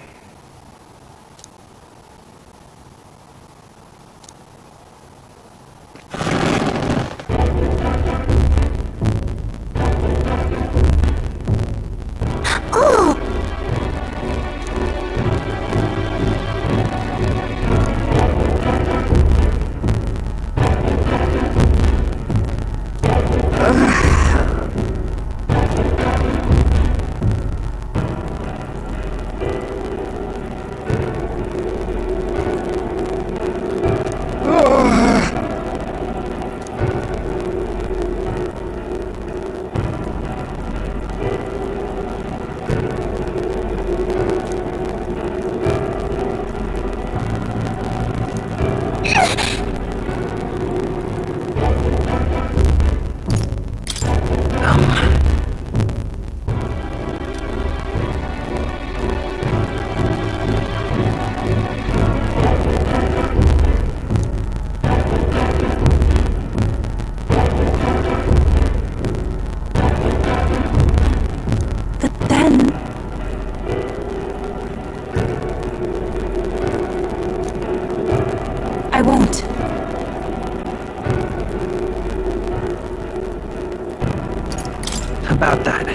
I won't. About that.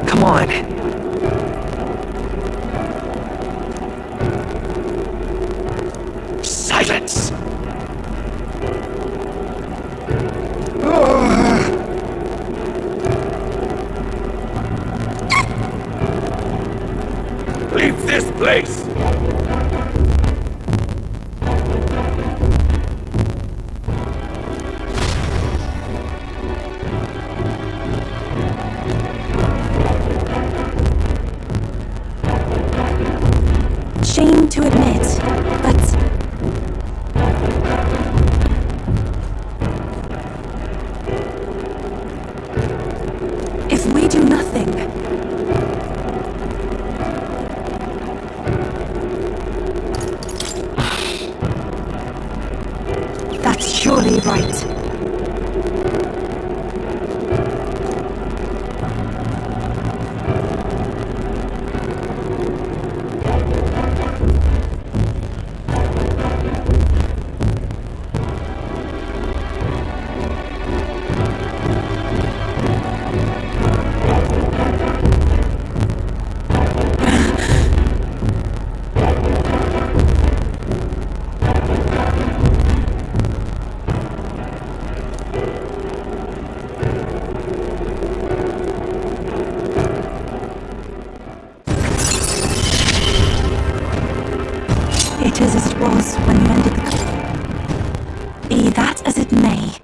Come on. Silence! Leave this place! Shame to admit, but if we do nothing, that's surely right. It is as it was when you ended the... Be that as it may.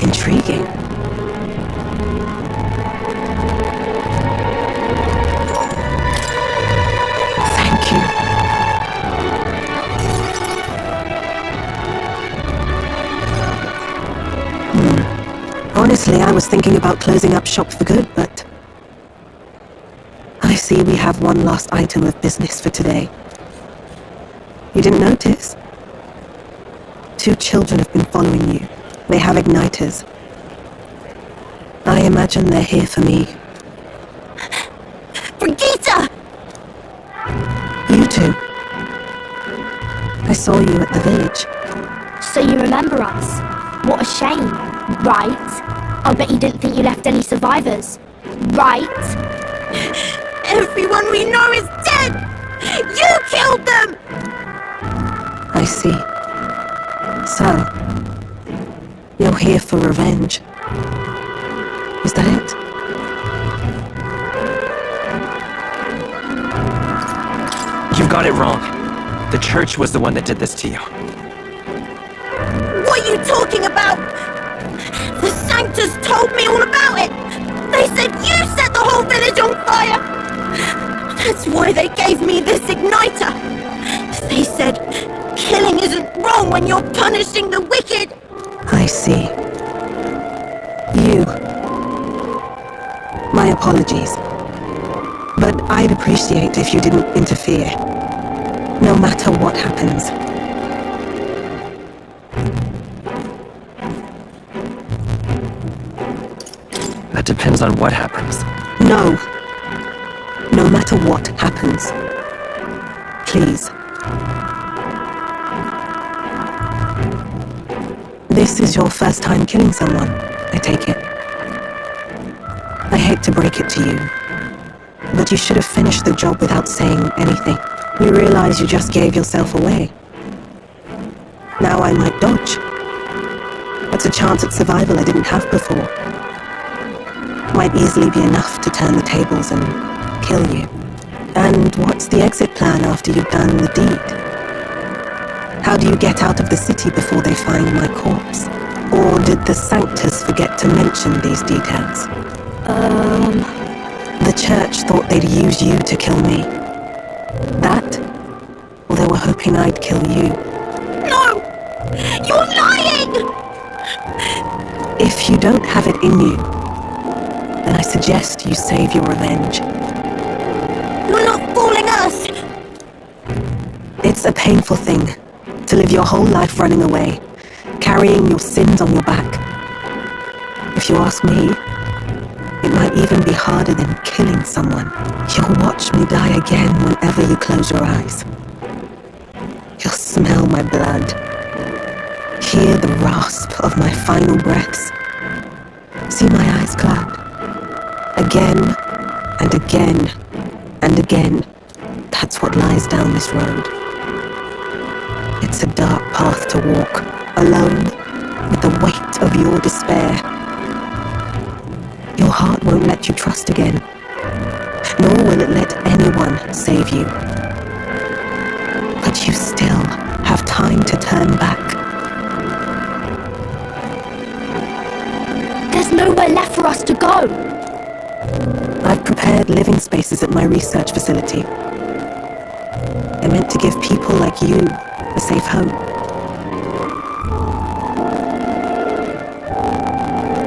Intriguing. Thank you. Honestly, I was thinking about closing up shop for good, but I see we have one last item of business for today. You didn't notice? 2 children have been following you. They have igniters. I imagine they're here for me. Brigitte! You two. I saw you at the village. So you remember us? What a shame, right? I'll bet you didn't think you left any survivors, right? Everyone we know is dead! You killed them! I see. So, you're here for revenge. Is that it? You've got it wrong. The church was the one that did this to you. What are you talking about? The Sanctus told me all about it! They said you set the whole village on fire! That's why they gave me this igniter! They said, killing isn't wrong when you're punishing the wicked! I see. You. My apologies. But I'd appreciate if you didn't interfere. No matter what happens. That depends on what happens. No. No matter what happens. Please. This is your first time killing someone, I take it. I hate to break it to you, but you should have finished the job without saying anything. You realize you just gave yourself away. Now I might dodge. That's a chance at survival I didn't have before. Might easily be enough to turn the tables and kill you. And what's the exit plan after you've done the deed? How do you get out of the city before they find my corpse? Or did the Sanctus forget to mention these details? The church thought they'd use you to kill me. That? Or they were hoping I'd kill you? No! You're lying! If you don't have it in you, then I suggest you save your revenge. You're not fooling us! It's a painful thing to live your whole life running away, carrying your sins on your back. If you ask me, it might even be harder than killing someone. You'll watch me die again whenever you close your eyes. You'll smell my blood, hear the rasp of my final breaths, see my eyes cloud. Again, and again, and again. That's what lies down this road. It's a dark path to walk, alone, with the weight of your despair. Your heart won't let you trust again, nor will it let anyone save you. But you still have time to turn back. There's nowhere left for us to go! I've prepared living spaces at my research facility. They're meant to give people like you a safe home.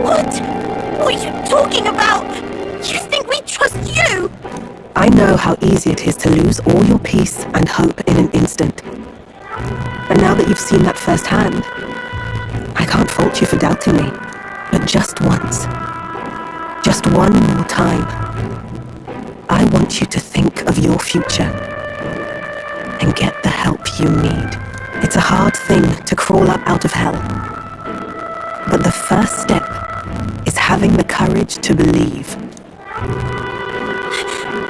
What? What are you talking about? You think we trust you? I know how easy it is to lose all your peace and hope in an instant. And now that you've seen that firsthand, I can't fault you for doubting me. But just once, just one more time, I want you to think of your future and get the help you need. It's a hard thing to crawl up out of hell. But the first step is having the courage to believe.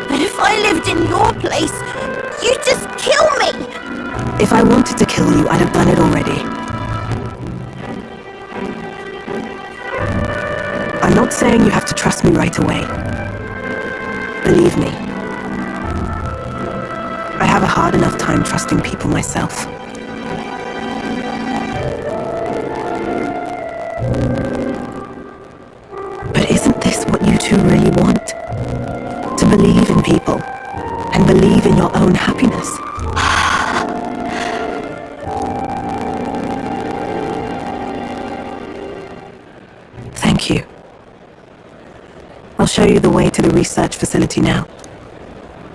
But if I lived in your place, you'd just kill me! If I wanted to kill you, I'd have done it already. I'm not saying you have to trust me right away. Believe me. I have a hard enough time trusting people myself. But isn't this what you two really want? To believe in people, and believe in your own happiness. Thank Thank you. I'll show you the way to the research facility now.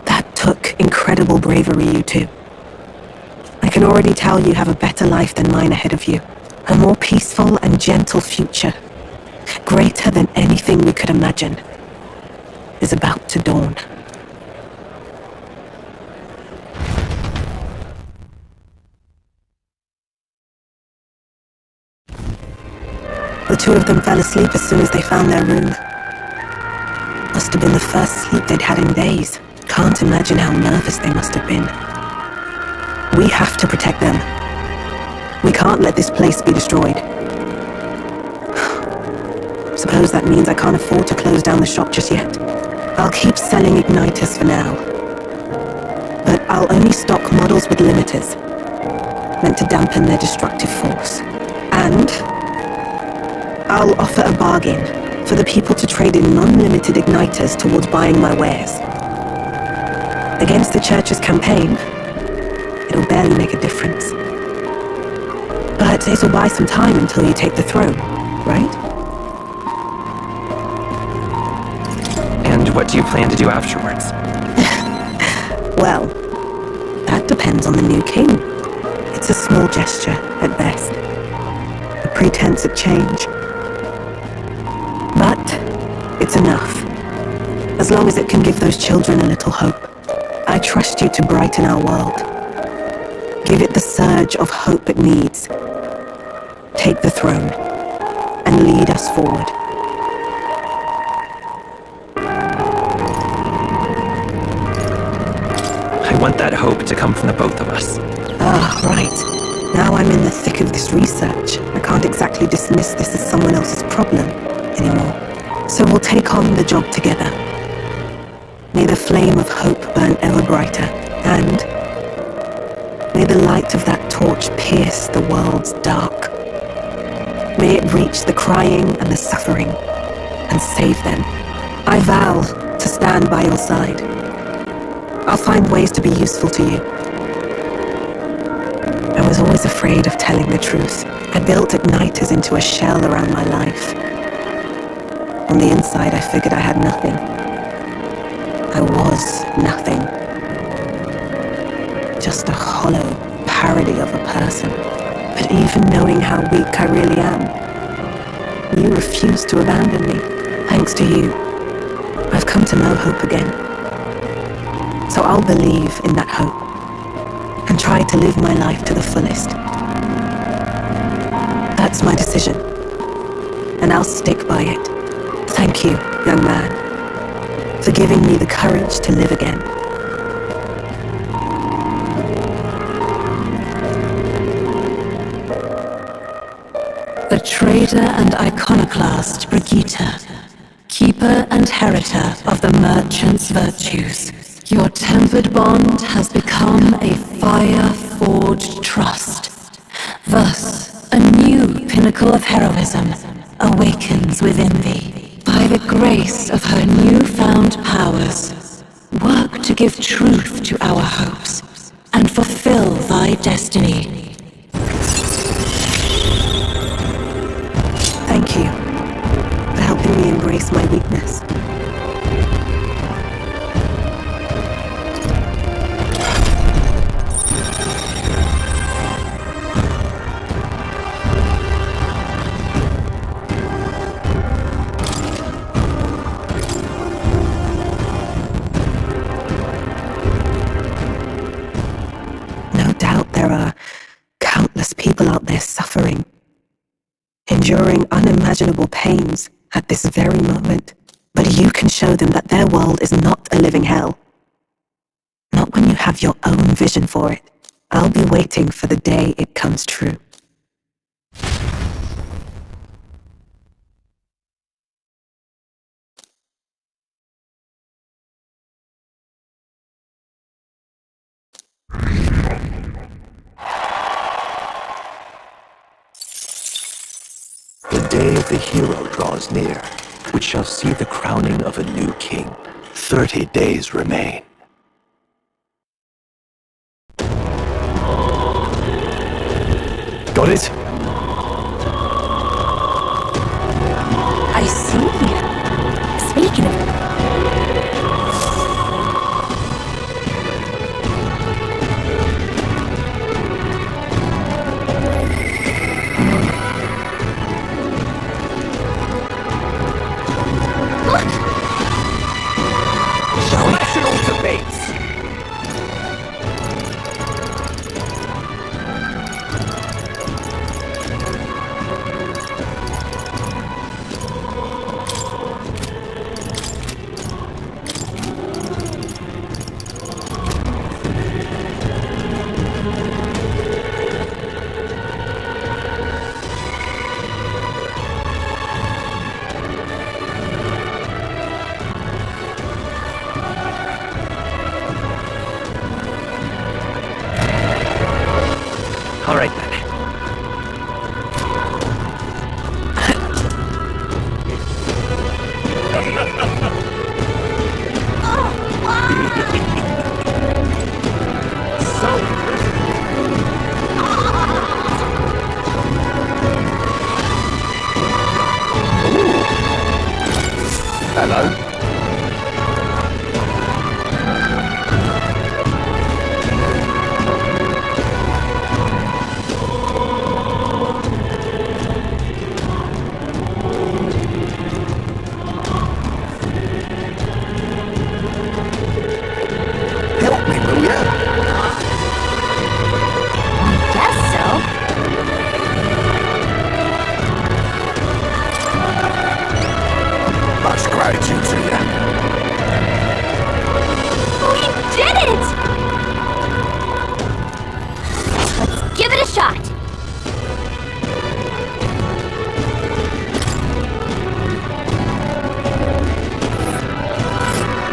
That took incredible bravery, you two. I can already tell you have a better life than mine ahead of you. A more peaceful and gentle future, greater than anything we could imagine, is about to dawn. The two of them fell asleep as soon as they found their room. Must have been the first sleep they'd had in days. Can't imagine how nervous they must have been. We have to protect them. We can't let this place be destroyed. Suppose that means I can't afford to close down the shop just yet. I'll keep selling igniters for now. But I'll only stock models with limiters, meant to dampen their destructive force. And I'll offer a bargain for the people to trade in non-limited igniters towards buying my wares. Against the Church's campaign, it'll barely make a difference. But it'll buy some time until you take the throne, right? And what do you plan to do afterwards? Well, that depends on the new king. It's a small gesture, at best. A pretense of change. But it's enough. As long as it can give those children a little hope. I trust you to brighten our world. Give it the surge of hope it needs. Take the throne and lead us forward. I want that hope to come from the both of us. Ah, right. Now I'm in the thick of this research. I can't exactly dismiss this as someone else's problem anymore. So we'll take on the job together. May the flame of hope burn ever brighter, and may the light of that torch pierce the world's dark. May it reach the crying and the suffering, and save them. I vow to stand by your side. I'll find ways to be useful to you. I was always afraid of telling the truth. I built igniters into a shell around my life. On the inside, I figured I had nothing. I was nothing. Just a hollow parody of a person. But even knowing how weak I really am, you refused to abandon me. Thanks to you, I've come to know hope again. So I'll believe in that hope and try to live my life to the fullest. That's my decision, and I'll stick by it. Thank you, young man, for giving me the courage to live again. The trader and iconoclast Brigitte, keeper and heriter of the merchant's virtues. Your tempered bond has become a fire-forged trust. Thus, a new pinnacle of heroism awakens within thee. By the grace of her newfound powers, work to give truth to our hopes and fulfill thy destiny. Thank you for helping me embrace my weakness. No doubt there are countless people out there suffering, enduring unimaginable pains at this very moment. But you can show them that their world is not a living hell. Not when you have your own vision for it. I'll be waiting for the day it comes true. The day of the hero draws near, which shall see the crowning of a new king. 30 days remain. Got it? see. Speaking of... All right then. Hello. Help me, will ya? Guess so. Much gratitude to ya. We did it! Let's give it a shot.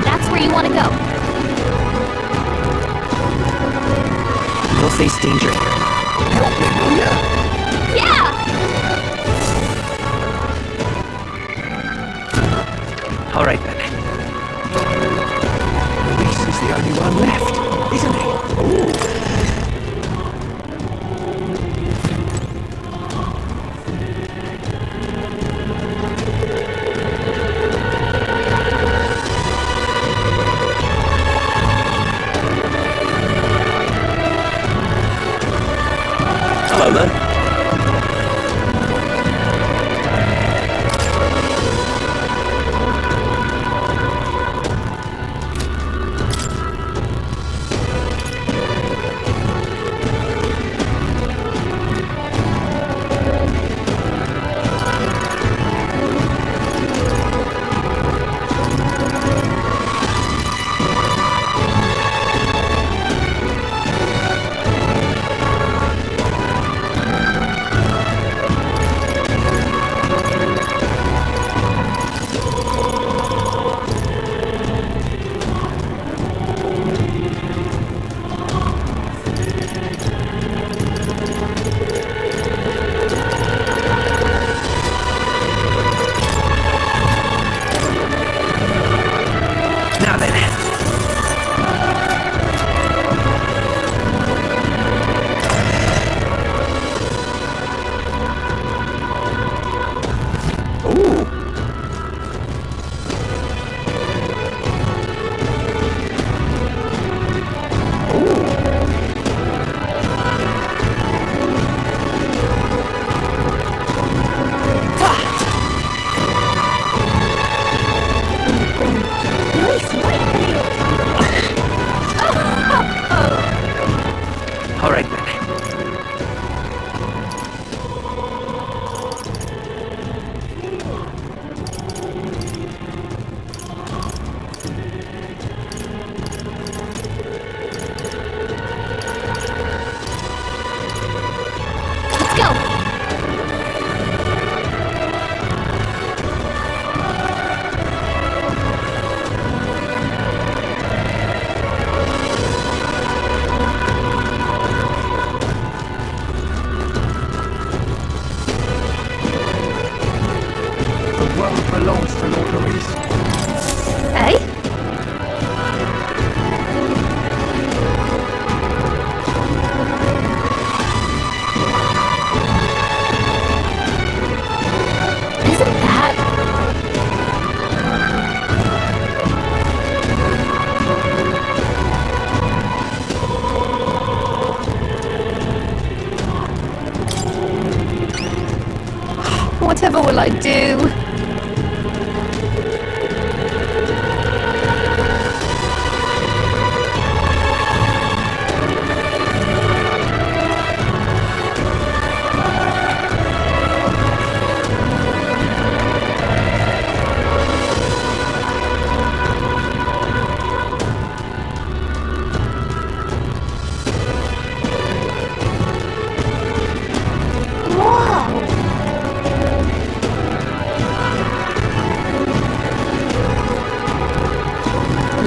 That's where you want to go. You'll face danger here. Help me, will ya? Yeah! All right then. Luis is the only one left, isn't he? Ooh. Hello there. Now then. All right then. Let's go! The world belongs to Lord Luis. Hey? Isn't that Whatever will I do?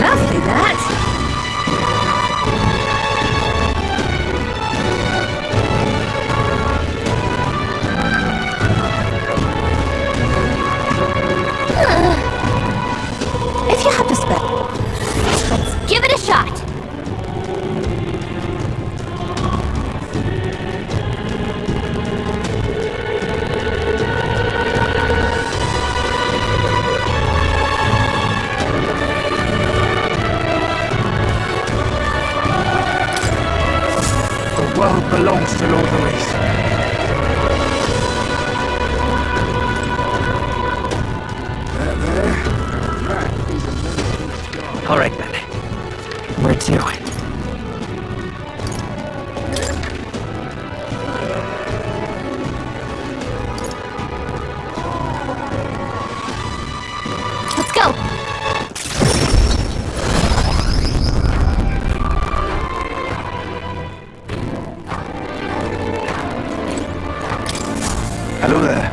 Lovely, that. If you have to spare, let's give it a shot. The world belongs to Lord Luis. All right, then. Where to? Let's go. Hello there.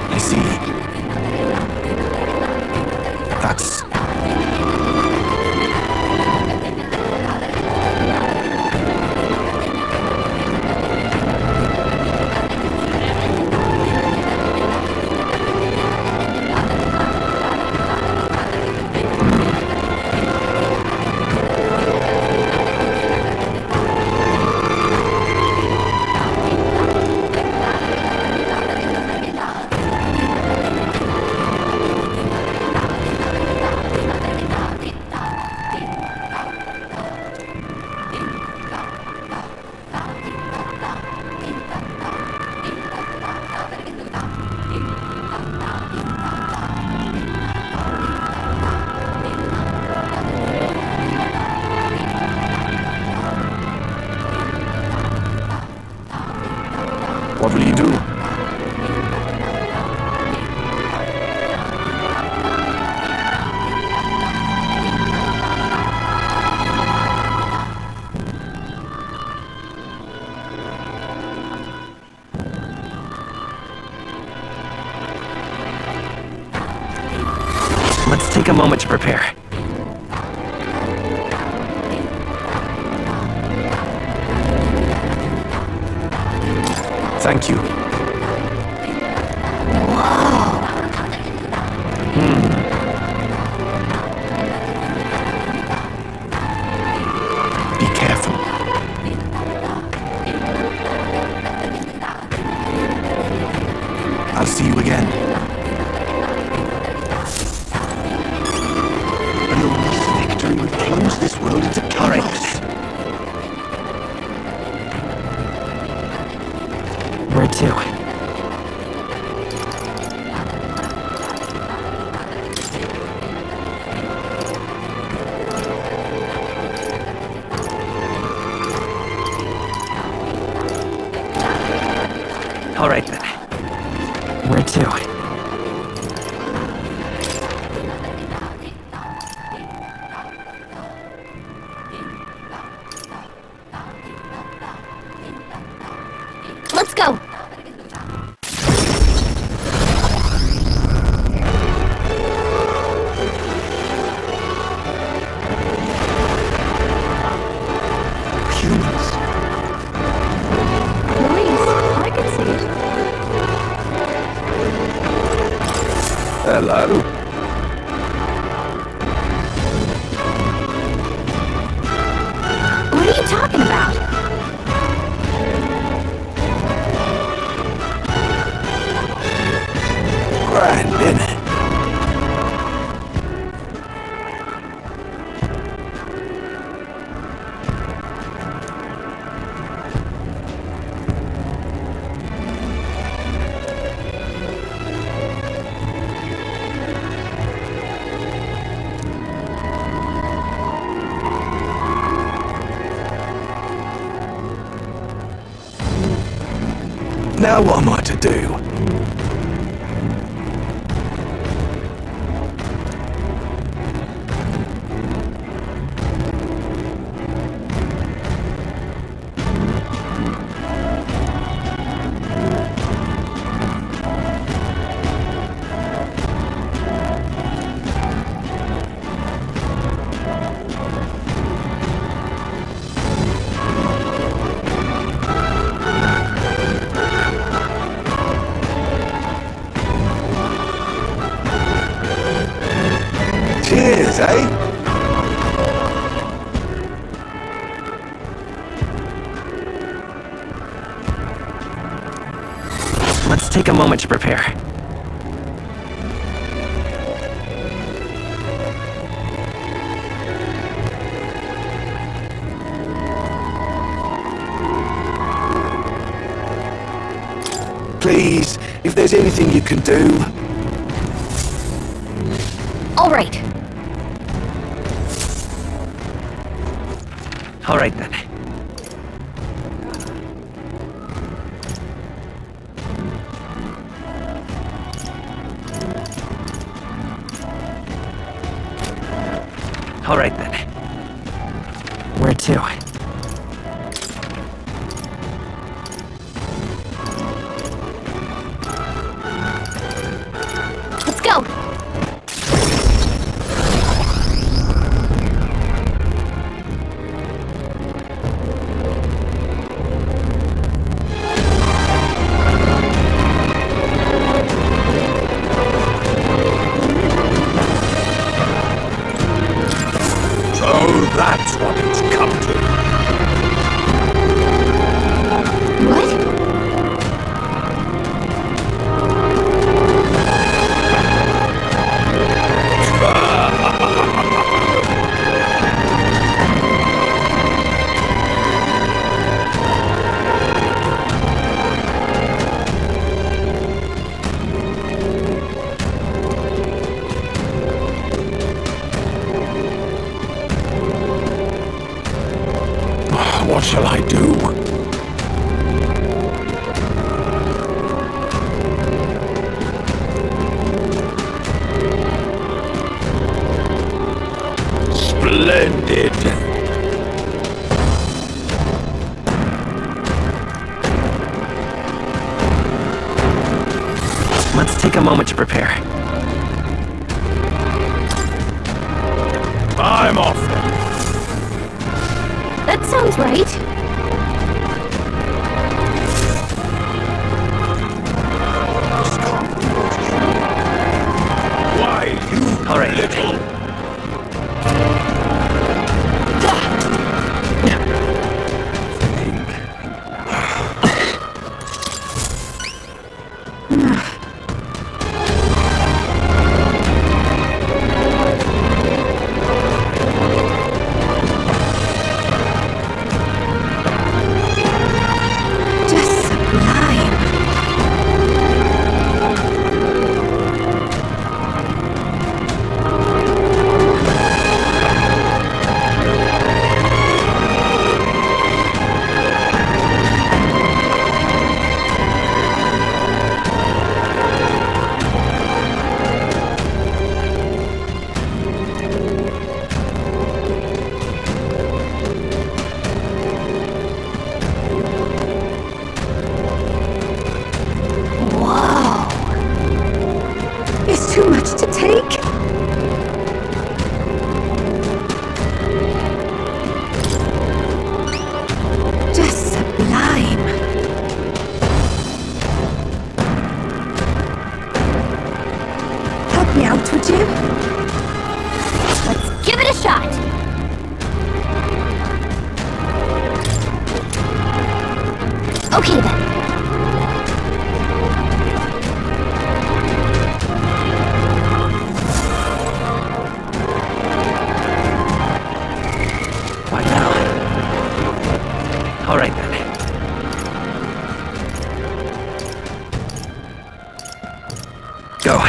I see. That's... What will you do? Let's take a moment to prepare. Thank you. Be careful. I'll see you again. A Luis victory would plunge this world into chaos. Where to? All right, then. Where to? Let's go. Hello. What are you talking about? Now what am I to do? Cheers, eh? Let's take a moment to prepare. Please, if there's anything you can do. All right. All right then. All right then. Where to? Let's go. So that's what it's come to. What? What shall I do? Splendid. Let's take a moment to prepare. I'm off. That sounds right. Why, you All right. little... Just sublime. Wow. It's too much to take. Just sublime. Help me out, would you? Let's give it a shot. Okay then. What now? All right then. Go.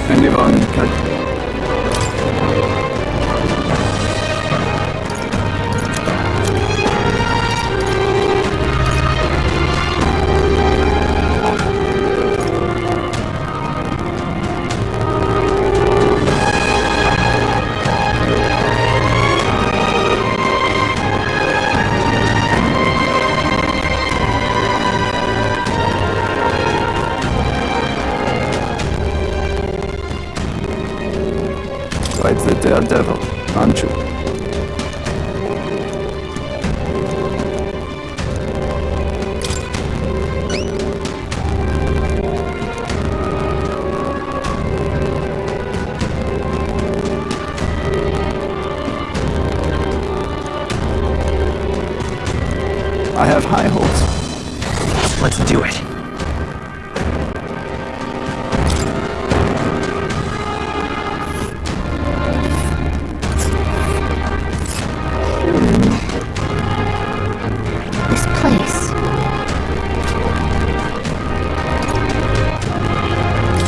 Anyone can... daredevil, aren't you? I have high hopes. Let's do it. This place.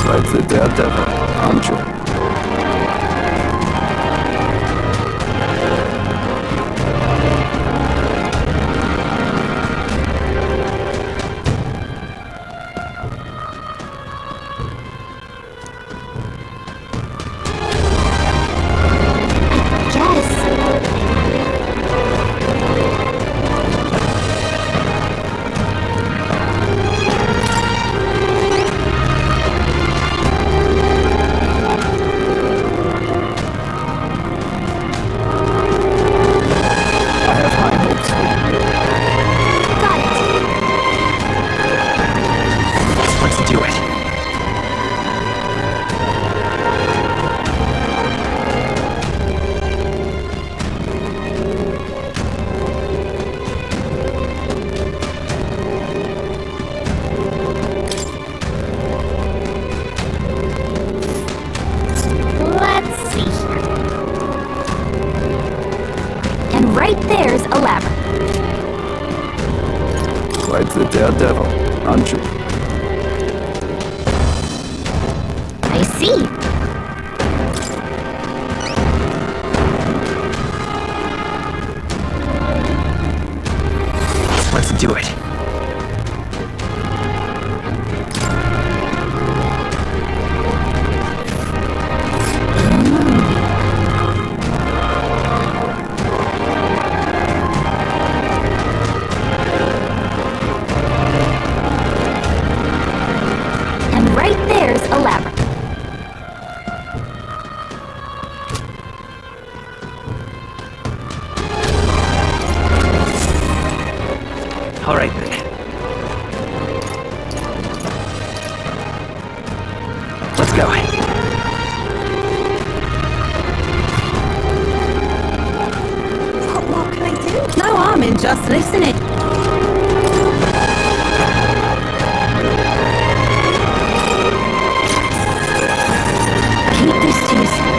Like the daredevil, aren't you? Let's do it. Let's see here. And right there's a labyrinth. Quite the daredevil, aren't you? I see. Let's do it. And right there's a labyrinth. All right, then. Let's go. What more can I do? No harm in just listening. Keep this to yourself.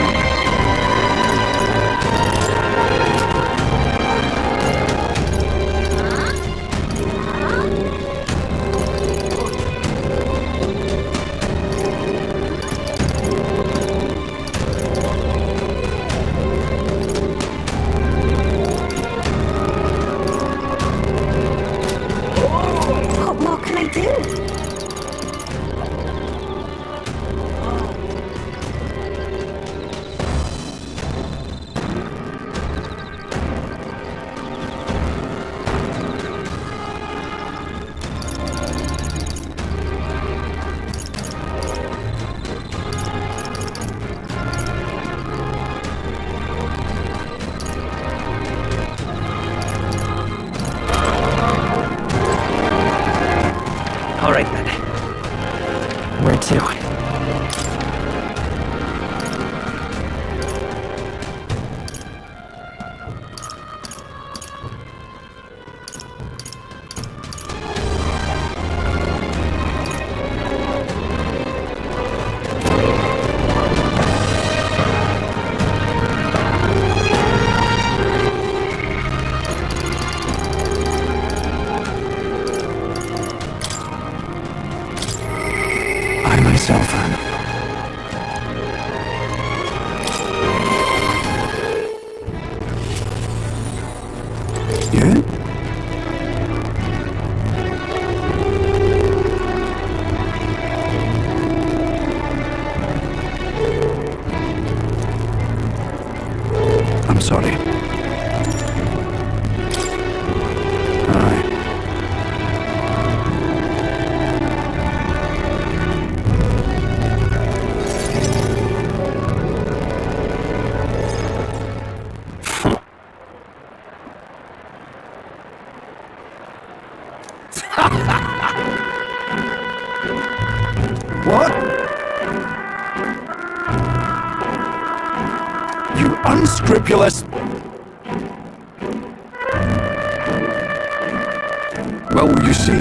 Well, you see...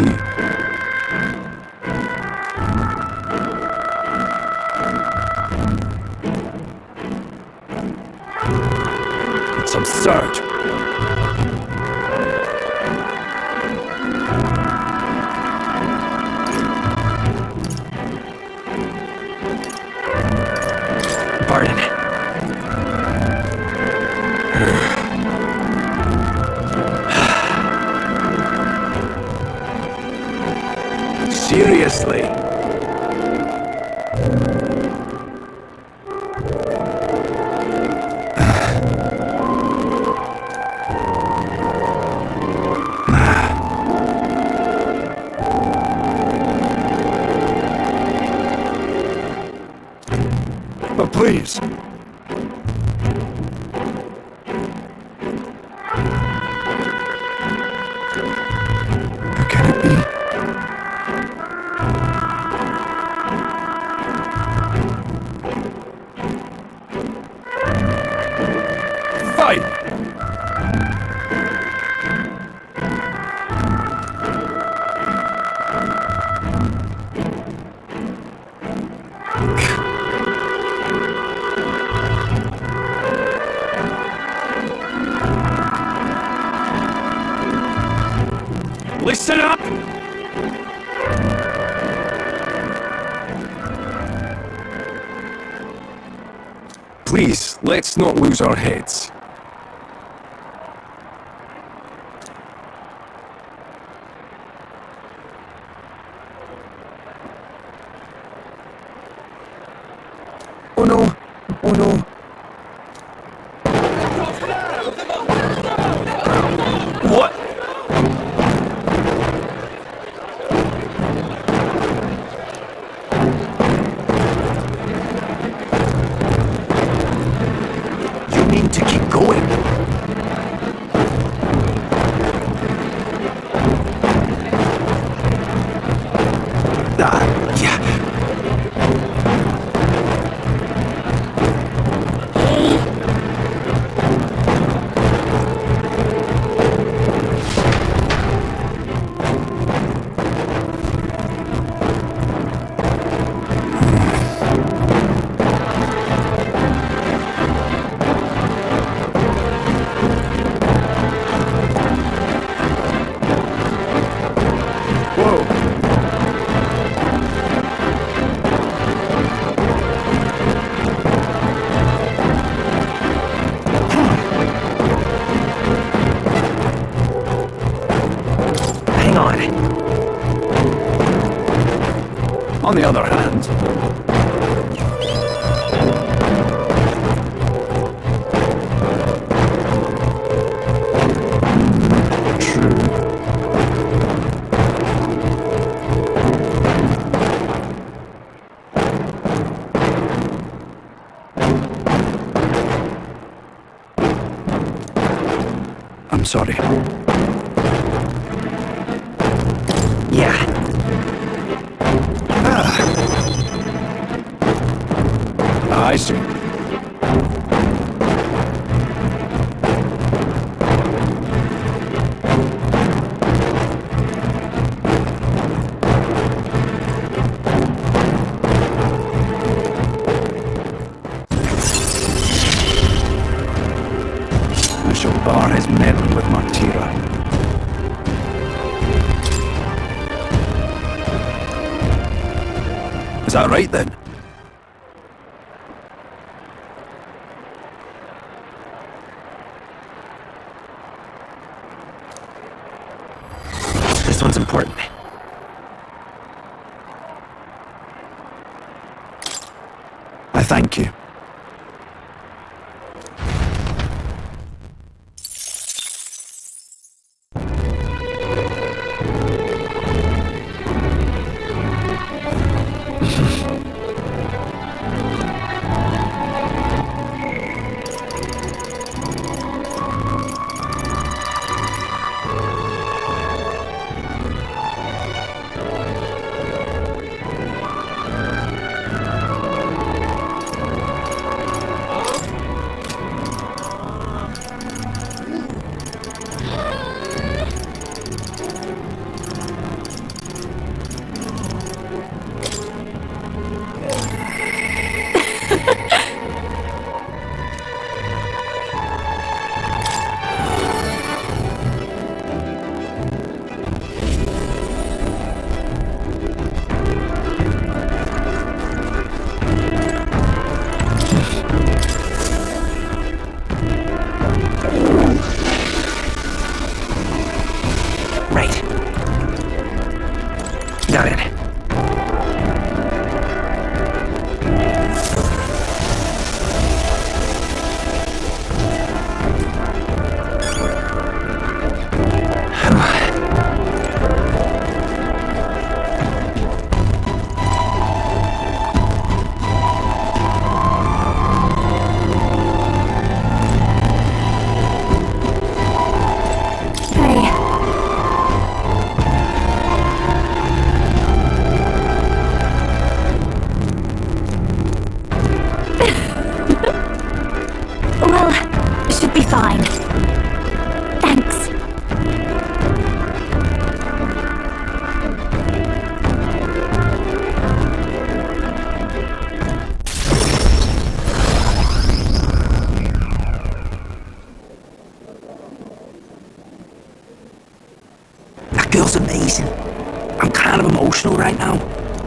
It's absurd. Pardon. Seriously? But please. How can it be? Fine. Listen up! Please, let's not lose our heads. Oh no! Oh no! What? You mean to keep going? Yeah. Hang on. On the other hand... True. I'm sorry. Yeah. I see. I shall bar his memory with Martira. Is that right then? This one's important. I thank you. feels amazing. I'm kind of emotional right now.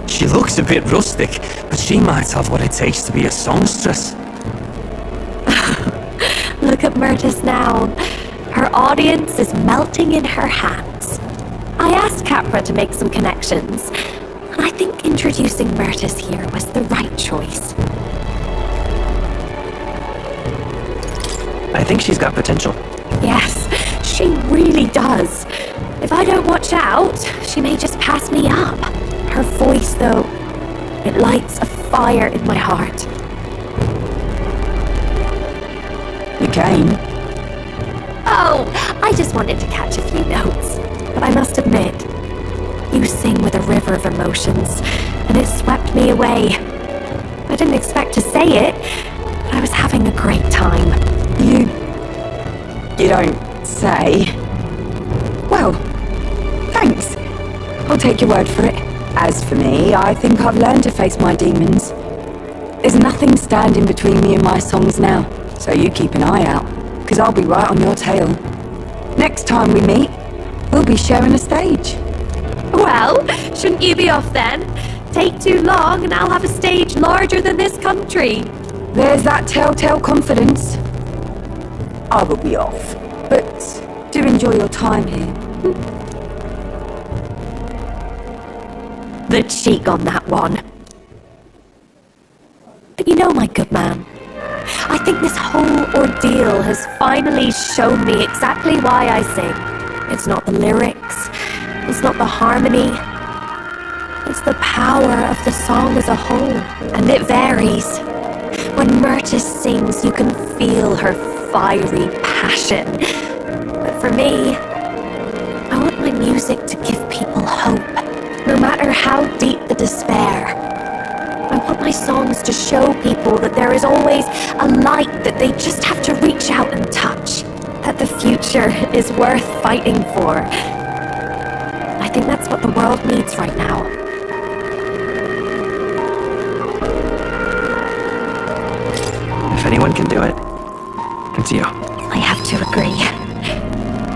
She looks a bit rustic, but she might have what it takes to be a songstress. Look at Myrtis now. Her audience is melting in her hands. I asked Capra to make some connections, and I think introducing Myrtis here was the right choice. I think she's got potential. Yes, she really does. If I don't watch out, she may just pass me up. Her voice, though, it lights a fire in my heart. You came? Oh, I just wanted to catch a few notes. But I must admit, you sing with a river of emotions, and it swept me away. I didn't expect to say it, but I was having a great time. You don't say. Well, thanks. I'll take your word for it. As for me, I think I've learned to face my demons. There's nothing standing between me and my songs now, so you keep an eye out, because I'll be right on your tail. Next time we meet, we'll be sharing a stage. Well, shouldn't you be off then? Take too long and I'll have a stage larger than this country. There's that telltale confidence. I will be off, but do enjoy your time here. The cheek on that one. But you know, my good man, I think this whole ordeal has finally shown me exactly why I sing. It's not the lyrics, it's not the harmony, it's the power of the song as a whole. And it varies. When Myrtis sings, you can feel her fiery passion. But for me, I want my music to give people hope, no matter how deep the despair. I want my songs to show people that there is always a light that they just have to reach out and touch. That the future is worth fighting for. I think that's what the world needs right now. If anyone can do it, it's you. I have to agree.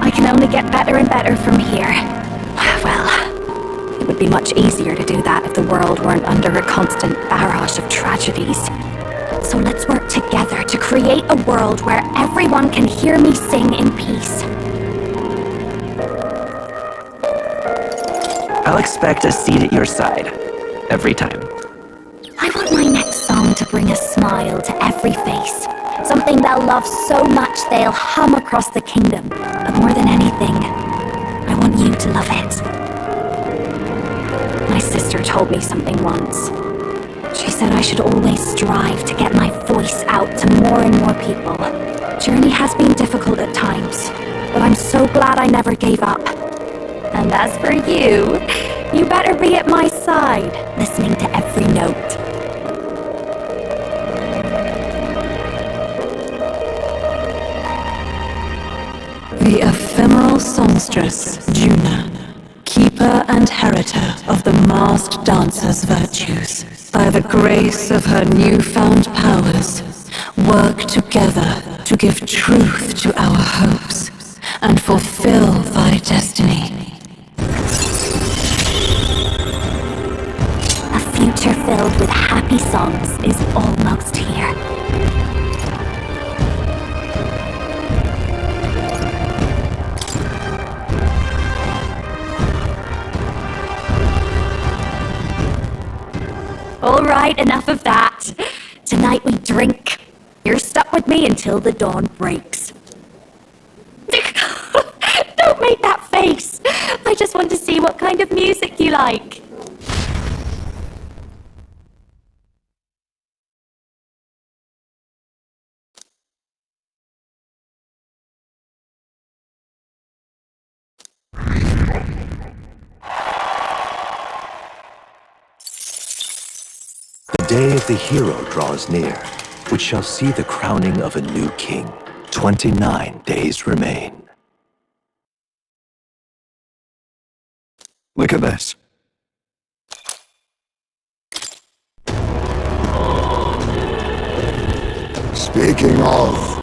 I can only get better and better from here. Well, it would be much easier to do that if the world weren't under a constant barrage of tragedies. So let's work together to create a world where everyone can hear me sing in peace. I'll expect a seat at your side. Every time. I want my next song to bring a smile to every face. Something they'll love so much they'll hum across the kingdom. But more than anything, I want you to love it. My sister told me something once. She said I should always strive to get my voice out to more and more people. Journey has been difficult at times, but I'm so glad I never gave up. And as for you, you better be at my side, listening to every note. The ephemeral songstress, Juna, keeper and heritor of the masked dancer's virtues, by the grace of her newfound powers, work together to give truth to our hopes and fulfill thy destiny. A future filled with happy songs is almost here. All right, enough of that. Tonight we drink. You're stuck with me until the dawn breaks. Don't make that face. I just want to see what kind of music you like. The day of the hero draws near, which shall see the crowning of a new king. 29 days remain. Look at this. Speaking of...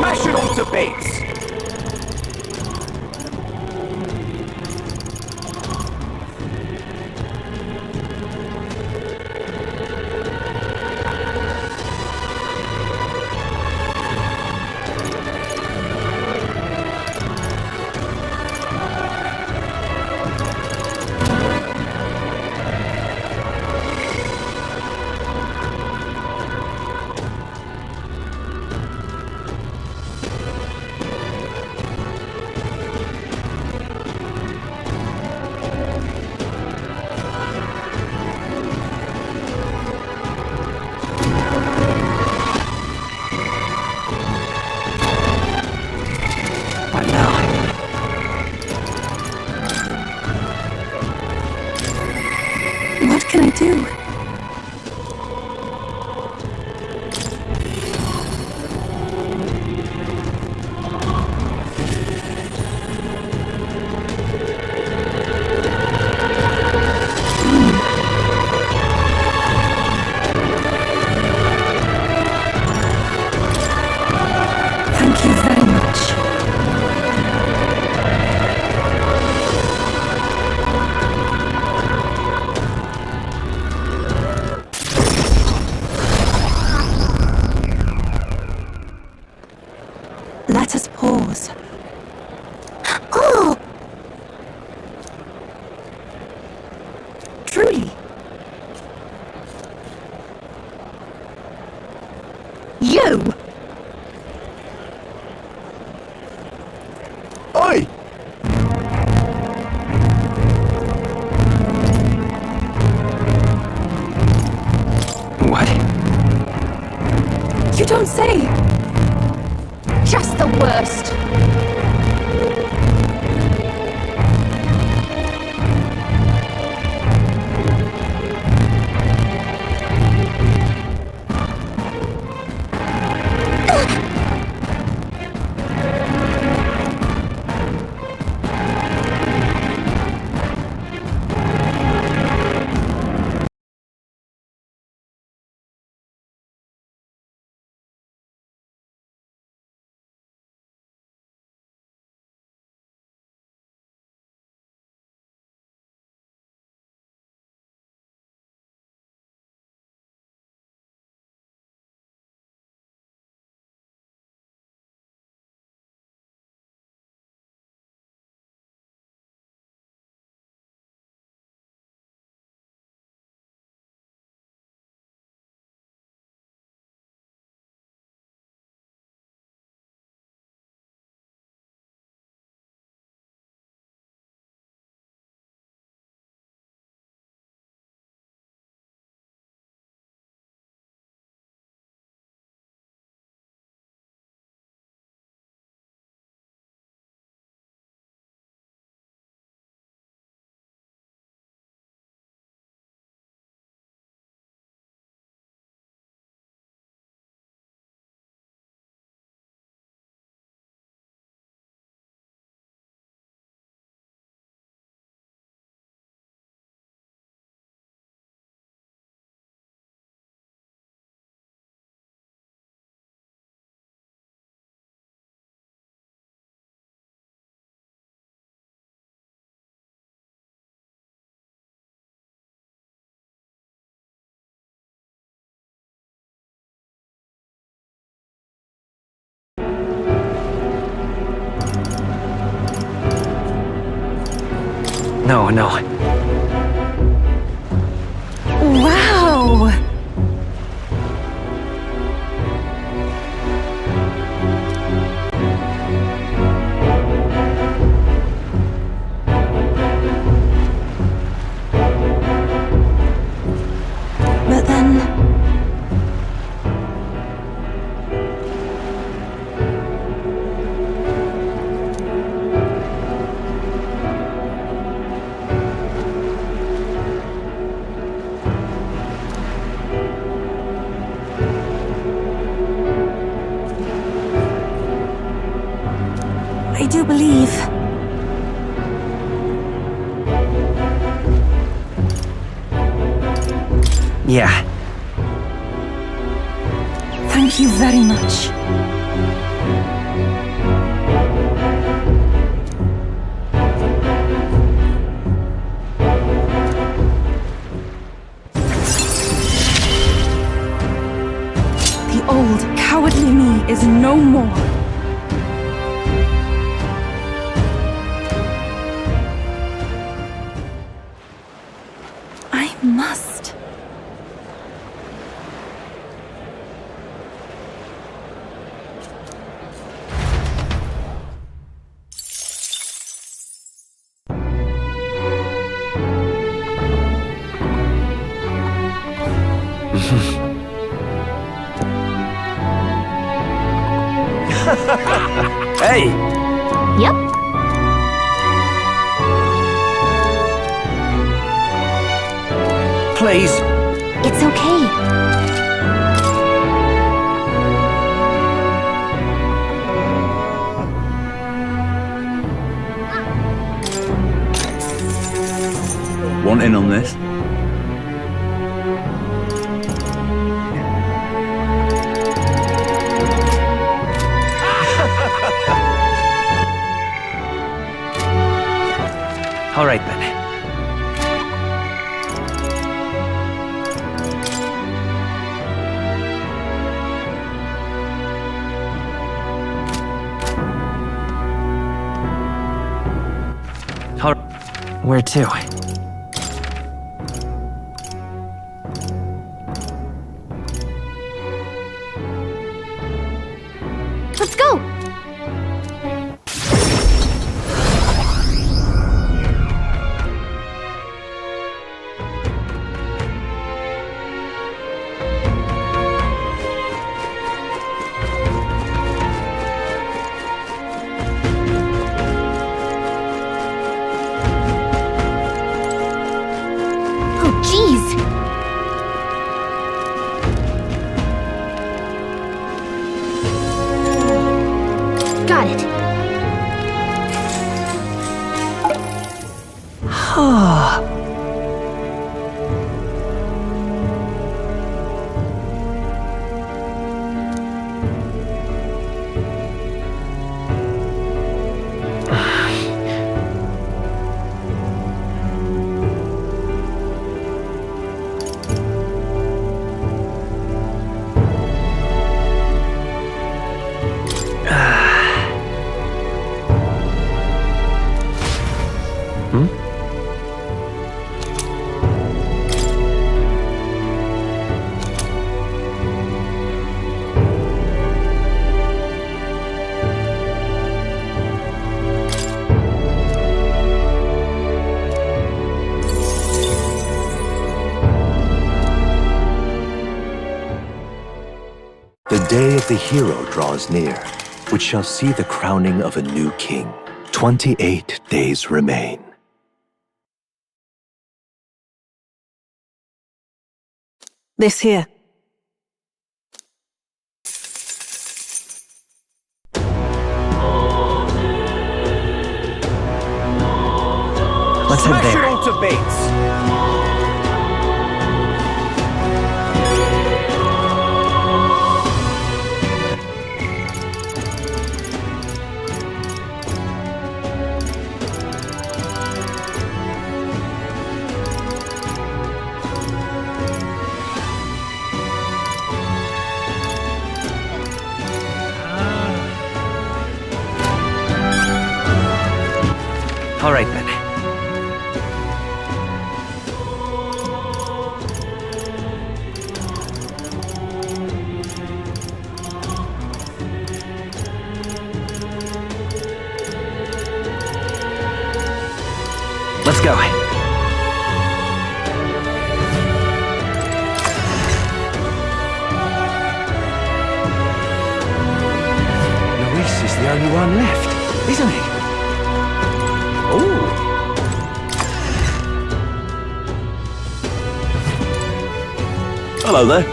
smash it all to bits! What can I do? Thank you very much. Let us pause. Oh! Truly. You! Oi! What? You don't say! Just the worst. No, no. Wow! But then... I do believe... Yeah. Thank you very much. more. I must. Hey! Yep. Please. It's okay. Want in on this? All right then. Where to? Let's go! Oh, jeez! Got it. The day of the hero draws near, which shall see the crowning of a new king. 28 days remain. This here. Let's head there. Smash it all to bits! All right then. Let's go. Luis is the only one left, isn't he? Oh. Hello there.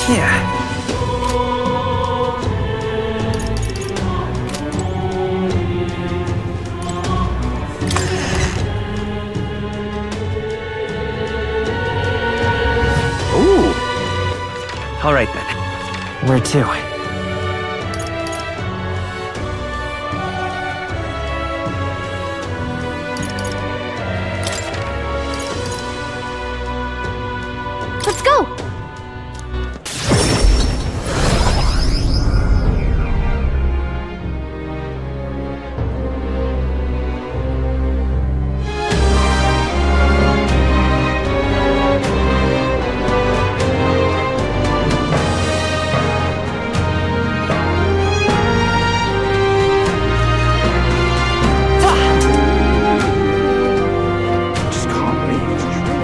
Yeah. All right then. Where to? Let's go!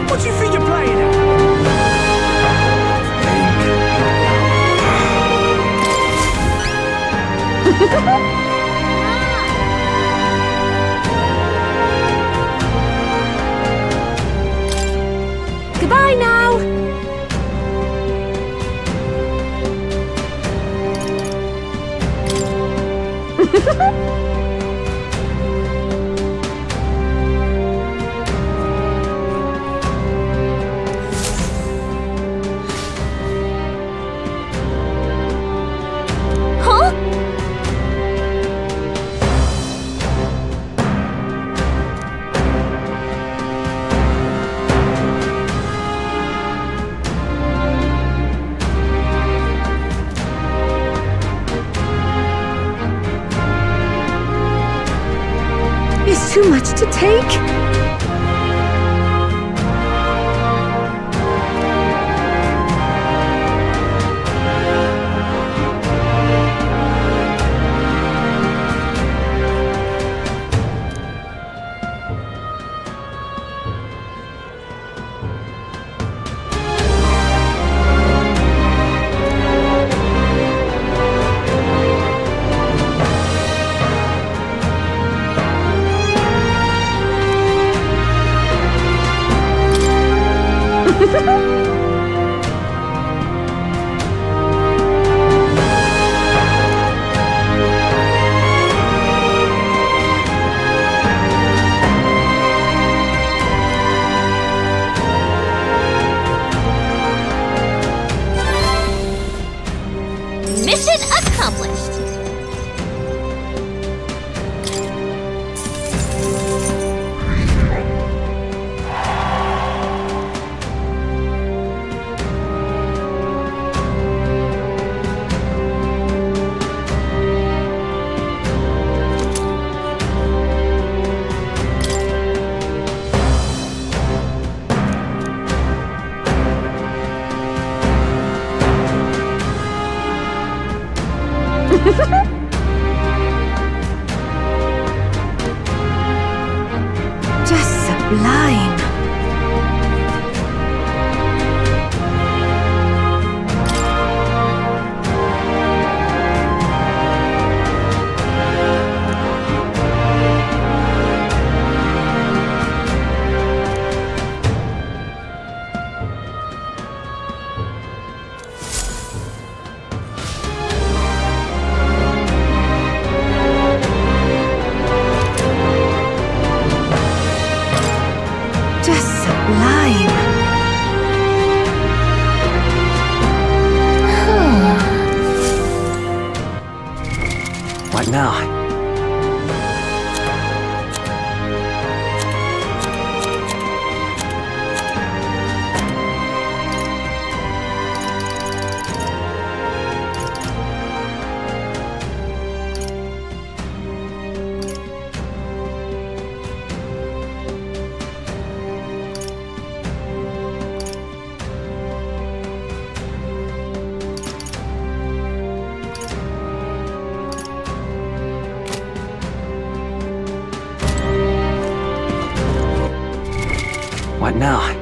What do you think you're playing at? Goodbye now! Huh? It's too much to take. Mission accomplished. Just sublime. Just sublime. What now? What now?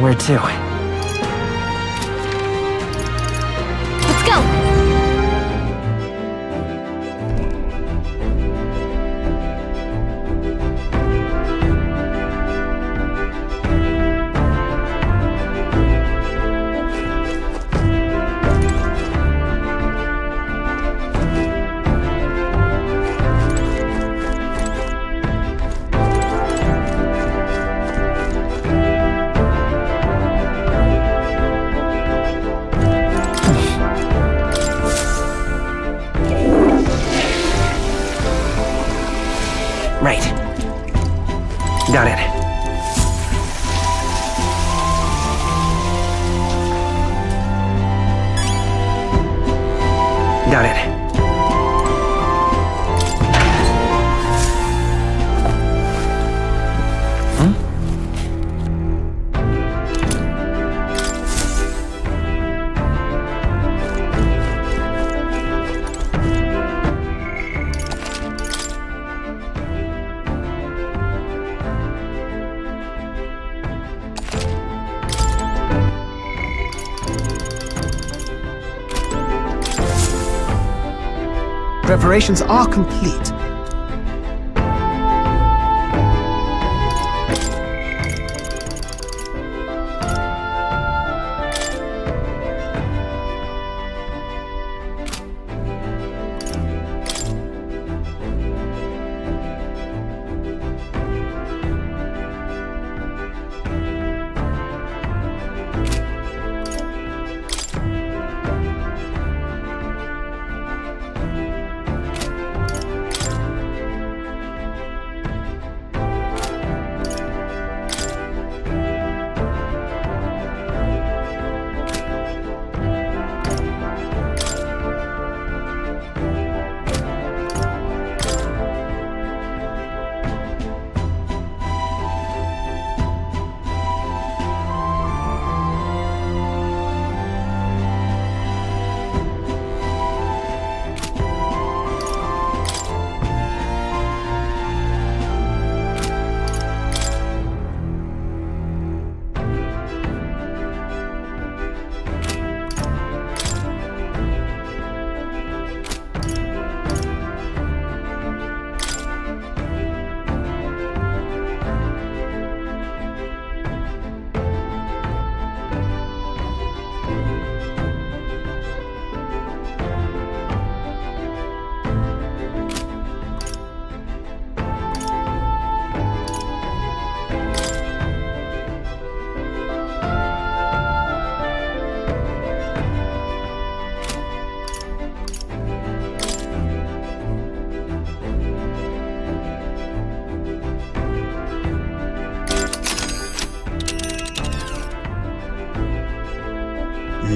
Where to? Let's go! Right. Got it. Got it. Preparations are complete.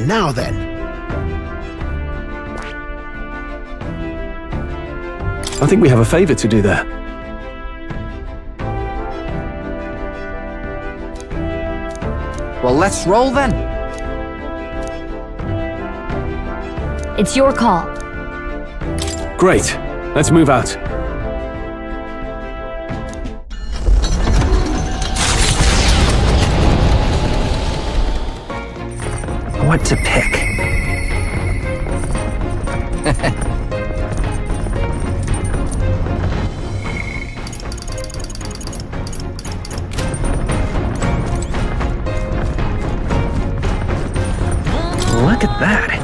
Now then. I think we have a favor to do there. Well, let's roll then. It's your call. Great. Let's move out. What to pick? Look at that.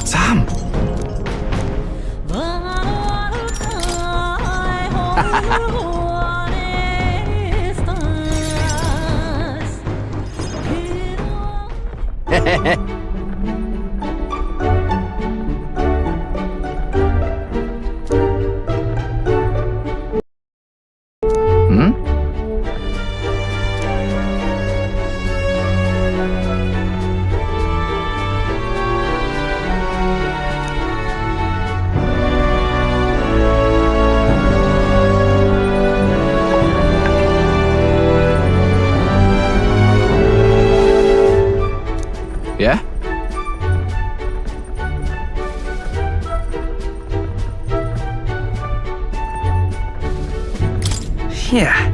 Sam! Hmm? Yeah? Yeah.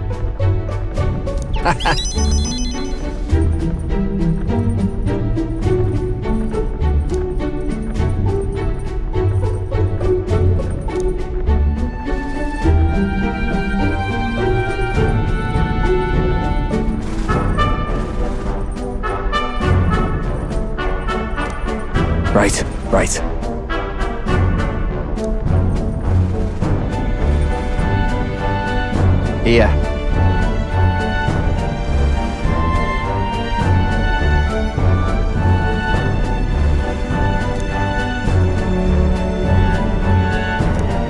Right, right. Here.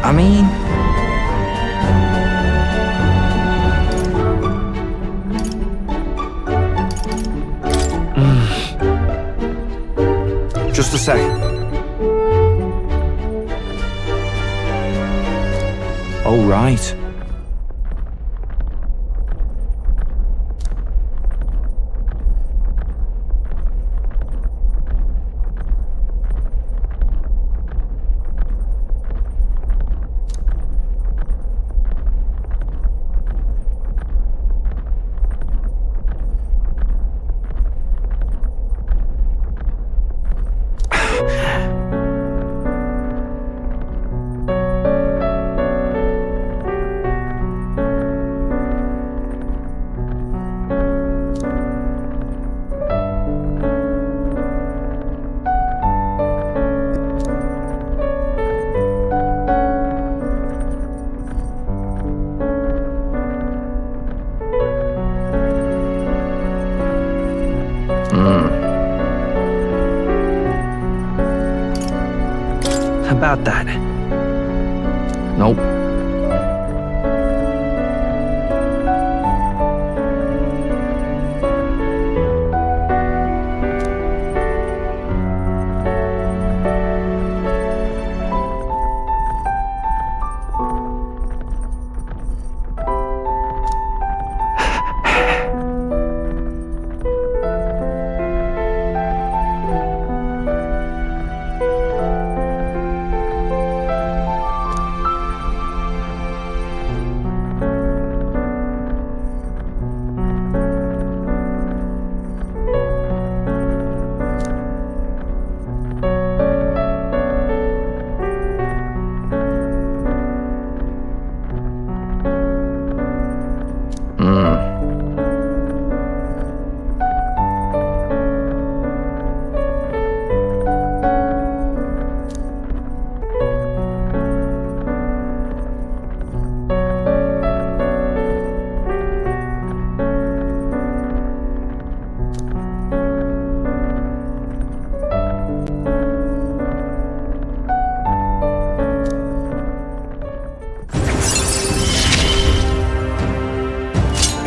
I mean... Just a sec. Oh, right. About that. Nope.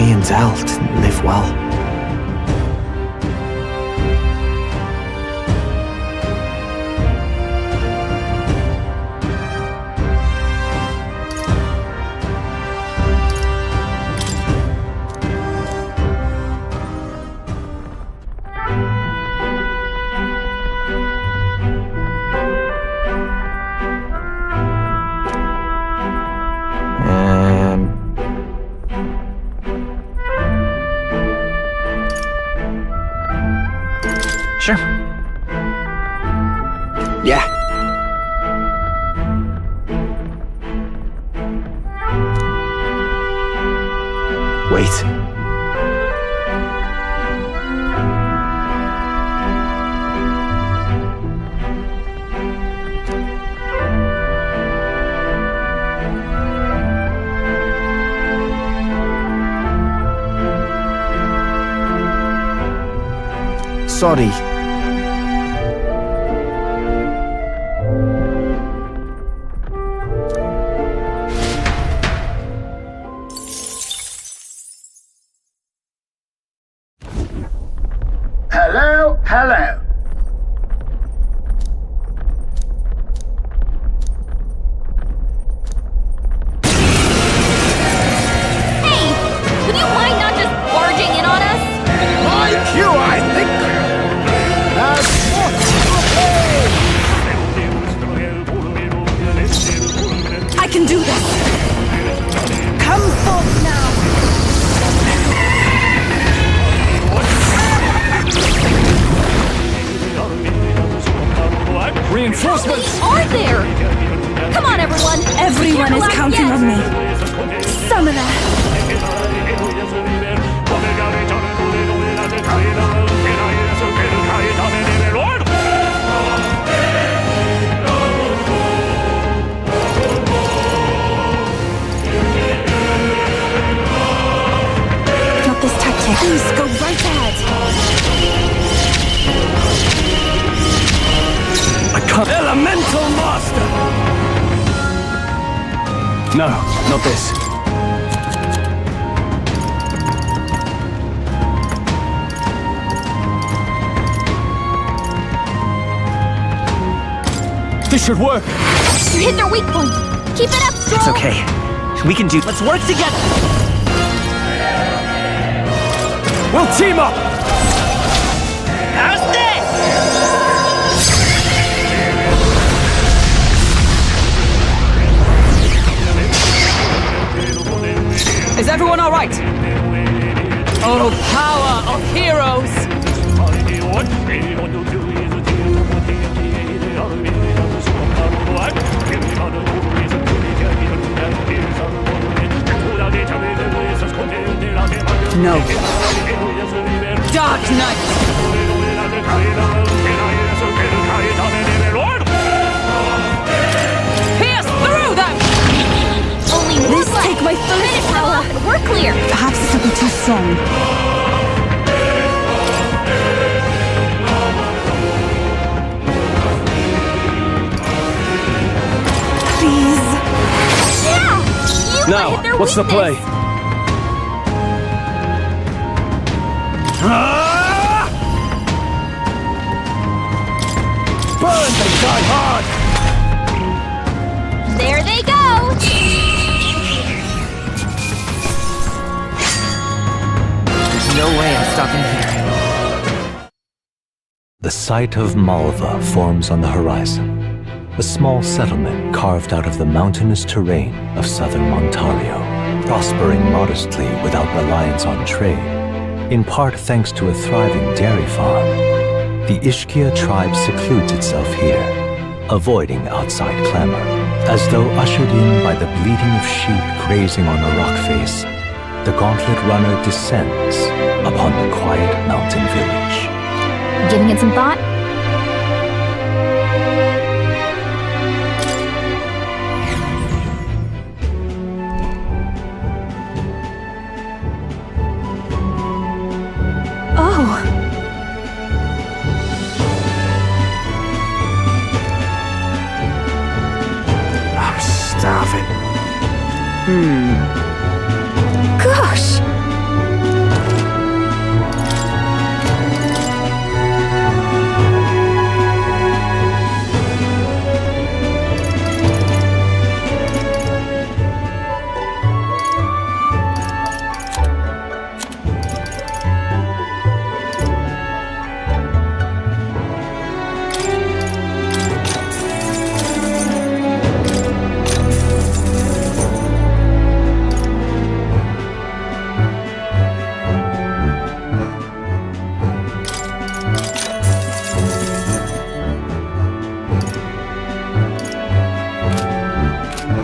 Me and Del didn't live well. Sure. Yeah. Wait. Sorry. Hello, hello. Hey! Would you mind not just barging in on us? My cue, I think. That's what I can do this! Come forth now! Reinforcements! Are there? Come on, everyone! Everyone is counting on me. Summoner! Not this tactic. Please go right ahead. I can't. Elemental Master! No, not this. This should work. You hit their weak point. Keep it up, Stroll! It's okay. We can do. Let's work together! We'll team up! How's this? Is everyone alright? Oh, power of heroes! No. Dark Knight! Pierce through them! Only one This left. take my full Finish them power. off and we're clear. Perhaps this will be too strong. Please. Yeah! You Now, hit their what's the play? weakness. burn, they die hard! There they go! There's no way I'm stopping here. The site of Malva forms on the horizon, a small settlement carved out of the mountainous terrain of southern Ontario, prospering modestly without reliance on trade, in part thanks to a thriving dairy farm. The Ishkia tribe secludes itself here, avoiding outside clamor, as though ushered in by the bleating of sheep grazing on a rock face. The gauntlet runner descends upon the quiet mountain village. Giving it some thought? Oh. I'm starving. Gosh!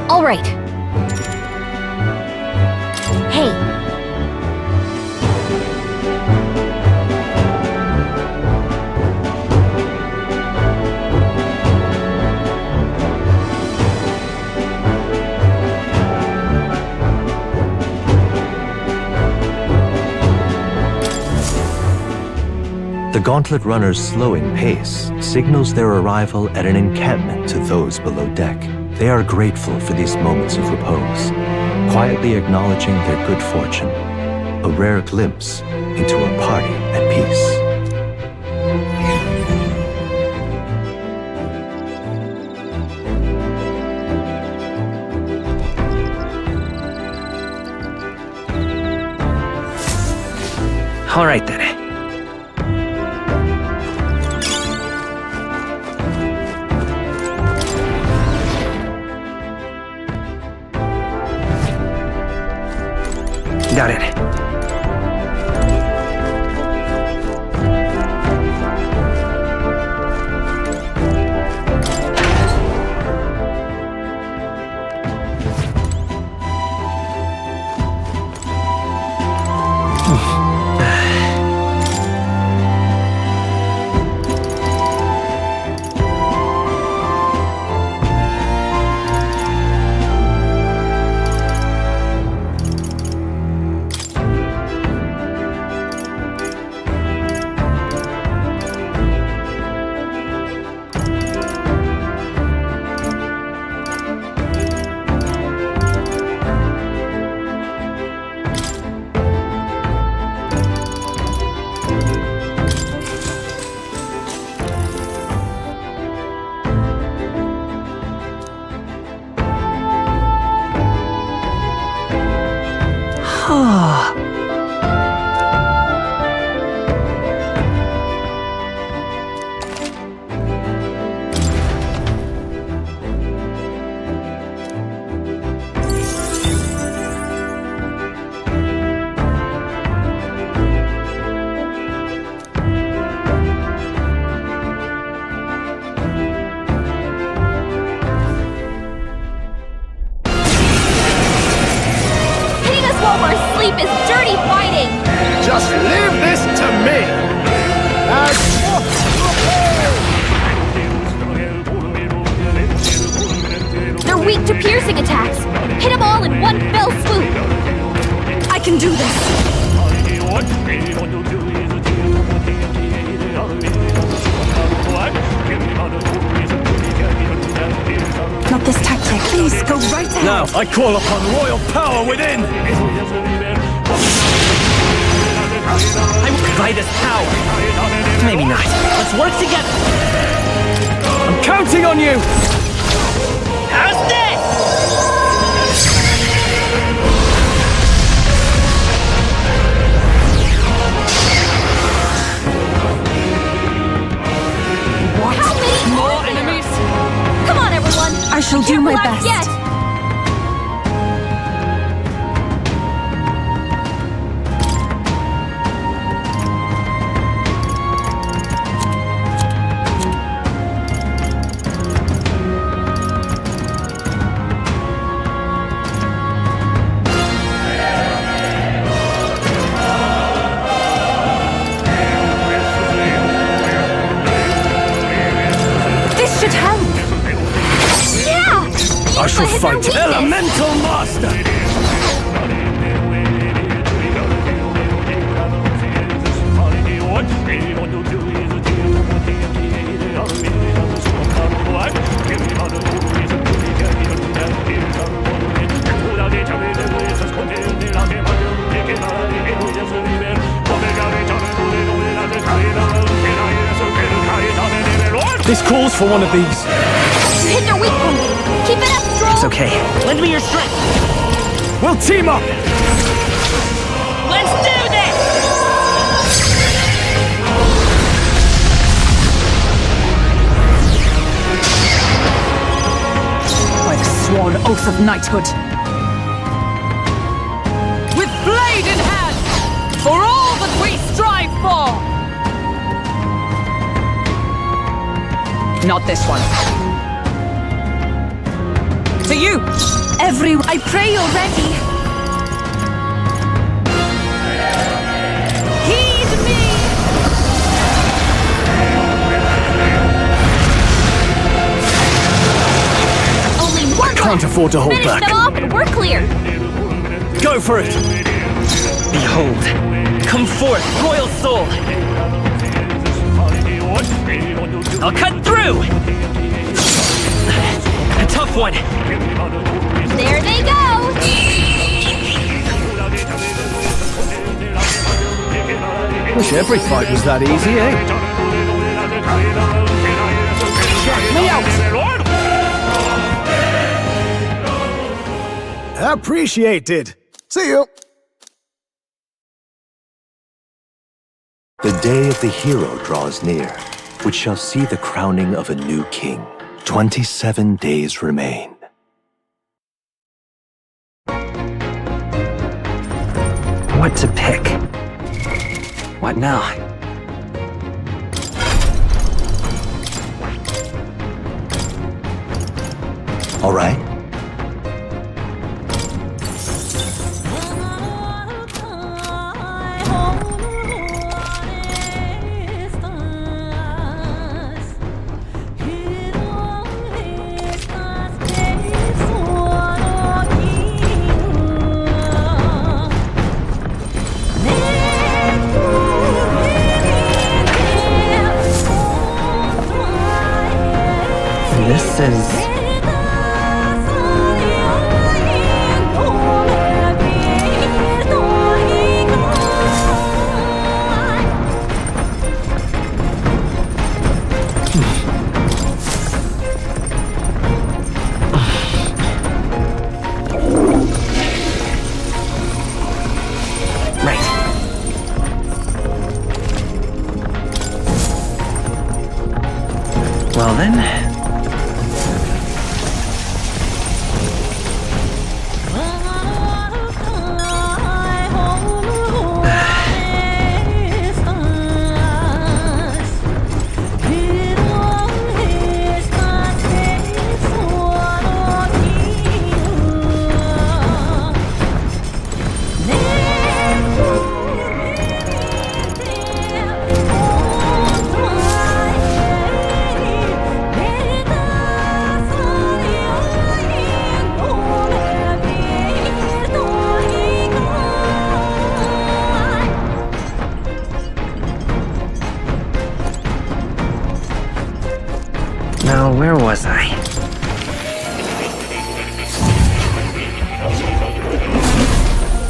All right. Hey, The gauntlet runner's slowing pace signals their arrival at an encampment to those below deck. They are grateful for these moments of repose, quietly acknowledging their good fortune, a rare glimpse into a party at peace. All right then. Got it. Just leave this to me! They're weak to piercing attacks. Hit them all in one fell swoop. I can do this. Not this tactic. Please, go right ahead. Now, I call upon royal power within! I will provide us power. Maybe not. Let's work together. I'm counting on you! How's this? What? How many more enemies? Come on, everyone. I shall do my best. Yet. I shall fight Elemental Master! This calls for one of these. You hit their weak point. Keep it up, Stroll. It's okay. Lend me your strength. We'll team up. Let's do this! By the sworn oath of knighthood. With blade in hand, for all that we strive for! Not this one. To you! I pray you're ready. Heed me! Only one left. Can't afford to hold Finish back. them off and we're clear. Go for it! Behold, come forth, royal soul! I'll cut through! A tough one. There they go! Wish every fight was that easy, eh? Check me out! Appreciated. See you. The day of the hero draws near, which shall see the crowning of a new king. 27 days remain. What to pick? What now? All right. This is... Well then... Now, where was I?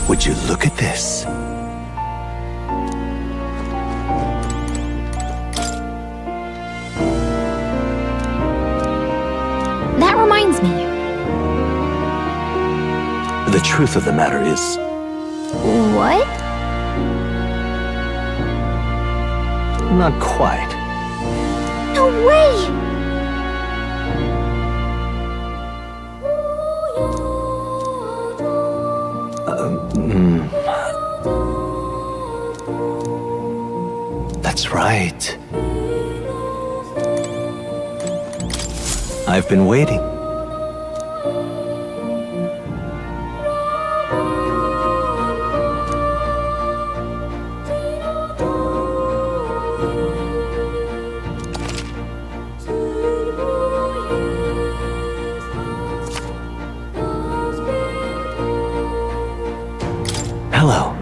Would you look at this? That reminds me. The truth of the matter is, What? not quite. No way! That's right. I've been waiting. Hello.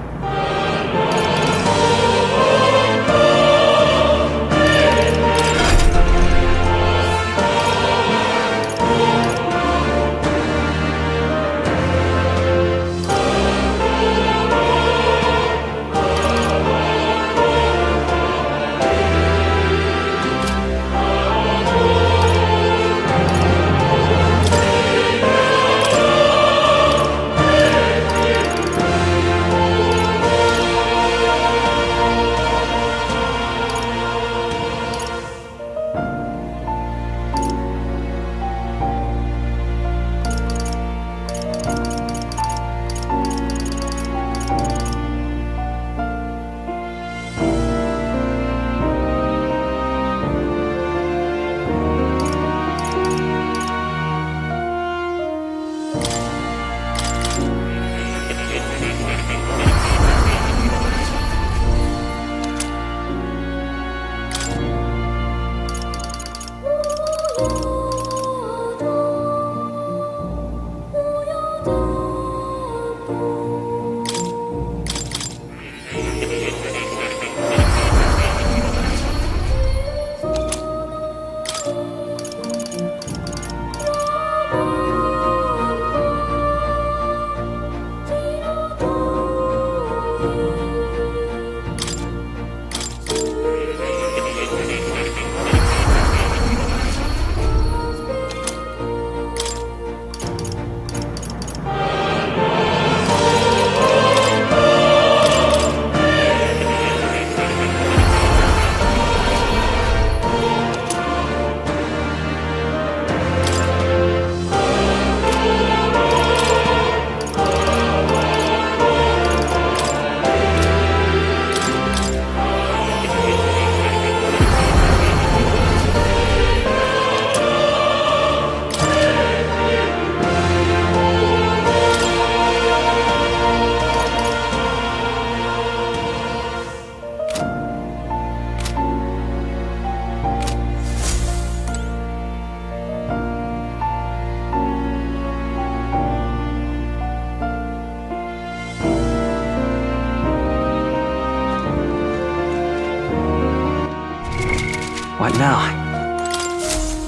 What now?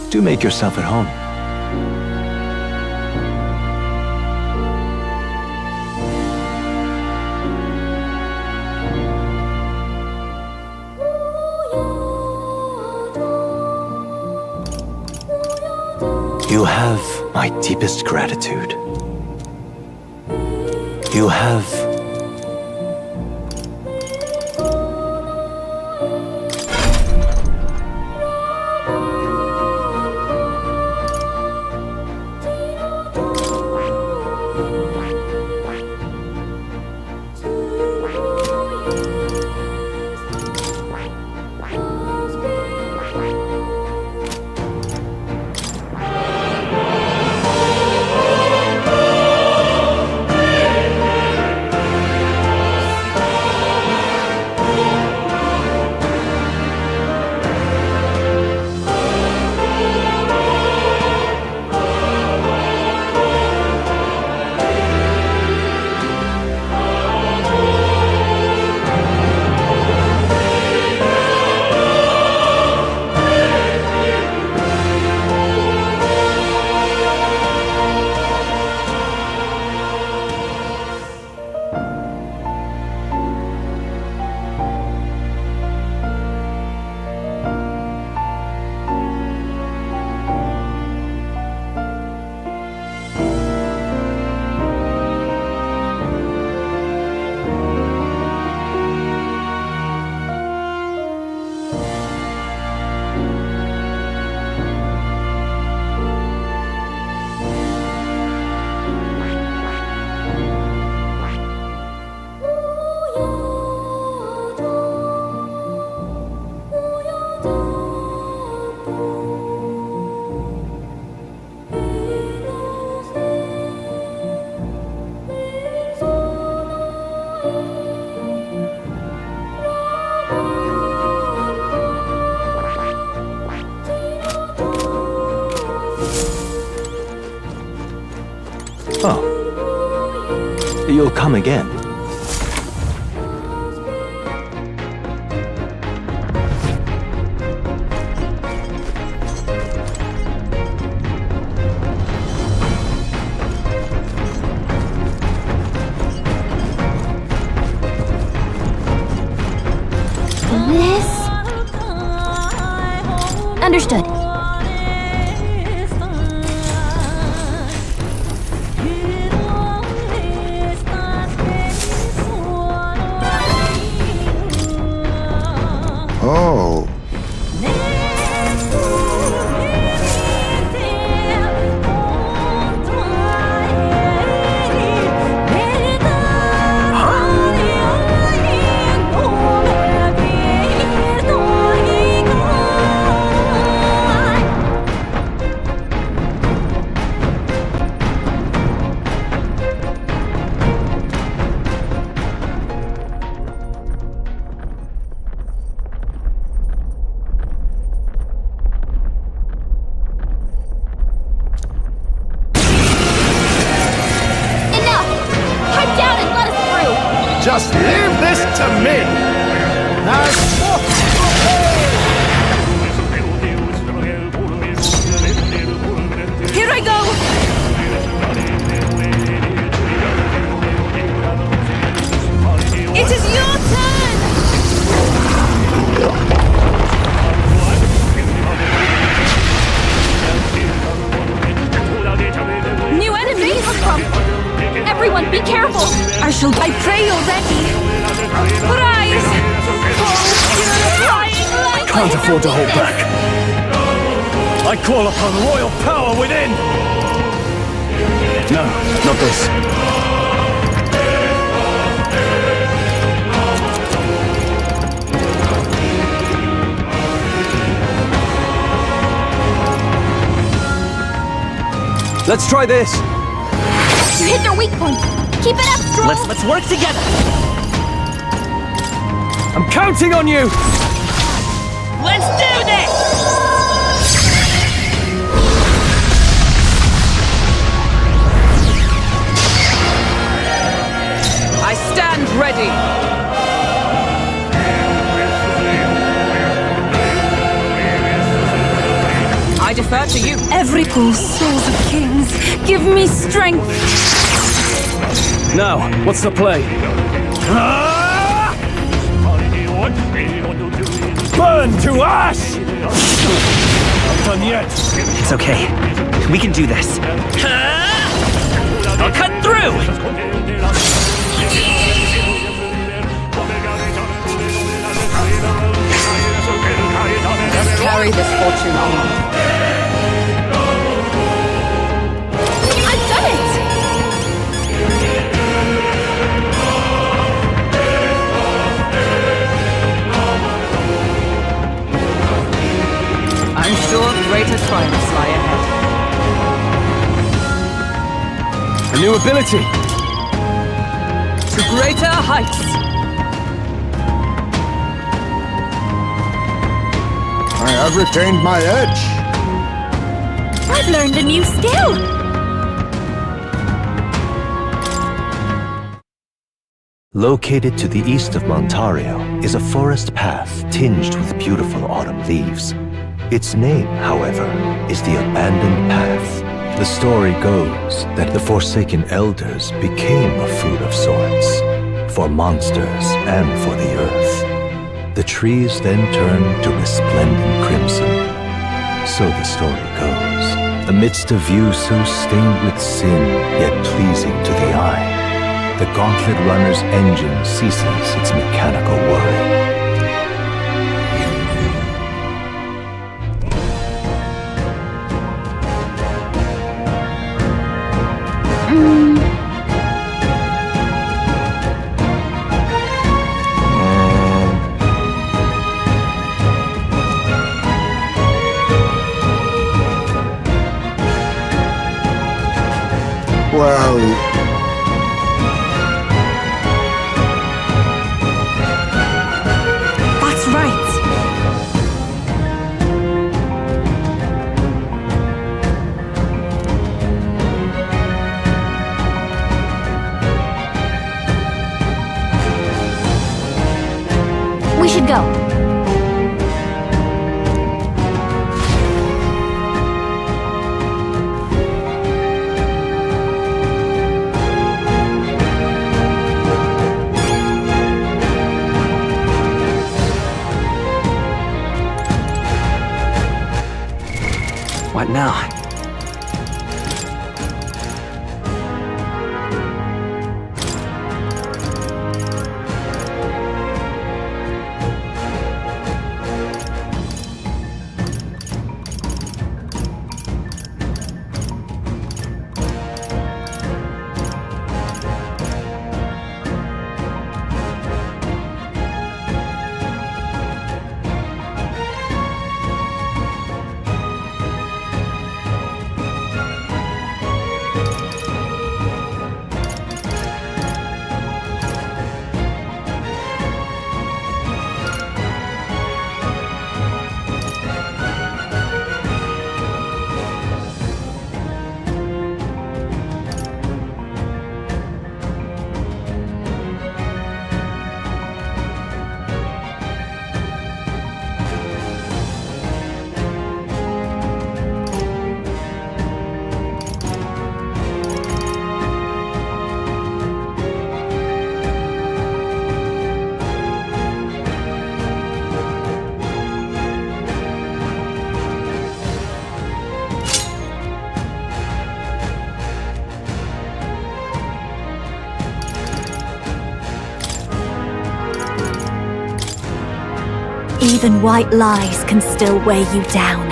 Do make yourself at home. You have my deepest gratitude. You have... Oh. You'll come again. This? Understood. Oh. Just leave this to me! Here I go! It is your turn! New enemies! Everyone, be careful! I pray already! Rise! I can't afford to hold back. I call upon royal power within! No, not this. Let's try this. You hit their weak point. Keep it up, Stroll. Let's work together. I'm counting on you. Let's do this. I stand ready! every poor souls of kings, give me strength. Now, what's the play? Burn to ash! Not done yet. It's okay. We can do this. I'll cut through! Let's carry this fortune on. I've done it! I'm sure greater triumphs lie ahead. A new ability! To greater heights! I have retained my edge. I've learned a new skill! Located to the east of Montario is a forest path tinged with beautiful autumn leaves. Its name, however, is the Abandoned Path. The story goes that the Forsaken Elders became a food of sorts, for monsters and for the earth. The trees then turned to resplendent crimson. So the story goes. Amidst a view so stained with sin, yet pleasing to the eye, the Gauntlet Runner's engine ceases its mechanical worry. Well, That's right. We should go. What now? Even white lies can still weigh you down.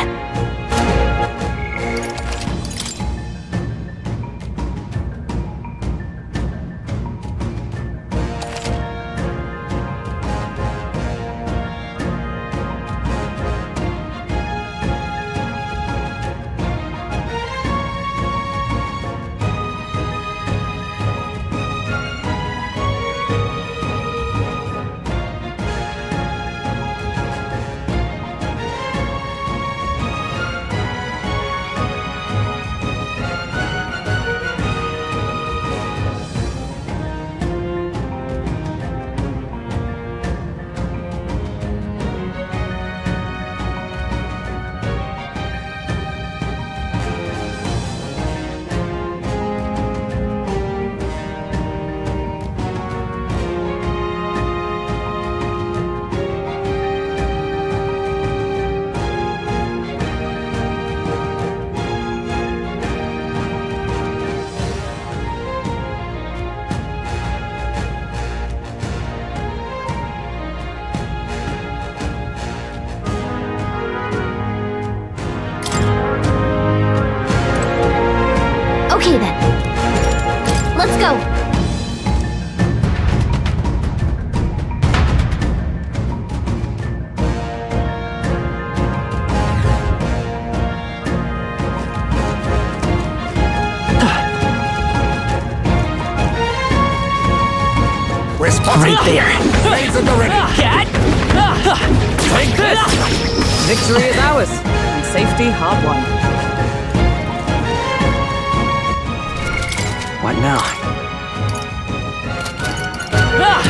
go! We're spotted. Right there. Blades at the ready. Cat! Take this! Victory is ours, and safety hard won. What now?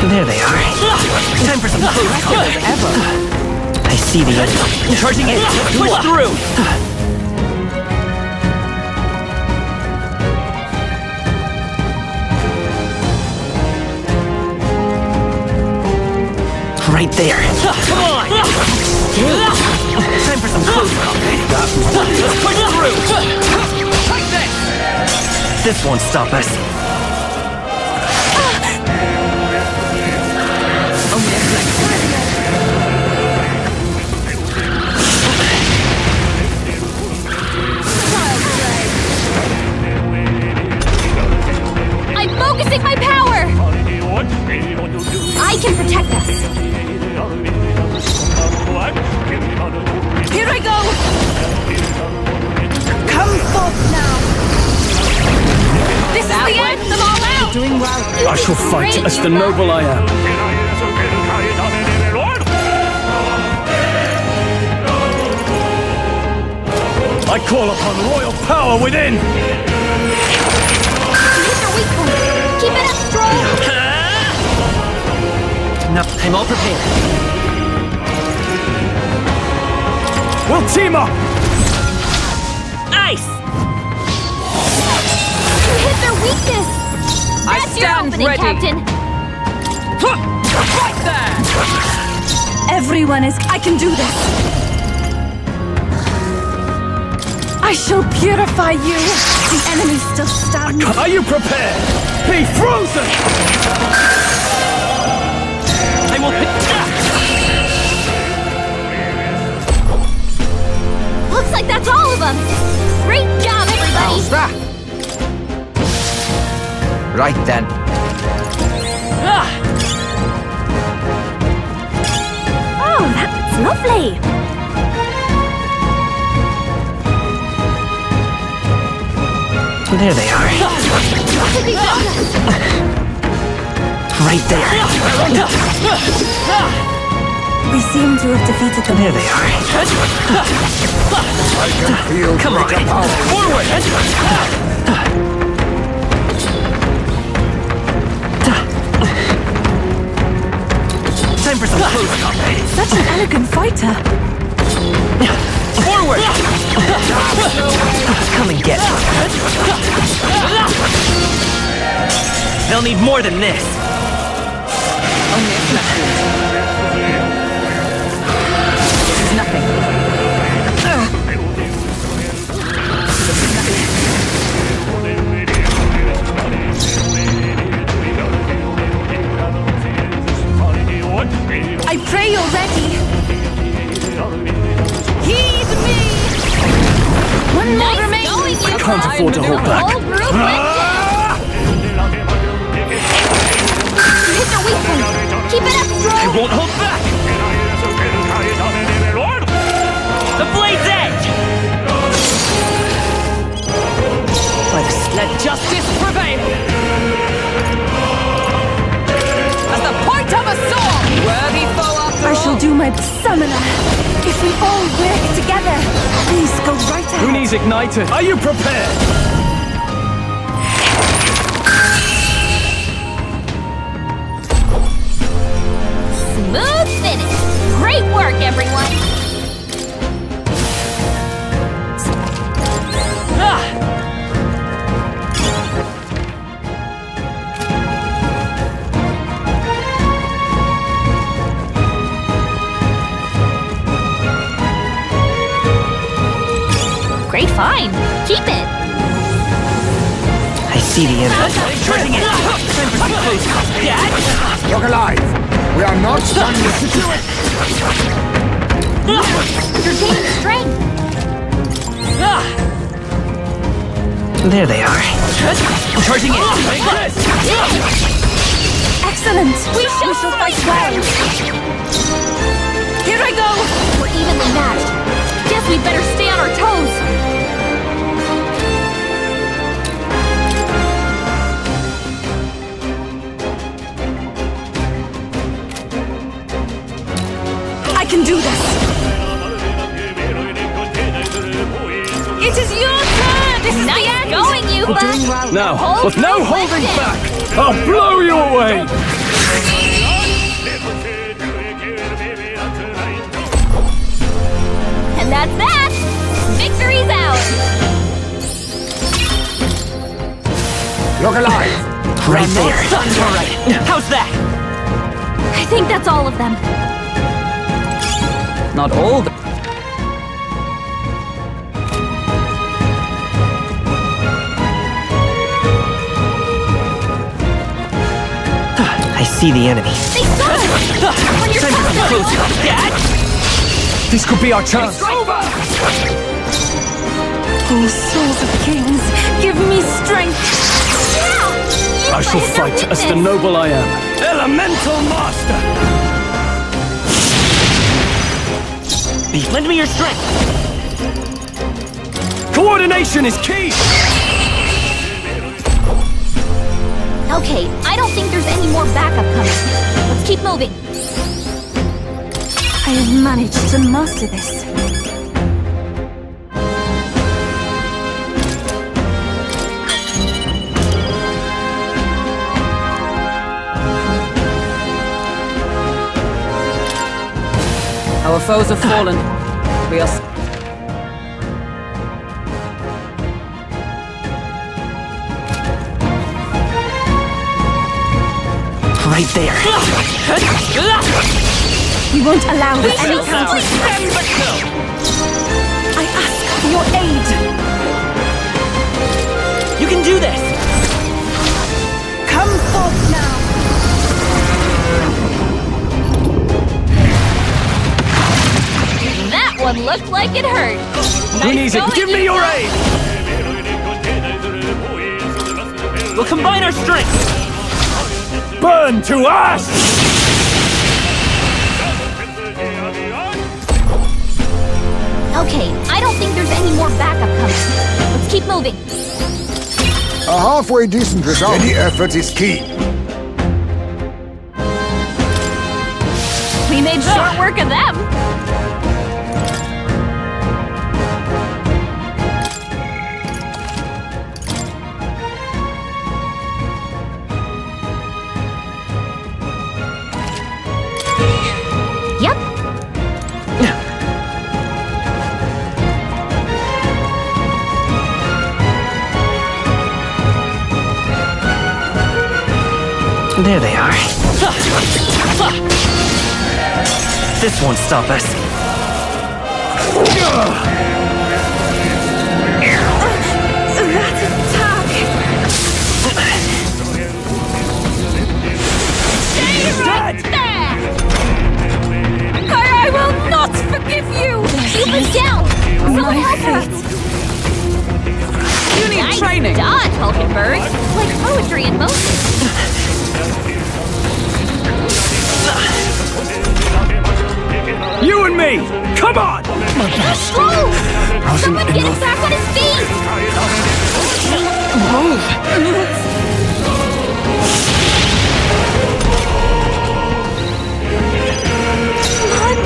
There they are. Time for some close calls. I see the enemy. Charging in! Push through! Right there. Come on! Time for some close calls. Let's push through! Like this! This won't stop us. I'm focusing my power! I can protect us! Here I go! Come forth now! This is the end! Them all out! Doing well. I shall fight as the noble I am. I call upon royal power within! Hit your weak point! Keep it up strong! Enough. I'm all prepared. We'll team up! Ice! You hit their weakness! I That's your stand opening, ready. Captain! Right there! Everyone is. I can do this! I shall purify you! The enemy still stands. Are you prepared? Be frozen! I will hit. Looks like that's all of them! Great job, everybody! How's that? Right then. Oh, that's lovely! There they are. Right there. We seem to have defeated them. There they are. I can feel Come on. greater power. Forward! Time for some close combat. Such an elegant fighter. Forward! Come and get me. They'll need more than this. Only a flesh This is nothing. I pray you're ready. Heed me! One more Nice remains. going, you I can't afford to hold back. whole group went down! Hit your weak point! Keep it up I strong! won't hold back! The blade's edge! Let justice prevail! As the point of a sword! Worthy foe after I all! shall do my summoner. If we all work together, please go right ahead. Who needs ignited? Are you prepared? Smooth finish! Great work, everyone! Great find! Keep it! I see the enemy. Charging in. Time for some close combat. Look alive! We are not done yet. You're gaining strength! There they are. Charging in! Like this! excellent! We shall fight well! Here I go! We're evenly matched. Guess we better stay on our toes! I can do this! It is your turn! This is the end! Going, you We're doing well. Now, with no holding back, I'll blow you away! And that's that! Victory's out! Look alive! Right there. All right. How's that? I think that's all of them. Not all the... I see the enemy. They saw us! When you're closer, Dad! This could be our chance. Over! Oh, souls of kings, give me strength! I shall fight as the noble I am. Elemental Master! Lend me your strength! Coordination is key! Okay, I don't think there's any more backup coming. Let's keep moving. I have managed to master this. Our foes have fallen. We are... Right there. We won't allow this any counter. I ask for your aid. You can do this! Come forth now. That one looked like it hurt. Who needs it? Give me your aid! We'll combine our strength! Burn to ash! Okay, I don't think there's any more backup coming. Let's keep moving. A halfway decent result. Any effort is key. We made short work of them. Yep. There they are. This won't stop us. That attack! Stay right there! I will not forgive you! Keep it down! Someone help her! You need Nice training! dodge, Hulkenberg! Like poetry in motion. You and me! Come on! Slow! Someone get him back on his feet!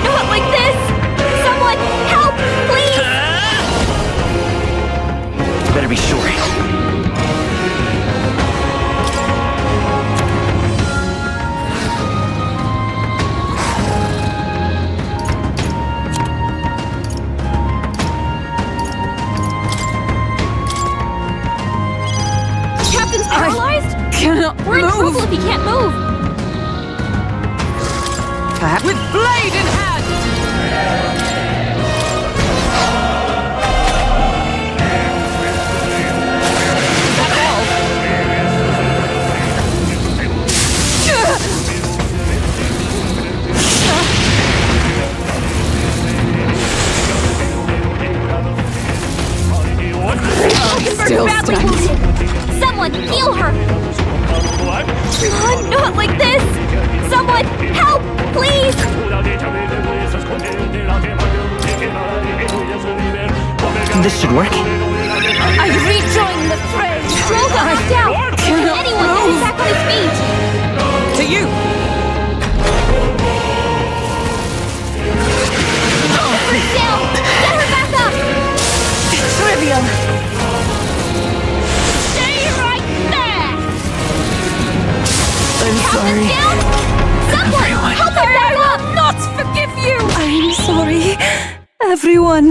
Not like this! Someone help, please! You better be sure. Captain's paralyzed? Cannot We're in move. trouble if he can't move. Perhaps With blade in hand! Hulkenberg's badly wounded. Someone heal her. Not like this. should work. I rejoin the fray! Stroll got knocked out! Can anyone get him back on his feet? To you! Get down! Get her back up! Trivial. Stay right there! I'm sorry. Down! Someone! Help her back up! Not forgive you! I'm sorry, everyone.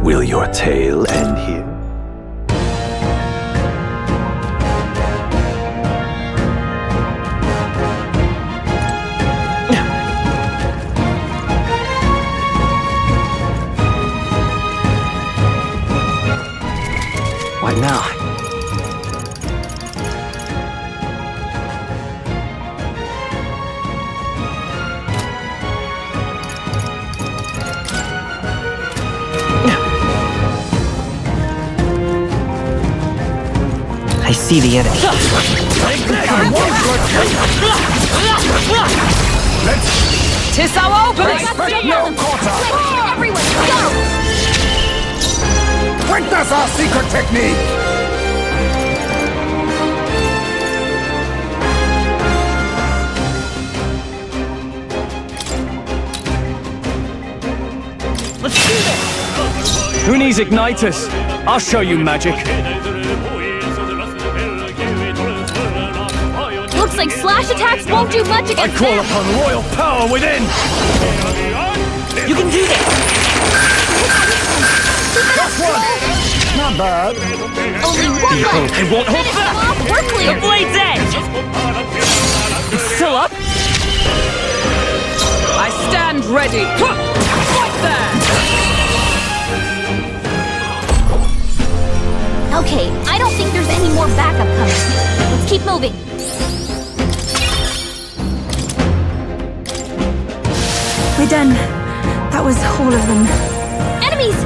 Will your tale end here? What now? I see the enemy. Tis our opening! Expect no quarter! Everyone, go! Witness our secret technique! Let's do this! Who needs igniters? I'll show you magic. Looks like slash attacks won't do much I against call them. upon royal power within! You can do this! Not bad. Only one left. It won't hold Finish back! them off. We're clear. The blade's edge! It's still up? I stand ready! Right there! Okay, I don't think there's any more backup coming. Let's keep moving. We're done. That was all of them. Enemies!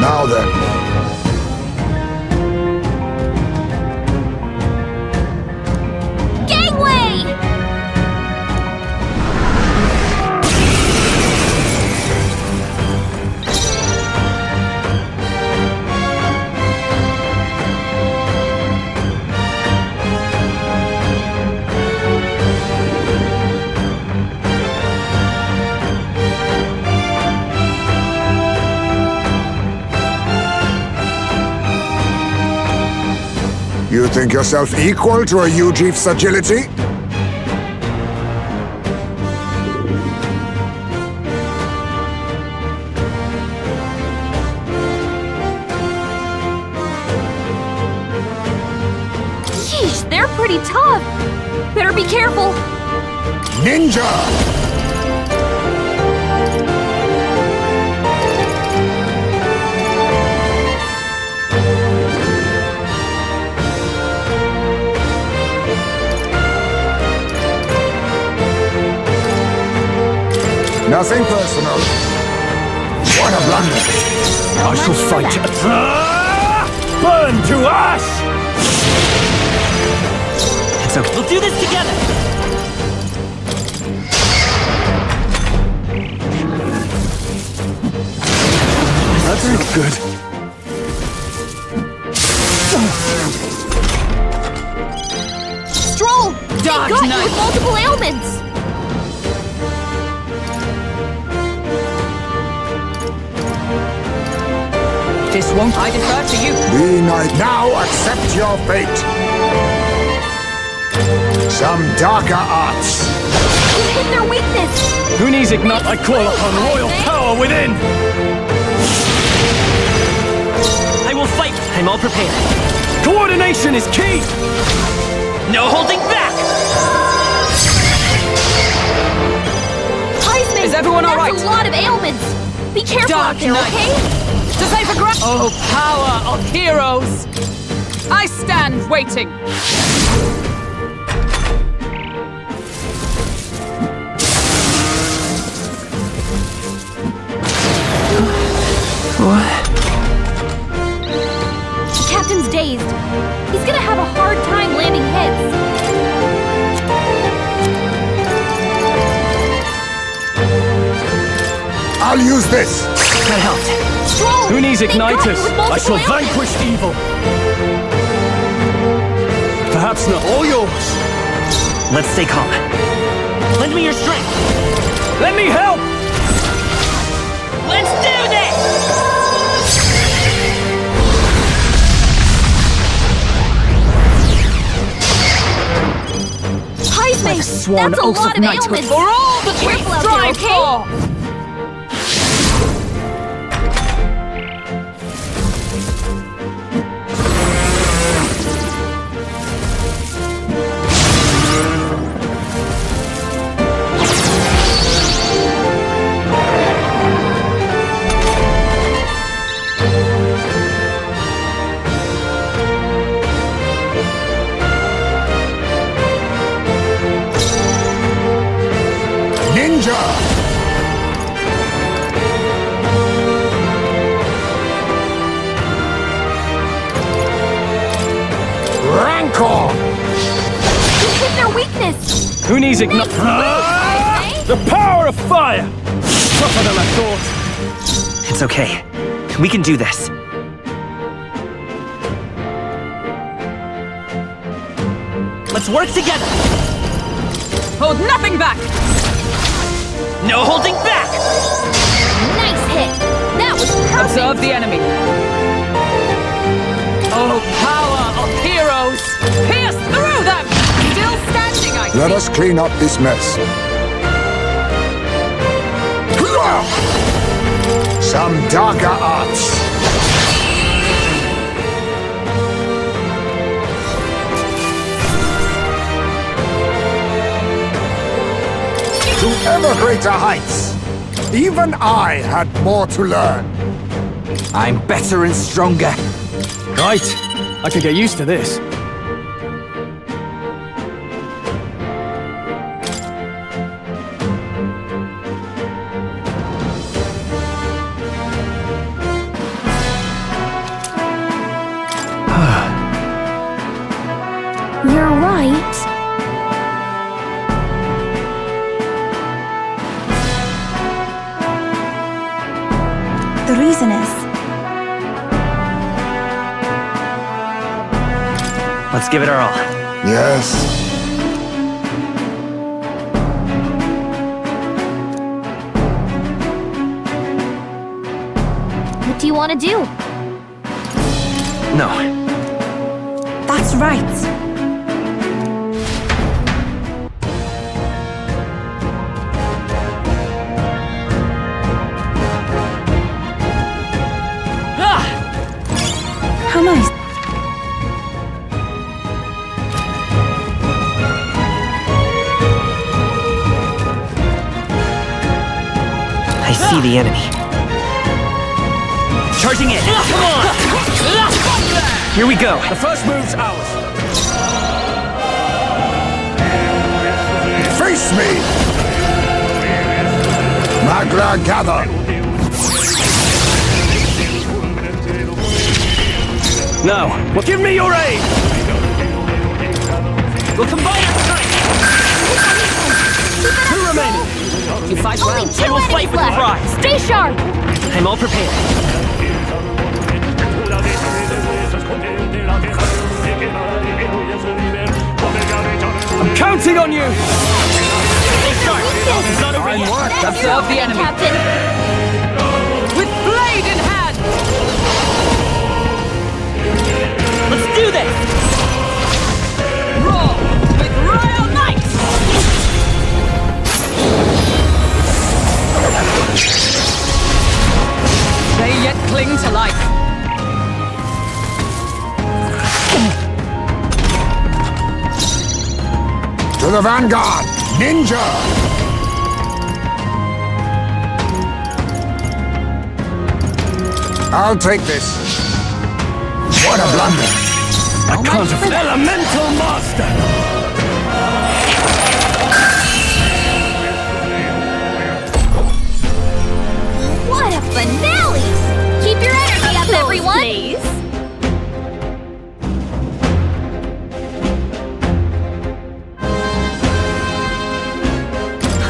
Now then. Gangway! You think yourself equal to a Ujief's agility? Sheesh, they're pretty tough. Better be careful. Ninja! Nothing personal. What a blunder. I shall fight. Burn to ash! It's okay. We'll do this together! That's not good. Stroll! They Dark got you Knight. with multiple ailments! This won't I defer to you. Be nice. Now accept your fate. Some darker arts. You hit their weakness! Who needs ignite? I call upon royal power within! I will fight! I'm all prepared. Coordination is key! No holding back! Heisman, Is everyone all right? That's a lot of ailments! Be careful Dark out there, Knight. okay? To safer ground! Oh, power of heroes! I stand waiting! What? The captain's dazed. He's gonna have a hard time landing hits. I'll use this! That helped. Stroll! Who needs igniters? I shall multiple vanquish evil. Perhaps not all yours. Let's stay calm. Lend me your strength. Let me help! Let's do this! Heisman! Like a swan That's a oath lot of of knighthood ailments! for all that we Careful out there, strive okay? for! Ninja! Rancor! You hit their weakness! Who needs ignite? The power of fire! Tougher than I thought. It's okay. We can do this. Let's work together. Hold nothing back! No holding back! Nice hit! That was perfect! Observe the enemy. Oh, power of heroes! Pierce through them! Still standing, I Let see. us clean up this mess. Some darker arts. To ever greater heights. Even I had more to learn. I'm better and stronger. Right. I could get used to this. You're right. The reason is, Let's give it our all. Yes. What do you want to do? No. that's right. How nice. I see the enemy. Charging in. Come on! Here we go. The first move's ours. Face me! Magla gather! Now, well, give me your aid! We'll combine our strength! Two remaining! You fight well, Only two I will fight enemies with left. pride! Stay sharp! I'm all prepared. I'm counting on you! Stay sharp! It's not over yet. Observe the enemy. Captain! With blade in hand! Let's do this! Roar with royal knights! They yet cling to life. To the vanguard! Ninja! I'll take this. What a blunder! I can't afford Elemental Master! What a finale! Keep your energy up, everyone! Please.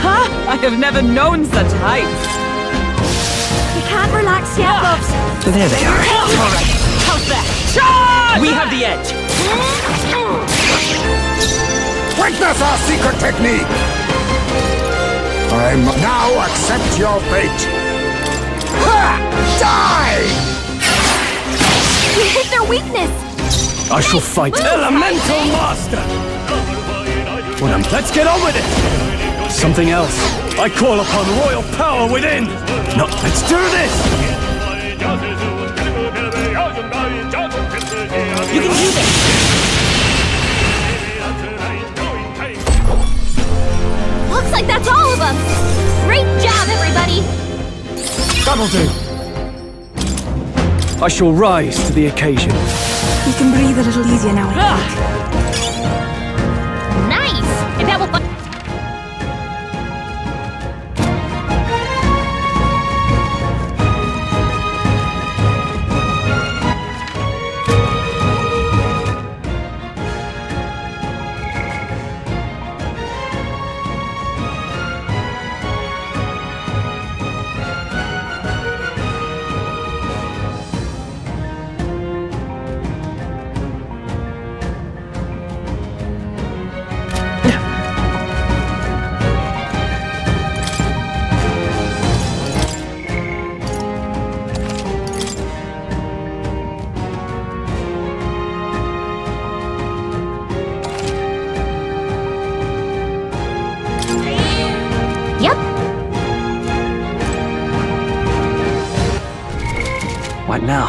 Ha! I have never known such heights. We can't relax yet, loves. There they are. Alright, how's that? Charge! We have the edge. Witness our secret technique! I now accept your fate. Ha! Die! We hit their weakness! I shall fight Elemental Master! Let's get on with it! Something else. I call upon royal power within! No, let's do this! You can do this. Looks like that's all of them! Great job, everybody! That'll do. I shall rise to the occasion. You can breathe a little easier now, I think. Nice! And that will... Yep. What now?